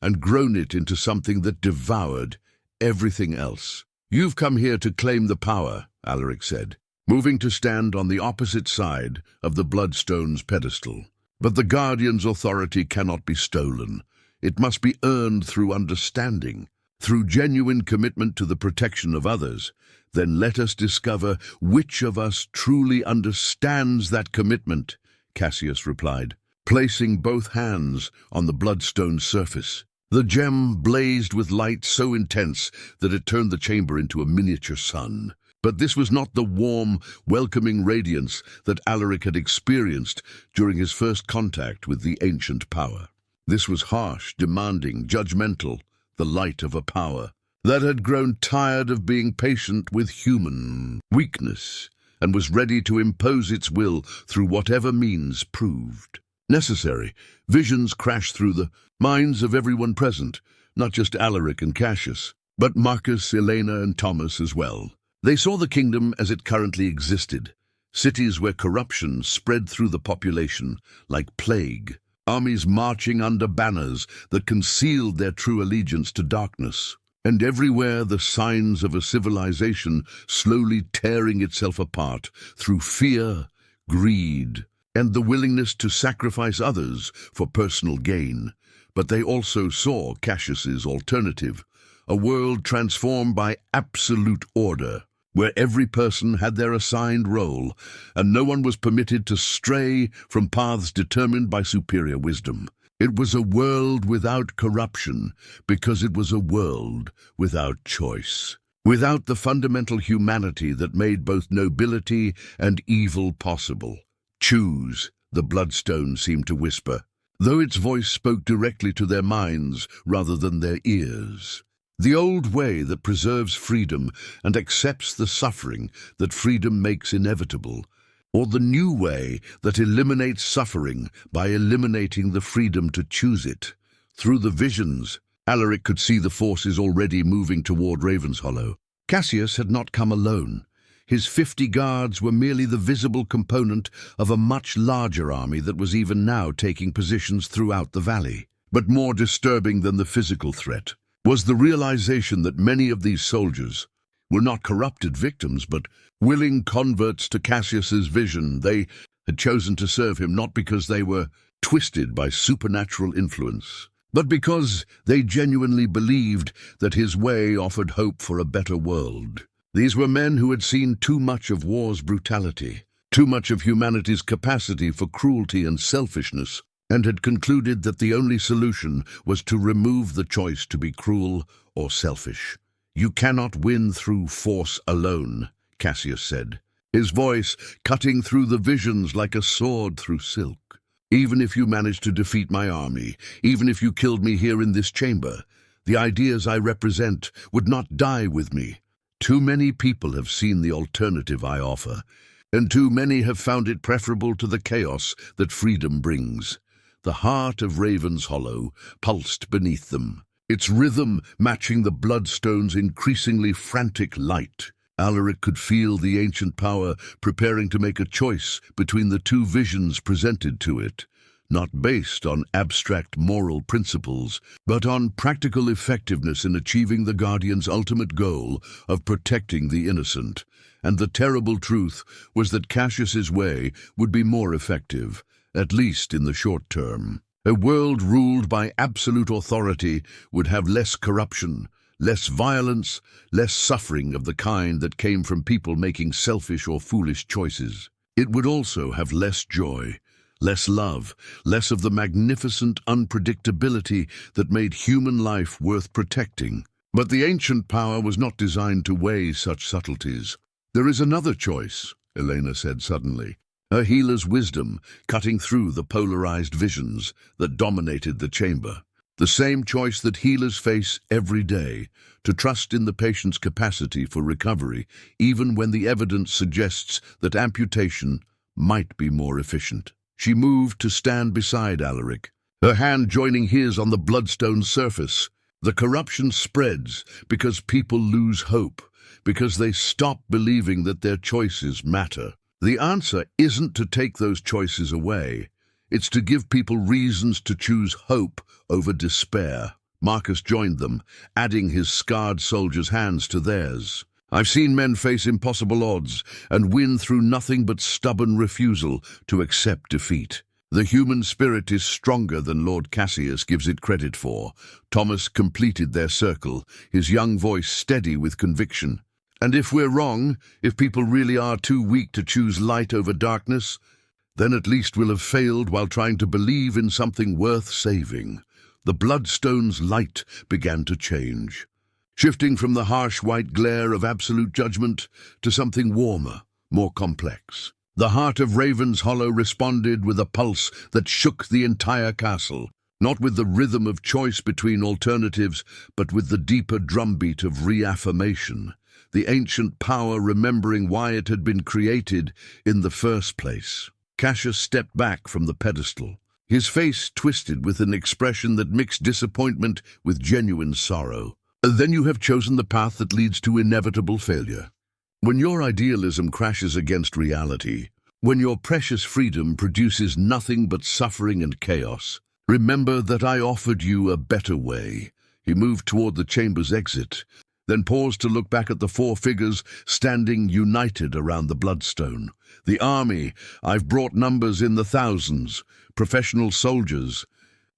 and grown it into something that devoured everything else. "You've come here to claim the power," Alaric said, moving to stand on the opposite side of the Bloodstone's pedestal. "But the Guardian's authority cannot be stolen. It must be earned through understanding, through genuine commitment to the protection of others. Then let us discover which of us truly understands that commitment," Cassius replied, placing both hands on the Bloodstone's surface. The gem blazed with light so intense that it turned the chamber into a miniature sun. But this was not the warm, welcoming radiance that Alaric had experienced during his first contact with the ancient power. This was harsh, demanding, judgmental, the light of a power that had grown tired of being patient with human weakness and was ready to impose its will through whatever means proved necessary. Visions crashed through the minds of everyone present, not just Alaric and Cassius, but Marcus, Elena, and Thomas as well. They saw the kingdom as it currently existed, cities where corruption spread through the population like plague, armies marching under banners that concealed their true allegiance to darkness, and everywhere the signs of a civilization slowly tearing itself apart through fear, greed, and the willingness to sacrifice others for personal gain. But they also saw Cassius's alternative, a world transformed by absolute order, where every person had their assigned role, and no one was permitted to stray from paths determined by superior wisdom. It was a world without corruption, because it was a world without choice, without the fundamental humanity that made both nobility and evil possible. "Choose," the Bloodstone seemed to whisper, though its voice spoke directly to their minds rather than their ears. "The old way that preserves freedom and accepts the suffering that freedom makes inevitable, or the new way that eliminates suffering by eliminating the freedom to choose it." Through the visions, Alaric could see the forces already moving toward Ravenshollow. Cassius had not come alone. His 50 guards were merely the visible component of a much larger army that was even now taking positions throughout the valley. But more disturbing than the physical threat was the realization that many of these soldiers were not corrupted victims, but willing converts to Cassius's vision. They had chosen to serve him not because they were twisted by supernatural influence, but because they genuinely believed that his way offered hope for a better world. These were men who had seen too much of war's brutality, too much of humanity's capacity for cruelty and selfishness, and had concluded that the only solution was to remove the choice to be cruel or selfish. "You cannot win through force alone," Cassius said, his voice cutting through the visions like a sword through silk. "Even if you managed to defeat my army, even if you killed me here in this chamber, the ideas I represent would not die with me. Too many people have seen the alternative I offer, and too many have found it preferable to the chaos that freedom brings." The heart of Ravenshollow pulsed beneath them, its rhythm matching the Bloodstone's increasingly frantic light. Alaric could feel the ancient power preparing to make a choice between the two visions presented to it, not based on abstract moral principles, but on practical effectiveness in achieving the Guardian's ultimate goal of protecting the innocent. And the terrible truth was that Cassius's way would be more effective, at least in the short term. A world ruled by absolute authority would have less corruption, less violence, less suffering of the kind that came from people making selfish or foolish choices. It would also have less joy, less love, less of the magnificent unpredictability that made human life worth protecting. But the ancient power was not designed to weigh such subtleties. "There is another choice," Elena said suddenly, her healer's wisdom cutting through the polarized visions that dominated the chamber. The same choice that healers face every day, to trust in the patient's capacity for recovery, even when the evidence suggests that amputation might be more efficient. She moved to stand beside Alaric, her hand joining his on the Bloodstone's surface. "The corruption spreads because people lose hope, because they stop believing that their choices matter. The answer isn't to take those choices away. It's to give people reasons to choose hope over despair." Marcus joined them, adding his scarred soldiers' hands to theirs. I've seen men face impossible odds and win through nothing but stubborn refusal to accept defeat. The human spirit is stronger than Lord Cassius gives it credit for. Thomas completed their circle, his young voice steady with conviction. And if we're wrong, if people really are too weak to choose light over darkness, then at least we'll have failed while trying to believe in something worth saving. The Bloodstone's light began to change, shifting from the harsh white glare of absolute judgment to something warmer, more complex. The heart of Ravenshollow responded with a pulse that shook the entire castle, not with the rhythm of choice between alternatives, but with the deeper drumbeat of reaffirmation, the ancient power remembering why it had been created in the first place. Cassius stepped back from the pedestal, his face twisted with an expression that mixed disappointment with genuine sorrow. Then you have chosen the path that leads to inevitable failure. When your idealism crashes against reality, when your precious freedom produces nothing but suffering and chaos, remember that I offered you a better way. He moved toward the chamber's exit, then paused to look back at the four figures standing united around the Bloodstone. The army, I've brought numbers in the thousands, professional soldiers,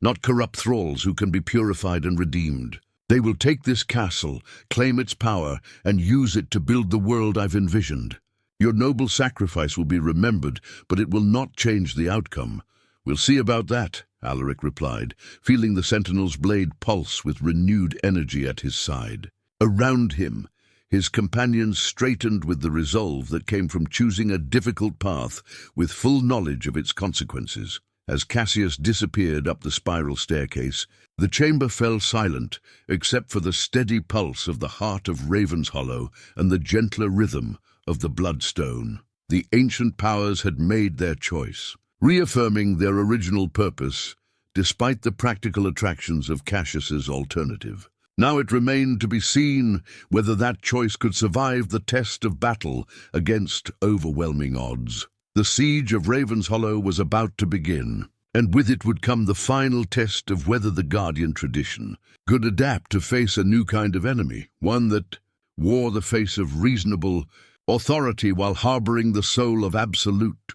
not corrupt thralls who can be purified and redeemed. They will take this castle, claim its power, and use it to build the world I've envisioned. Your noble sacrifice will be remembered, but it will not change the outcome. We'll see about that, Alaric replied, feeling the sentinel's blade pulse with renewed energy at his side. Around him, his companions straightened with the resolve that came from choosing a difficult path with full knowledge of its consequences. As Cassius disappeared up the spiral staircase, the chamber fell silent, except for the steady pulse of the heart of Ravenshollow and the gentler rhythm of the Bloodstone. The ancient powers had made their choice, reaffirming their original purpose, despite the practical attractions of Cassius's alternative. Now it remained to be seen whether that choice could survive the test of battle against overwhelming odds. The siege of Ravenshollow was about to begin, and with it would come the final test of whether the Guardian tradition could adapt to face a new kind of enemy, one that wore the face of reasonable authority while harboring the soul of absolute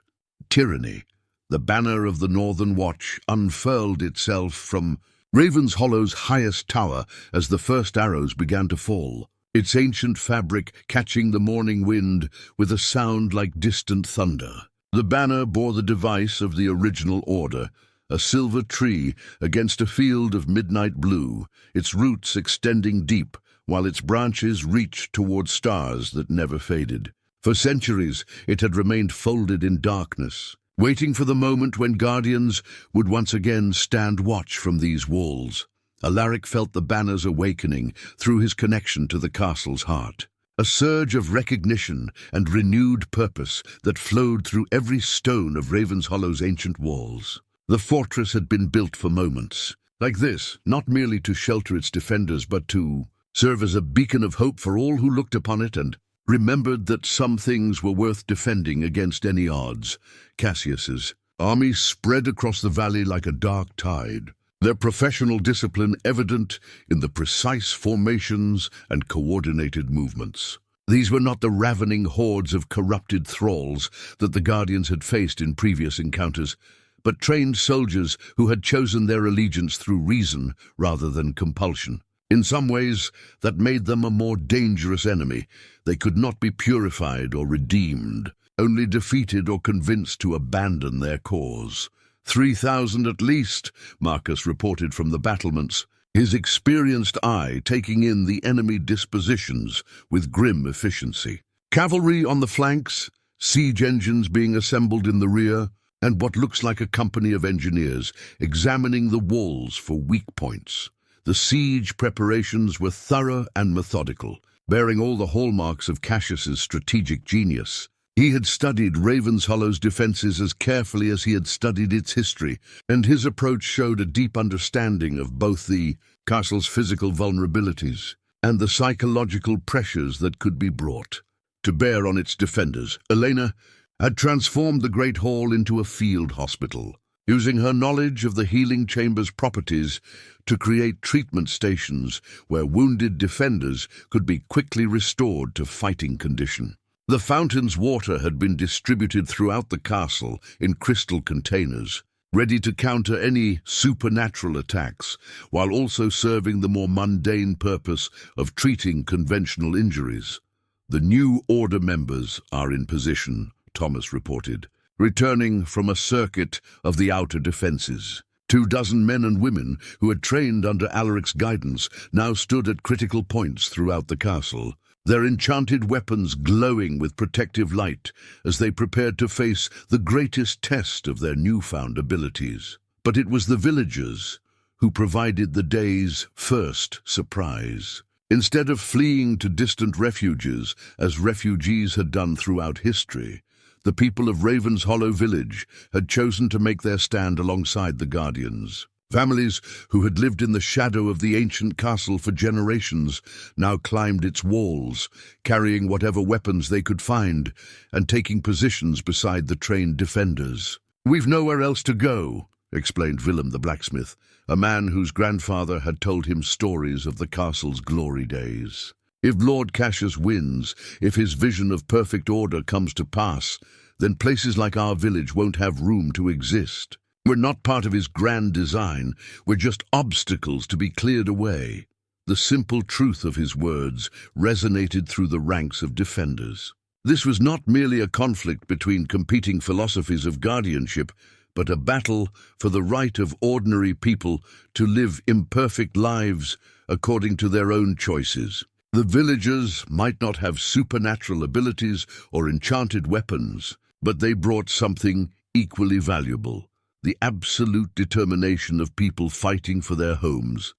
tyranny. The banner of the Northern Watch unfurled itself from Ravenshollow's highest tower as the first arrows began to fall, its ancient fabric catching the morning wind with a sound like distant thunder. The banner bore the device of the original order, a silver tree against a field of midnight blue, its roots extending deep, while its branches reached toward stars that never faded. For centuries it had remained folded in darkness, waiting for the moment when guardians would once again stand watch from these walls. Alaric felt the banner's awakening through his connection to the castle's heart, a surge of recognition and renewed purpose that flowed through every stone of Ravenshollow's ancient walls. The fortress had been built for moments like this, not merely to shelter its defenders, but to serve as a beacon of hope for all who looked upon it and remembered that some things were worth defending against any odds. Cassius's army spread across the valley like a dark tide, their professional discipline evident in the precise formations and coordinated movements. These were not the ravening hordes of corrupted thralls that the Guardians had faced in previous encounters, but trained soldiers who had chosen their allegiance through reason rather than compulsion. In some ways, that made them a more dangerous enemy. They could not be purified or redeemed, only defeated or convinced to abandon their cause. 3,000 at least, Marcus reported from the battlements, his experienced eye taking in the enemy dispositions with grim efficiency. Cavalry on the flanks, siege engines being assembled in the rear, and what looks like a company of engineers examining the walls for weak points. The siege preparations were thorough and methodical, bearing all the hallmarks of Cassius's strategic genius. He had studied Ravenshollow's defenses as carefully as he had studied its history, and his approach showed a deep understanding of both the castle's physical vulnerabilities and the psychological pressures that could be brought to bear on its defenders. Elena had transformed the Great Hall into a field hospital, using her knowledge of the healing chamber's properties to create treatment stations where wounded defenders could be quickly restored to fighting condition. The fountain's water had been distributed throughout the castle in crystal containers, ready to counter any supernatural attacks, while also serving the more mundane purpose of treating conventional injuries. "The new Order members are in position," Thomas reported, returning from a circuit of the outer defenses. 24 men and women who had trained under Alaric's guidance now stood at critical points throughout the castle, their enchanted weapons glowing with protective light as they prepared to face the greatest test of their newfound abilities. But it was the villagers who provided the day's first surprise. Instead of fleeing to distant refuges, as refugees had done throughout history, the people of Ravenshollow village had chosen to make their stand alongside the Guardians. Families who had lived in the shadow of the ancient castle for generations now climbed its walls, carrying whatever weapons they could find and taking positions beside the trained defenders. "We've nowhere else to go," explained Willem the blacksmith, a man whose grandfather had told him stories of the castle's glory days. "If Lord Cassius wins, if his vision of perfect order comes to pass, then places like our village won't have room to exist. We're not part of his grand design, we're just obstacles to be cleared away." The simple truth of his words resonated through the ranks of defenders. This was not merely a conflict between competing philosophies of guardianship, but a battle for the right of ordinary people to live imperfect lives according to their own choices. The villagers might not have supernatural abilities or enchanted weapons, but they brought something equally valuable: the absolute determination of people fighting for their homes.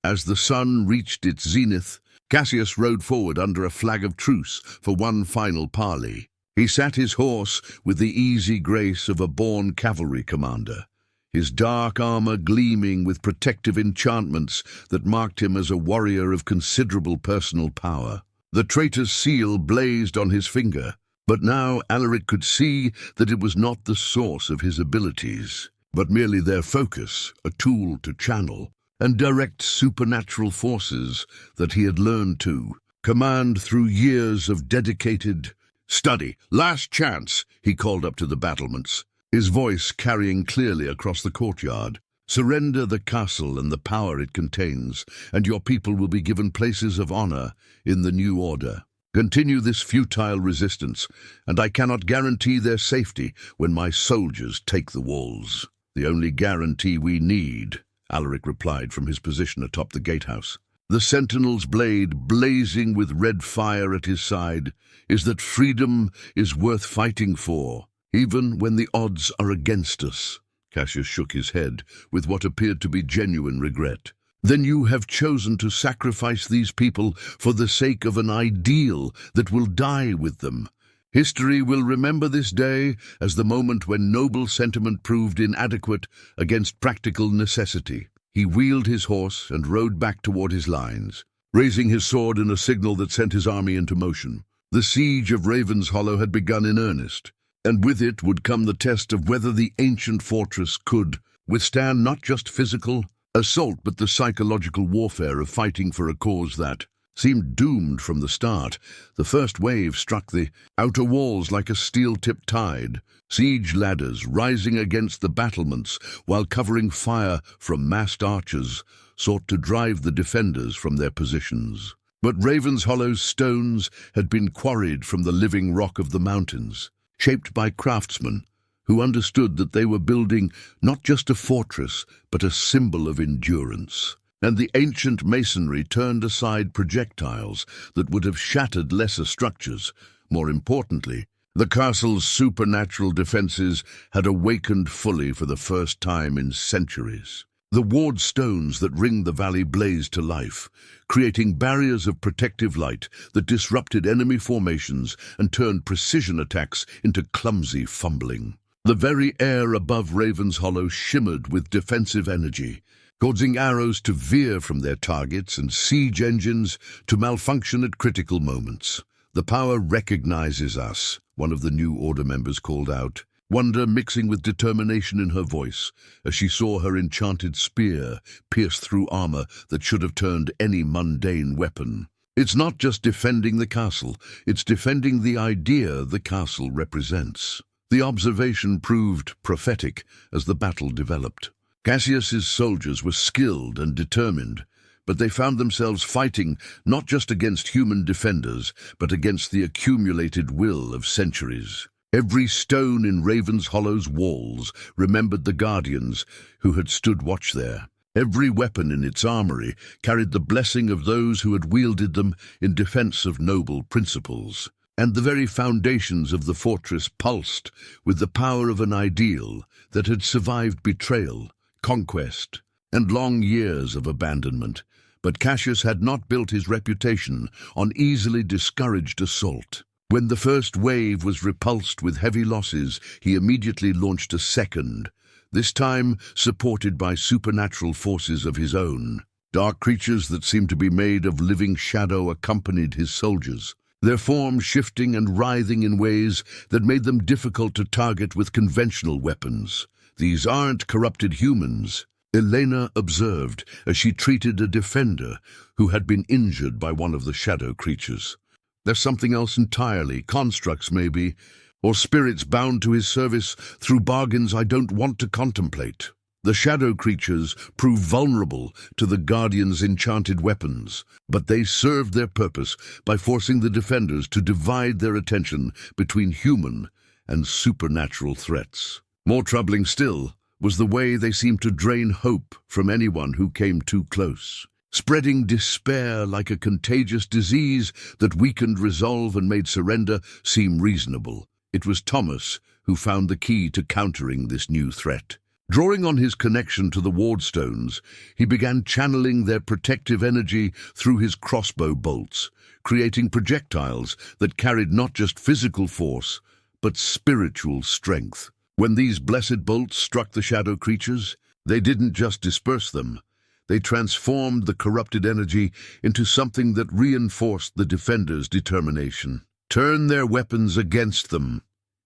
As the sun reached its zenith, Cassius rode forward under a flag of truce for one final parley. He sat his horse with the easy grace of a born cavalry commander, his dark armor gleaming with protective enchantments that marked him as a warrior of considerable personal power. The traitor's seal blazed on his finger, but now Alaric could see that it was not the source of his abilities, but merely their focus, a tool to channel and direct supernatural forces that he had learned to command through years of dedicated study. "Last chance," he called up to the battlements, his voice carrying clearly across the courtyard. "Surrender the castle and the power it contains, and your people will be given places of honor in the new order. Continue this futile resistance, and I cannot guarantee their safety when my soldiers take the walls." "The only guarantee we need," Alaric replied from his position atop the gatehouse, the sentinel's blade blazing with red fire at his side, "is that freedom is worth fighting for, even when the odds are against us." Cassius shook his head with what appeared to be genuine regret. "Then you have chosen to sacrifice these people for the sake of an ideal that will die with them. History will remember this day as the moment when noble sentiment proved inadequate against practical necessity." He wheeled his horse and rode back toward his lines, raising his sword in a signal that sent his army into motion. The siege of Ravenshollow had begun in earnest, and with it would come the test of whether the ancient fortress could withstand not just physical assault but the psychological warfare of fighting for a cause that seemed doomed from the start. The first wave struck the outer walls like a steel-tipped tide, siege ladders rising against the battlements while covering fire from massed archers sought to drive the defenders from their positions. But Ravenshollow's stones had been quarried from the living rock of the mountains, shaped by craftsmen who understood that they were building not just a fortress but a symbol of endurance. And the ancient masonry turned aside projectiles that would have shattered lesser structures. More importantly, the castle's supernatural defenses had awakened fully for the first time in centuries. The ward stones that ringed the valley blazed to life, creating barriers of protective light that disrupted enemy formations and turned precision attacks into clumsy fumbling. The very air above Ravenshollow shimmered with defensive energy, causing arrows to veer from their targets and siege engines to malfunction at critical moments. "The power recognizes us," one of the new order members called out, wonder mixing with determination in her voice as she saw her enchanted spear pierce through armor that should have turned any mundane weapon. It's not just defending the castle, it's defending the idea the castle represents. The observation proved prophetic as the battle developed. Cassius's soldiers were skilled and determined, but they found themselves fighting not just against human defenders, but against the accumulated will of centuries. Every stone in Ravenshollow's walls remembered the guardians who had stood watch there. Every weapon in its armory carried the blessing of those who had wielded them in defense of noble principles. And the very foundations of the fortress pulsed with the power of an ideal that had survived betrayal, conquest, and long years of abandonment. But Cassius had not built his reputation on easily discouraged assault. When the first wave was repulsed with heavy losses, he immediately launched a second, this time supported by supernatural forces of his own. Dark creatures that seemed to be made of living shadow accompanied his soldiers, their forms shifting and writhing in ways that made them difficult to target with conventional weapons. "These aren't corrupted humans," Elena observed as she treated a defender who had been injured by one of the shadow creatures. "There's something else entirely, constructs maybe, or spirits bound to his service through bargains I don't want to contemplate." The shadow creatures proved vulnerable to the Guardian's enchanted weapons, but they served their purpose by forcing the defenders to divide their attention between human and supernatural threats. More troubling still was the way they seemed to drain hope from anyone who came too close, spreading despair like a contagious disease that weakened resolve and made surrender seem reasonable. It was Thomas who found the key to countering this new threat. Drawing on his connection to the wardstones, he began channeling their protective energy through his crossbow bolts, creating projectiles that carried not just physical force, but spiritual strength. When these blessed bolts struck the shadow creatures, they didn't just disperse them. They transformed the corrupted energy into something that reinforced the defenders' determination. "Turn their weapons against them,"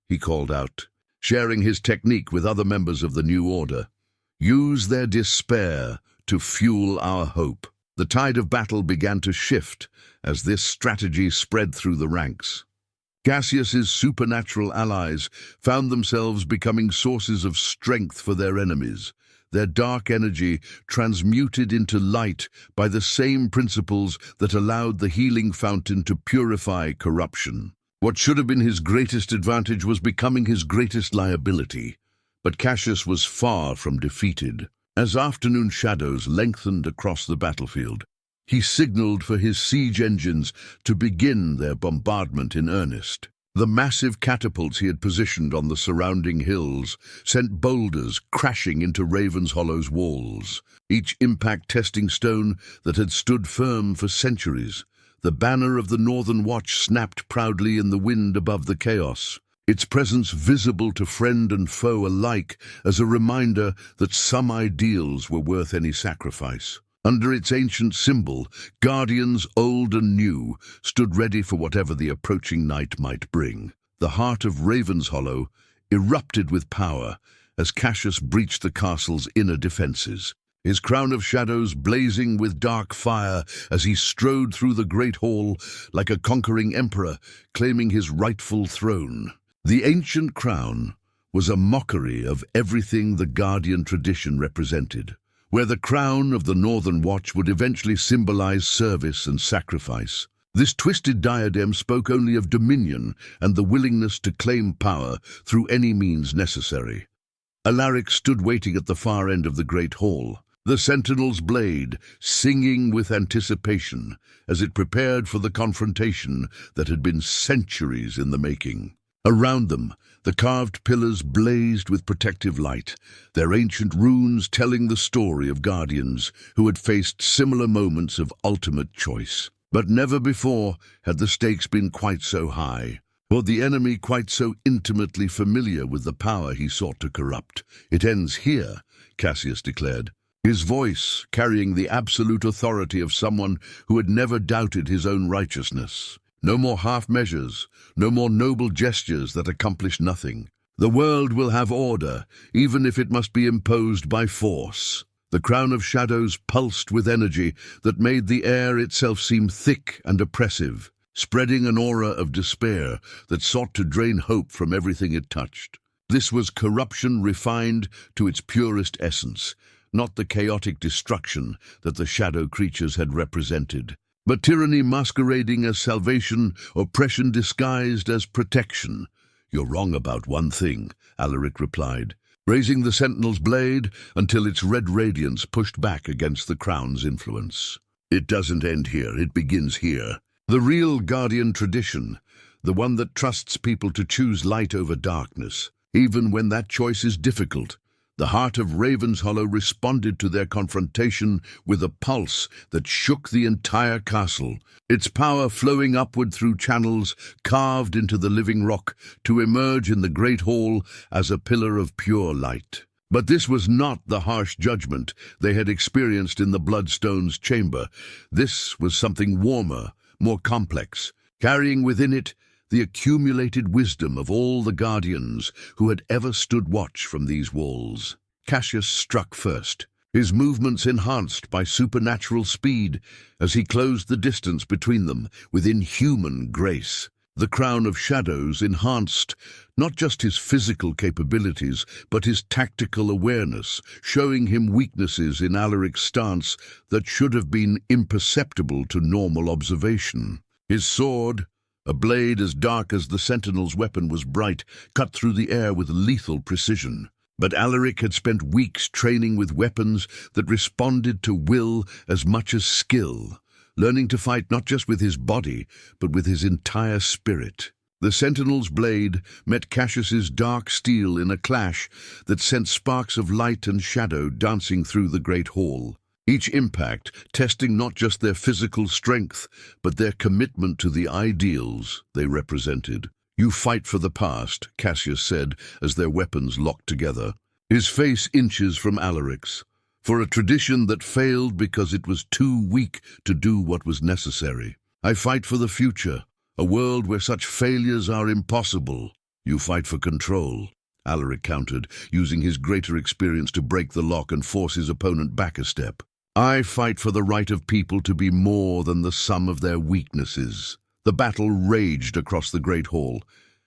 he called out, sharing his technique with other members of the new order. "Use their despair to fuel our hope." The tide of battle began to shift as this strategy spread through the ranks. Cassius's supernatural allies found themselves becoming sources of strength for their enemies, their dark energy transmuted into light by the same principles that allowed the healing fountain to purify corruption. What should have been his greatest advantage was becoming his greatest liability. But Cassius was far from defeated. As afternoon shadows lengthened across the battlefield, he signaled for his siege engines to begin their bombardment in earnest. The massive catapults he had positioned on the surrounding hills sent boulders crashing into Ravenshollow's walls, each impact testing stone that had stood firm for centuries. The banner of the Northern Watch snapped proudly in the wind above the chaos, its presence visible to friend and foe alike as a reminder that some ideals were worth any sacrifice. Under its ancient symbol, guardians old and new stood ready for whatever the approaching night might bring. The heart of Ravenshollow erupted with power as Cassius breached the castle's inner defenses, his crown of shadows blazing with dark fire as he strode through the great hall like a conquering emperor claiming his rightful throne. The ancient crown was a mockery of everything the Guardian tradition represented, where the crown of the Northern Watch would eventually symbolize service and sacrifice. This twisted diadem spoke only of dominion and the willingness to claim power through any means necessary. Alaric stood waiting at the far end of the great hall, the sentinel's blade singing with anticipation as it prepared for the confrontation that had been centuries in the making. Around them, the carved pillars blazed with protective light, their ancient runes telling the story of guardians who had faced similar moments of ultimate choice. But never before had the stakes been quite so high, or the enemy quite so intimately familiar with the power he sought to corrupt. "It ends here," Cassius declared, his voice carrying the absolute authority of someone who had never doubted his own righteousness. No more half measures, no more noble gestures that accomplished nothing. The world will have order, even if it must be imposed by force. The crown of shadows pulsed with energy that made the air itself seem thick and oppressive, spreading an aura of despair that sought to drain hope from everything it touched. This was corruption refined to its purest essence, not the chaotic destruction that the shadow creatures had represented, but tyranny masquerading as salvation, oppression disguised as protection. "You're wrong about one thing," Alaric replied, raising the sentinel's blade until its red radiance pushed back against the crown's influence. "It doesn't end here, it begins here. The real guardian tradition, the one that trusts people to choose light over darkness, even when that choice is difficult." The heart of Ravenshollow responded to their confrontation with a pulse that shook the entire castle, its power flowing upward through channels carved into the living rock to emerge in the great hall as a pillar of pure light. But this was not the harsh judgment they had experienced in the Bloodstone's chamber. This was something warmer, more complex, carrying within it the accumulated wisdom of all the guardians who had ever stood watch from these walls. Cassius struck first, his movements enhanced by supernatural speed as he closed the distance between them with inhuman grace. The crown of shadows enhanced not just his physical capabilities, but his tactical awareness, showing him weaknesses in Alaric's stance that should have been imperceptible to normal observation. His sword, a blade as dark as the sentinel's weapon, was bright, cut through the air with lethal precision. But Alaric had spent weeks training with weapons that responded to will as much as skill, learning to fight not just with his body, but with his entire spirit. The sentinel's blade met Cassius's dark steel in a clash that sent sparks of light and shadow dancing through the great hall. Each impact testing not just their physical strength, but their commitment to the ideals they represented. "You fight for the past," Cassius said as their weapons locked together, his face inches from Alaric's, "for a tradition that failed because it was too weak to do what was necessary. I fight for the future, a world where such failures are impossible." "You fight for control," Alaric countered, using his greater experience to break the lock and force his opponent back a step. "I fight for the right of people to be more than the sum of their weaknesses." The battle raged across the great hall.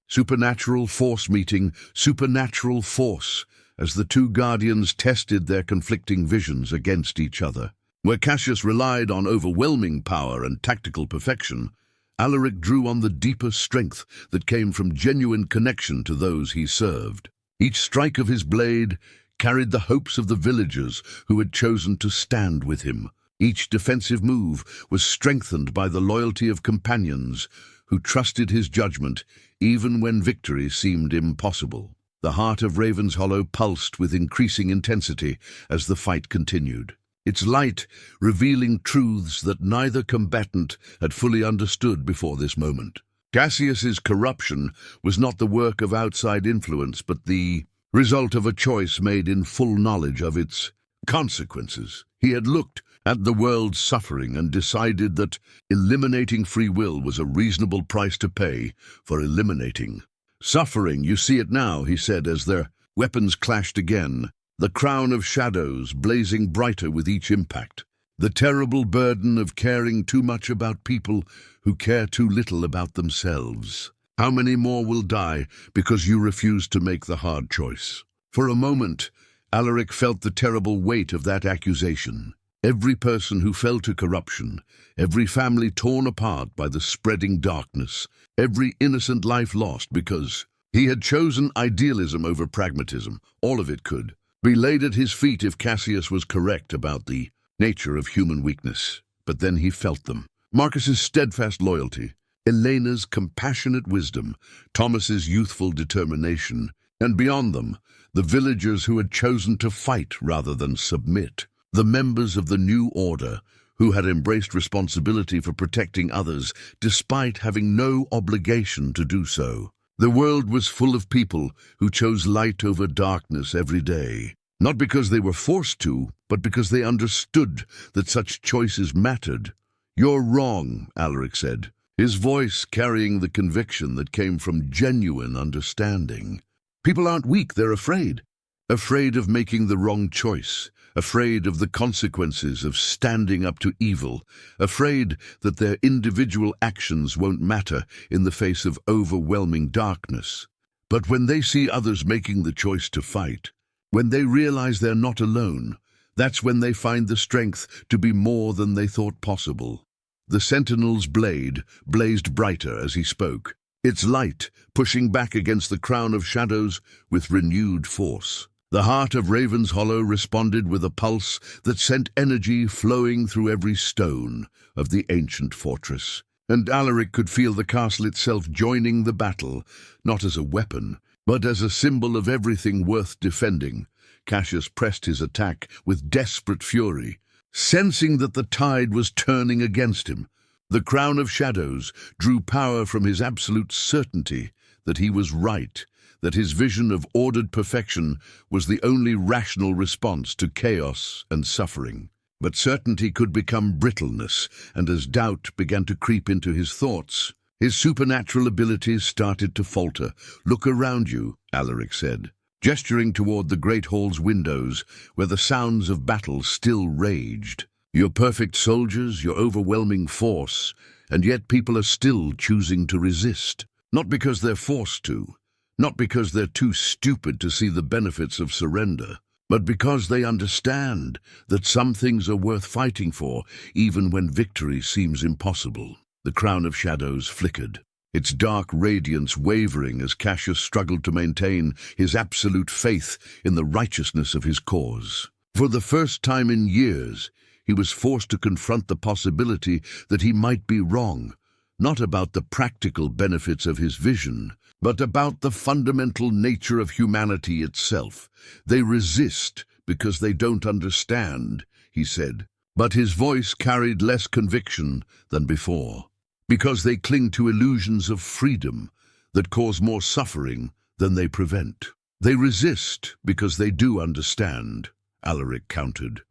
Supernatural force meeting supernatural force as the two guardians tested their conflicting visions against each other. Where Cassius relied on overwhelming power and tactical perfection, Alaric drew on the deeper strength that came from genuine connection to those he served. Each strike of his blade carried the hopes of the villagers who had chosen to stand with him. Each defensive move was strengthened by the loyalty of companions who trusted his judgment even when victory seemed impossible. The heart of Ravenshollow pulsed with increasing intensity as the fight continued, its light revealing truths that neither combatant had fully understood before this moment. Cassius's corruption was not the work of outside influence, but the result of a choice made in full knowledge of its consequences. He had looked at the world's suffering and decided that eliminating free will was a reasonable price to pay for eliminating suffering. "You see it now," he said as their weapons clashed again, the crown of shadows blazing brighter with each impact. The terrible burden of caring too much about people who care too little about themselves. How many more will die because you refuse to make the hard choice? For a moment, Alaric felt the terrible weight of that accusation. Every person who fell to corruption, every family torn apart by the spreading darkness, every innocent life lost because he had chosen idealism over pragmatism, all of it could be laid at his feet if Cassius was correct about the nature of human weakness. But then he felt them. Marcus's steadfast loyalty, Elena's compassionate wisdom, Thomas's youthful determination, and beyond them, the villagers who had chosen to fight rather than submit. The members of the new order who had embraced responsibility for protecting others despite having no obligation to do so. The world was full of people who chose light over darkness every day, not because they were forced to, but because they understood that such choices mattered. "You're wrong," Alaric said, his voice carrying the conviction that came from genuine understanding. People aren't weak, they're afraid. Afraid of making the wrong choice, afraid of the consequences of standing up to evil, afraid that their individual actions won't matter in the face of overwhelming darkness. But when they see others making the choice to fight, when they realize they're not alone, that's when they find the strength to be more than they thought possible. The sentinel's blade blazed brighter as he spoke, its light pushing back against the crown of shadows with renewed force. The heart of Ravenshollow responded with a pulse that sent energy flowing through every stone of the ancient fortress. And Alaric could feel the castle itself joining the battle, not as a weapon, but as a symbol of everything worth defending. Cassius pressed his attack with desperate fury, sensing that the tide was turning against him. The crown of shadows drew power from his absolute certainty that he was right, that his vision of ordered perfection was the only rational response to chaos and suffering. But certainty could become brittleness, and as doubt began to creep into his thoughts, his supernatural abilities started to falter. "Look around you," Alaric said, gesturing toward the great hall's windows where the sounds of battle still raged. "You're perfect soldiers, your overwhelming force, and yet people are still choosing to resist. Not because they're forced to, not because they're too stupid to see the benefits of surrender, but because they understand that some things are worth fighting for, even when victory seems impossible." The crown of shadows flickered, its dark radiance wavering as Cassius struggled to maintain his absolute faith in the righteousness of his cause. For the first time in years, he was forced to confront the possibility that he might be wrong, not about the practical benefits of his vision, but about the fundamental nature of humanity itself. "They resist because they don't understand," he said, but his voice carried less conviction than before. "Because they cling to illusions of freedom that cause more suffering than they prevent." "They resist because they do understand," Alaric countered,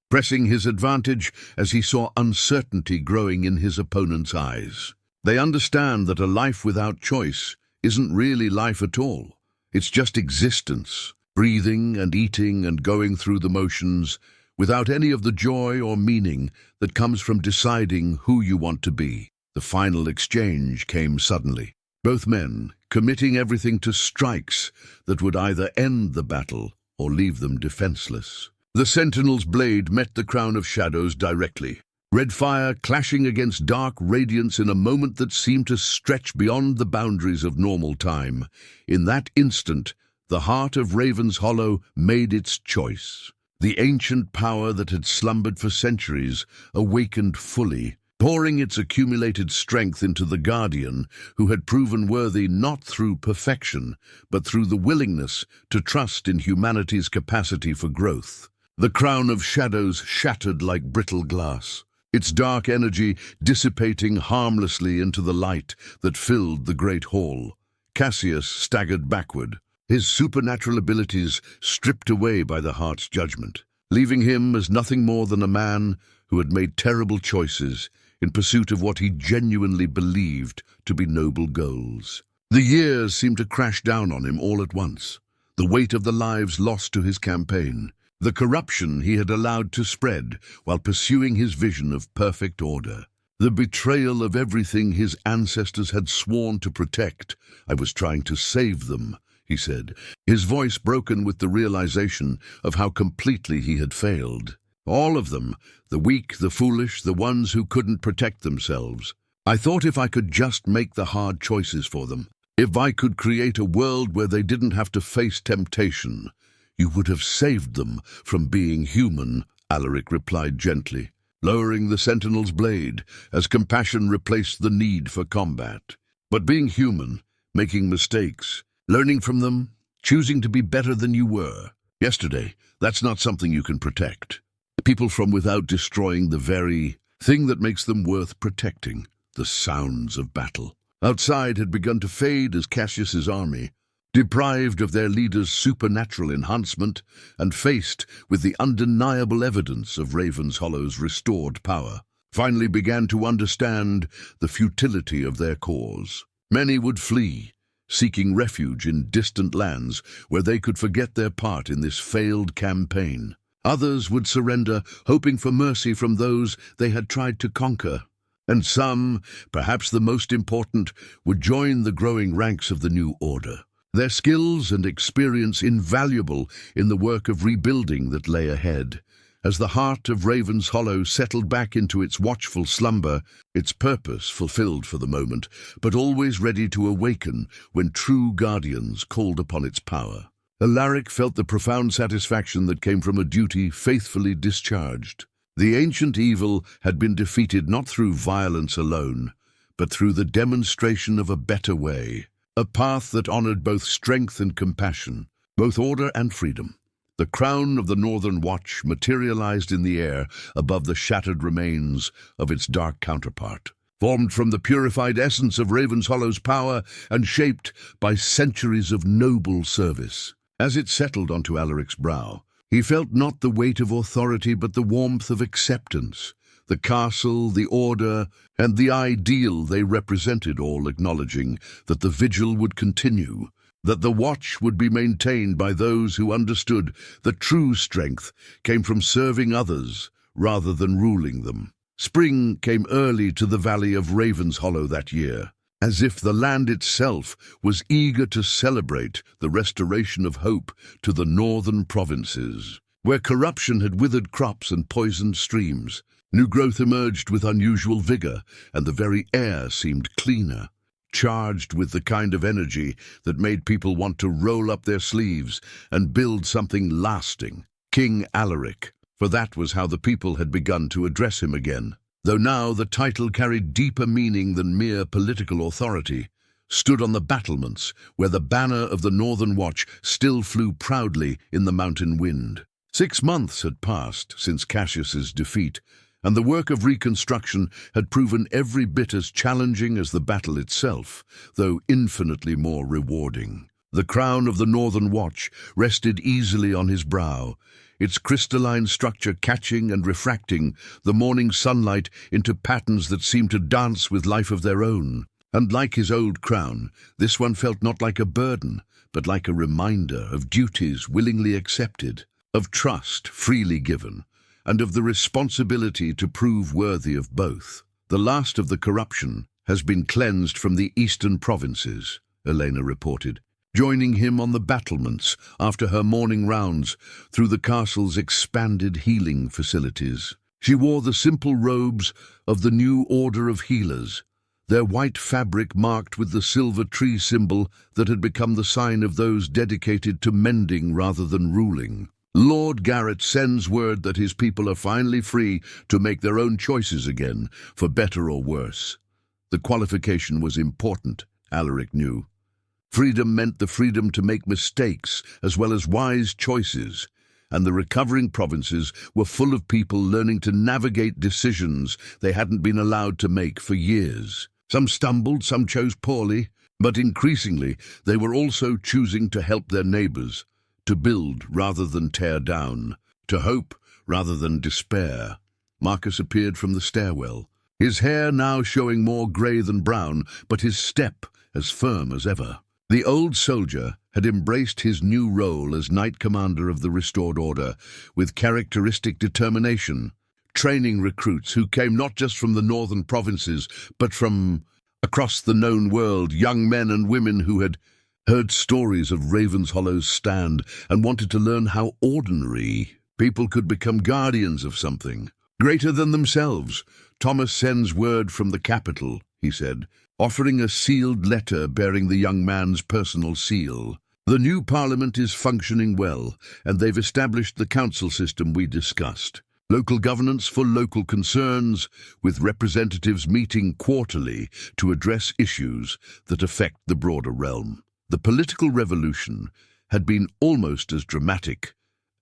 pressing his advantage as he saw uncertainty growing in his opponent's eyes. "They understand that a life without choice isn't really life at all. It's just existence, breathing and eating and going through the motions, without any of the joy or meaning that comes from deciding who you want to be." The final exchange came suddenly, both men committing everything to strikes that would either end the battle or leave them defenseless. The sentinel's blade met the crown of shadows directly, red fire clashing against dark radiance in a moment that seemed to stretch beyond the boundaries of normal time. In that instant, the heart of Ravenshollow made its choice. The ancient power that had slumbered for centuries awakened fully, pouring its accumulated strength into the guardian who had proven worthy not through perfection, but through the willingness to trust in humanity's capacity for growth. The crown of shadows shattered like brittle glass, its dark energy dissipating harmlessly into the light that filled the great hall. Cassius staggered backward, his supernatural abilities stripped away by the heart's judgment, leaving him as nothing more than a man who had made terrible choices in pursuit of what he genuinely believed to be noble goals. The years seemed to crash down on him all at once, the weight of the lives lost to his campaign, the corruption he had allowed to spread while pursuing his vision of perfect order, the betrayal of everything his ancestors had sworn to protect. "I was trying to save them," he said, his voice broken with the realization of how completely he had failed. All of them, the weak, the foolish, the ones who couldn't protect themselves. "I thought if I could just make the hard choices for them, if I could create a world where they didn't have to face temptation, you would have saved them from being human," Alaric replied gently, lowering the sentinel's blade as compassion replaced the need for combat. "But being human, making mistakes, learning from them, choosing to be better than you were yesterday, that's not something you can protect. People from without destroying the very thing that makes them worth protecting." The sounds of battle outside had begun to fade as Cassius's army, deprived of their leader's supernatural enhancement and faced with the undeniable evidence of Ravenshollow's restored power, finally began to understand the futility of their cause. Many would flee, seeking refuge in distant lands where they could forget their part in this failed campaign. Others would surrender, hoping for mercy from those they had tried to conquer. And some, perhaps the most important, would join the growing ranks of the new order, their skills and experience invaluable in the work of rebuilding that lay ahead. As the heart of Ravenshollow settled back into its watchful slumber, its purpose fulfilled for the moment, but always ready to awaken when true guardians called upon its power. Alaric felt the profound satisfaction that came from a duty faithfully discharged. The ancient evil had been defeated not through violence alone, but through the demonstration of a better way, a path that honored both strength and compassion, both order and freedom. The crown of the Northern Watch materialized in the air above the shattered remains of its dark counterpart, formed from the purified essence of Ravenshollow's power and shaped by centuries of noble service. As it settled onto Alaric's brow, he felt not the weight of authority but the warmth of acceptance. The castle, the order, and the ideal they represented all acknowledging that the vigil would continue, that the watch would be maintained by those who understood that true strength came from serving others rather than ruling them. Spring came early to the valley of Ravenshollow that year, as if the land itself was eager to celebrate the restoration of hope to the northern provinces. Where corruption had withered crops and poisoned streams, new growth emerged with unusual vigor, and the very air seemed cleaner, charged with the kind of energy that made people want to roll up their sleeves and build something lasting. King Alaric, for that was how the people had begun to address him again, though now the title carried deeper meaning than mere political authority, stood on the battlements where the banner of the Northern Watch still flew proudly in the mountain wind. 6 months had passed since Cassius's defeat, and the work of reconstruction had proven every bit as challenging as the battle itself, though infinitely more rewarding. The crown of the Northern Watch rested easily on his brow, its crystalline structure catching and refracting the morning sunlight into patterns that seemed to dance with life of their own. And like his old crown, this one felt not like a burden, but like a reminder of duties willingly accepted, of trust freely given, and of the responsibility to prove worthy of both. The last of the corruption has been cleansed from the eastern provinces, Elena reported, joining him on the battlements after her morning rounds through the castle's expanded healing facilities. She wore the simple robes of the new order of healers, their white fabric marked with the silver tree symbol that had become the sign of those dedicated to mending rather than ruling. Lord Garrett sends word that his people are finally free to make their own choices again, for better or worse. The qualification was important, Alaric knew. Freedom meant the freedom to make mistakes as well as wise choices, and the recovering provinces were full of people learning to navigate decisions they hadn't been allowed to make for years. Some stumbled, some chose poorly, but increasingly they were also choosing to help their neighbors, to build rather than tear down, to hope rather than despair. Marcus appeared from the stairwell, his hair now showing more grey than brown, but his step as firm as ever. The old soldier had embraced his new role as Knight Commander of the restored order with characteristic determination, training recruits who came not just from the northern provinces, but from across the known world, young men and women who had heard stories of Ravenshollow's stand and wanted to learn how ordinary people could become guardians of something greater than themselves. Thomas sends word from the capital, he said, offering a sealed letter bearing the young man's personal seal. The new parliament is functioning well, and they've established the council system we discussed. Local governance for local concerns, with representatives meeting quarterly to address issues that affect the broader realm. The political revolution had been almost as dramatic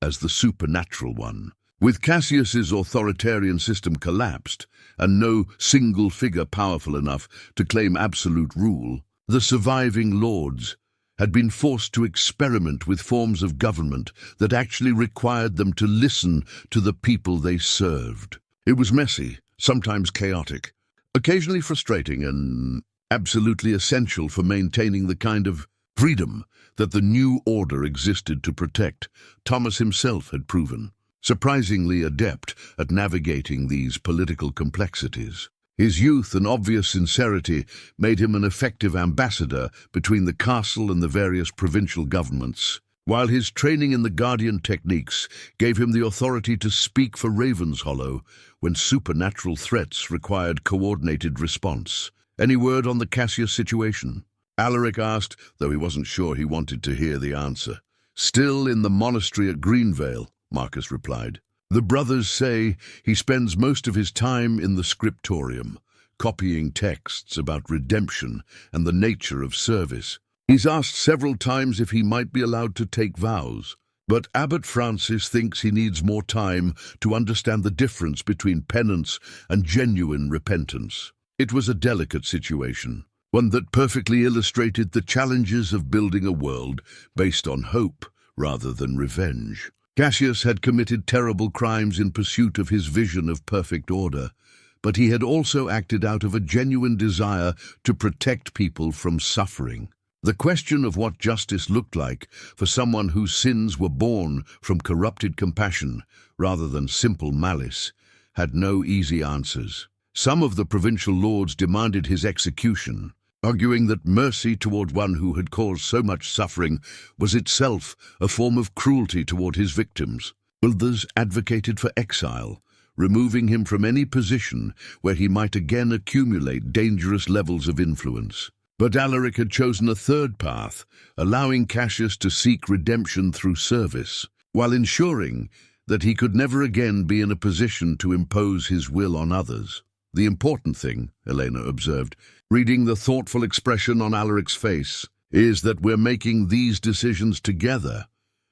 as the supernatural one. With Cassius's authoritarian system collapsed, and no single figure powerful enough to claim absolute rule, the surviving lords had been forced to experiment with forms of government that actually required them to listen to the people they served. It was messy, sometimes chaotic, occasionally frustrating, and absolutely essential for maintaining the kind of freedom that the new order existed to protect. Thomas himself had proven surprisingly adept at navigating these political complexities. His youth and obvious sincerity made him an effective ambassador between the castle and the various provincial governments, while his training in the Guardian techniques gave him the authority to speak for Ravenshollow when supernatural threats required coordinated response. "Any word on the Cassius situation?" Alaric asked, though he wasn't sure he wanted to hear the answer. "Still in the monastery at Greenvale," Marcus replied. "The brothers say he spends most of his time in the scriptorium, copying texts about redemption and the nature of service. He's asked several times if he might be allowed to take vows, but Abbot Francis thinks he needs more time to understand the difference between penance and genuine repentance." It was a delicate situation, one that perfectly illustrated the challenges of building a world based on hope rather than revenge. Cassius had committed terrible crimes in pursuit of his vision of perfect order, but he had also acted out of a genuine desire to protect people from suffering. The question of what justice looked like for someone whose sins were born from corrupted compassion rather than simple malice had no easy answers. Some of the provincial lords demanded his execution, arguing that mercy toward one who had caused so much suffering was itself a form of cruelty toward his victims. Others advocated for exile, removing him from any position where he might again accumulate dangerous levels of influence. But Alaric had chosen a third path, allowing Cassius to seek redemption through service, while ensuring that he could never again be in a position to impose his will on others. "The important thing," Elena observed, reading the thoughtful expression on Alaric's face, "is that we're making these decisions together,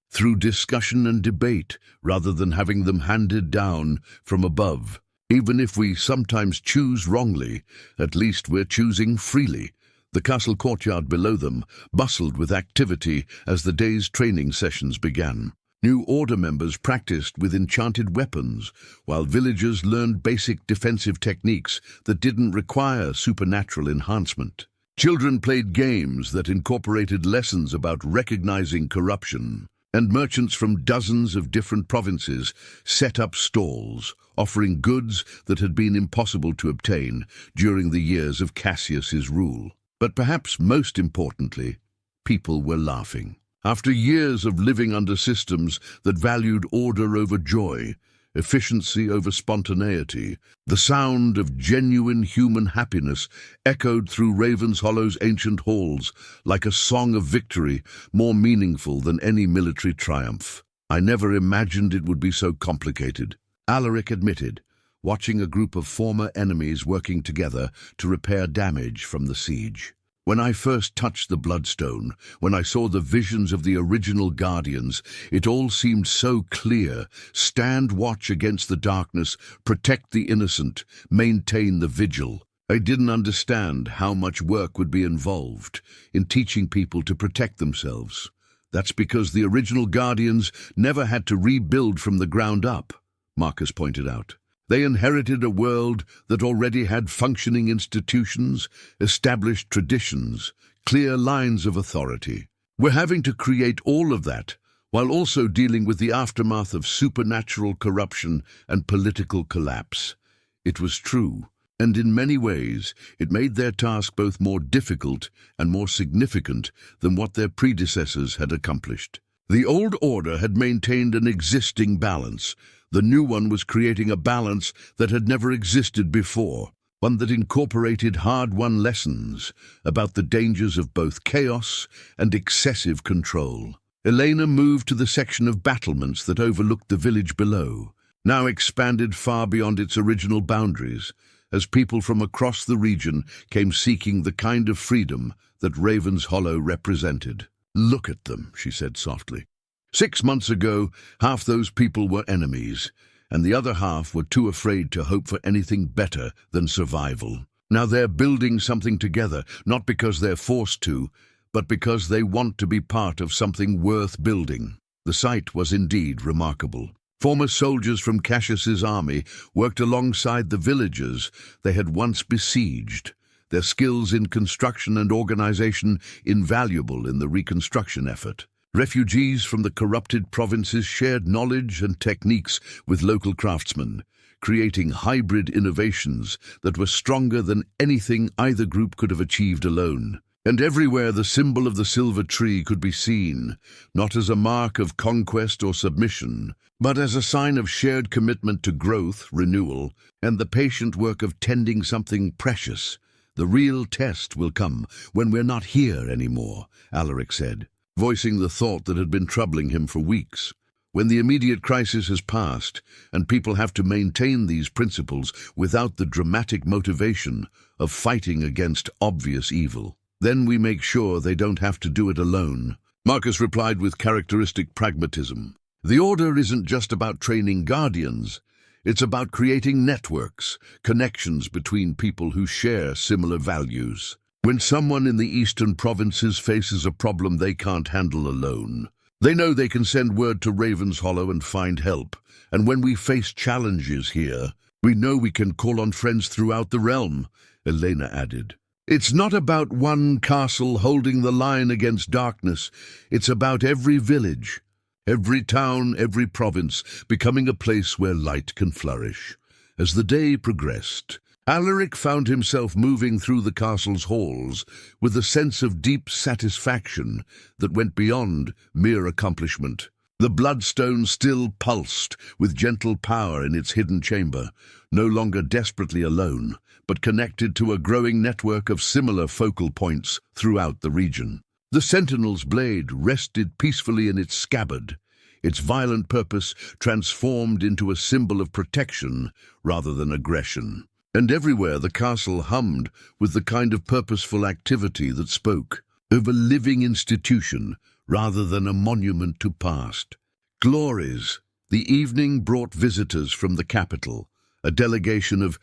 through discussion and debate, rather than having them handed down from above. Even if we sometimes choose wrongly, at least we're choosing freely." The castle courtyard below them bustled with activity as the day's training sessions began. New order members practiced with enchanted weapons, while villagers learned basic defensive techniques that didn't require supernatural enhancement. Children played games that incorporated lessons about recognizing corruption, and merchants from dozens of different provinces set up stalls, offering goods that had been impossible to obtain during the years of Cassius's rule. But perhaps most importantly, people were laughing. After years of living under systems that valued order over joy, efficiency over spontaneity, the sound of genuine human happiness echoed through Ravenshollow's ancient halls like a song of victory, more meaningful than any military triumph. "I never imagined it would be so complicated," Alaric admitted, watching a group of former enemies working together to repair damage from the siege. "When I first touched the Bloodstone, when I saw the visions of the original Guardians, it all seemed so clear. Stand watch against the darkness, protect the innocent, maintain the vigil. I didn't understand how much work would be involved in teaching people to protect themselves. That's because the original Guardians never had to rebuild from the ground up," Marcus pointed out. "They inherited a world that already had functioning institutions, established traditions, clear lines of authority. We're having to create all of that, while also dealing with the aftermath of supernatural corruption and political collapse." It was true, and in many ways it made their task both more difficult and more significant than what their predecessors had accomplished. The old order had maintained an existing balance. The new one was creating a balance that had never existed before, one that incorporated hard-won lessons about the dangers of both chaos and excessive control. Elena moved to the section of battlements that overlooked the village below, now expanded far beyond its original boundaries, as people from across the region came seeking the kind of freedom that Ravenshollow represented. "Look at them," she said softly. 6 months ago, half those people were enemies, and the other half were too afraid to hope for anything better than survival. Now they're building something together, not because they're forced to, but because they want to be part of something worth building." The sight was indeed remarkable. Former soldiers from Cassius's army worked alongside the villagers they had once besieged, their skills in construction and organization invaluable in the reconstruction effort. Refugees from the corrupted provinces shared knowledge and techniques with local craftsmen, creating hybrid innovations that were stronger than anything either group could have achieved alone. And everywhere the symbol of the silver tree could be seen, not as a mark of conquest or submission, but as a sign of shared commitment to growth, renewal, and the patient work of tending something precious. The real test will come when we're not here anymore, Alaric said, voicing the thought that had been troubling him for weeks. When the immediate crisis has passed, and people have to maintain these principles without the dramatic motivation of fighting against obvious evil, then we make sure they don't have to do it alone. Marcus replied with characteristic pragmatism. The Order isn't just about training guardians. It's about creating networks, connections between people who share similar values. When someone in the eastern provinces faces a problem they can't handle alone, they know they can send word to Ravenshollow and find help. And when we face challenges here, we know we can call on friends throughout the realm, Elena added. It's not about one castle holding the line against darkness. It's about every village, every town, every province becoming a place where light can flourish. As the day progressed, Alaric found himself moving through the castle's halls with a sense of deep satisfaction that went beyond mere accomplishment. The bloodstone still pulsed with gentle power in its hidden chamber, no longer desperately alone, but connected to a growing network of similar focal points throughout the region. The sentinel's blade rested peacefully in its scabbard, its violent purpose transformed into a symbol of protection rather than aggression. And everywhere the castle hummed with the kind of purposeful activity that spoke of a living institution rather than a monument to past glories. The evening brought visitors from the capital, a delegation of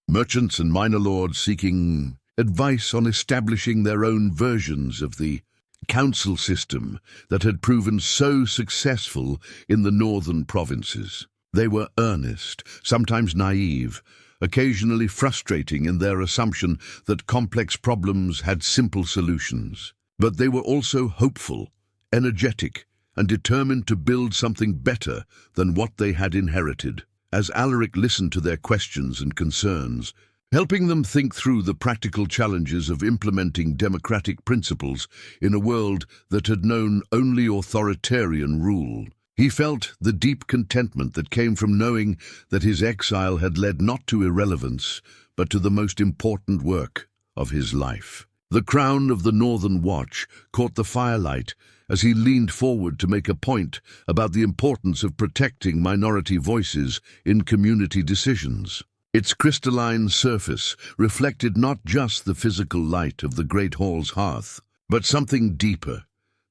merchants and minor lords seeking advice on establishing their own versions of the council system that had proven so successful in the northern provinces. They were earnest, sometimes naive, occasionally frustrating in their assumption that complex problems had simple solutions. But they were also hopeful, energetic, and determined to build something better than what they had inherited. As Alaric listened to their questions and concerns, helping them think through the practical challenges of implementing democratic principles in a world that had known only authoritarian rule, he felt the deep contentment that came from knowing that his exile had led not to irrelevance, but to the most important work of his life. The crown of the Northern Watch caught the firelight as he leaned forward to make a point about the importance of protecting minority voices in community decisions. Its crystalline surface reflected not just the physical light of the Great Hall's hearth, but something deeper,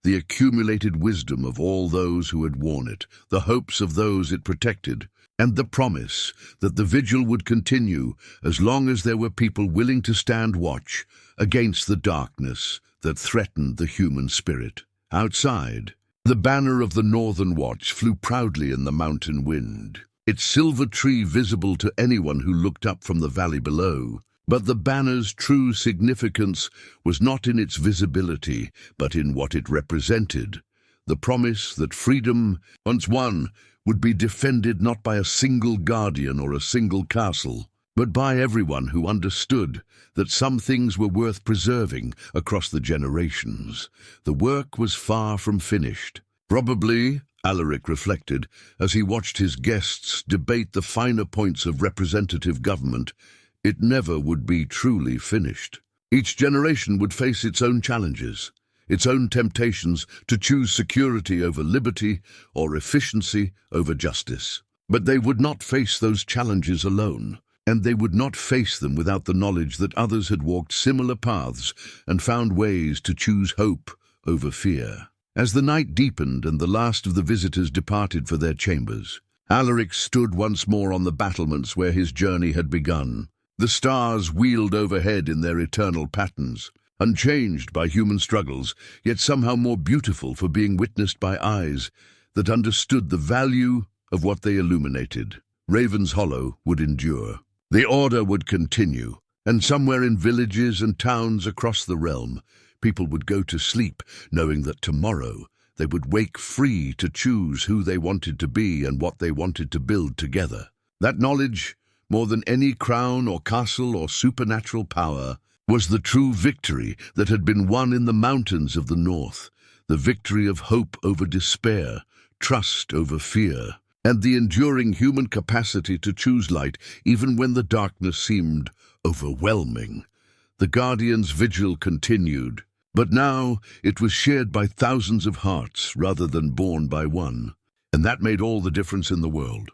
the accumulated wisdom of all those who had worn it, the hopes of those it protected, and the promise that the vigil would continue as long as there were people willing to stand watch against the darkness that threatened the human spirit. Outside, the banner of the Northern Watch flew proudly in the mountain wind, its silver tree visible to anyone who looked up from the valley below. But the banner's true significance was not in its visibility, but in what it represented. The promise that freedom, once won, would be defended not by a single guardian or a single castle, but by everyone who understood that some things were worth preserving across the generations. The work was far from finished. Probably, Alaric reflected, as he watched his guests debate the finer points of representative government, it never would be truly finished. Each generation would face its own challenges, its own temptations to choose security over liberty or efficiency over justice. But they would not face those challenges alone, and they would not face them without the knowledge that others had walked similar paths and found ways to choose hope over fear. As the night deepened and the last of the visitors departed for their chambers, Alaric stood once more on the battlements where his journey had begun. The stars wheeled overhead in their eternal patterns, unchanged by human struggles, yet somehow more beautiful for being witnessed by eyes that understood the value of what they illuminated. Ravenshollow would endure. The Order would continue, And somewhere in villages and towns across the realm, people would go to sleep knowing that tomorrow they would wake free to choose who they wanted to be and what they wanted to build together. That knowledge, more than any crown or castle or supernatural power, was the true victory that had been won in the mountains of the north, the victory of hope over despair, trust over fear, and the enduring human capacity to choose light even when the darkness seemed overwhelming. The Guardian's vigil continued, but now it was shared by thousands of hearts rather than borne by one. And that made all the difference in the world.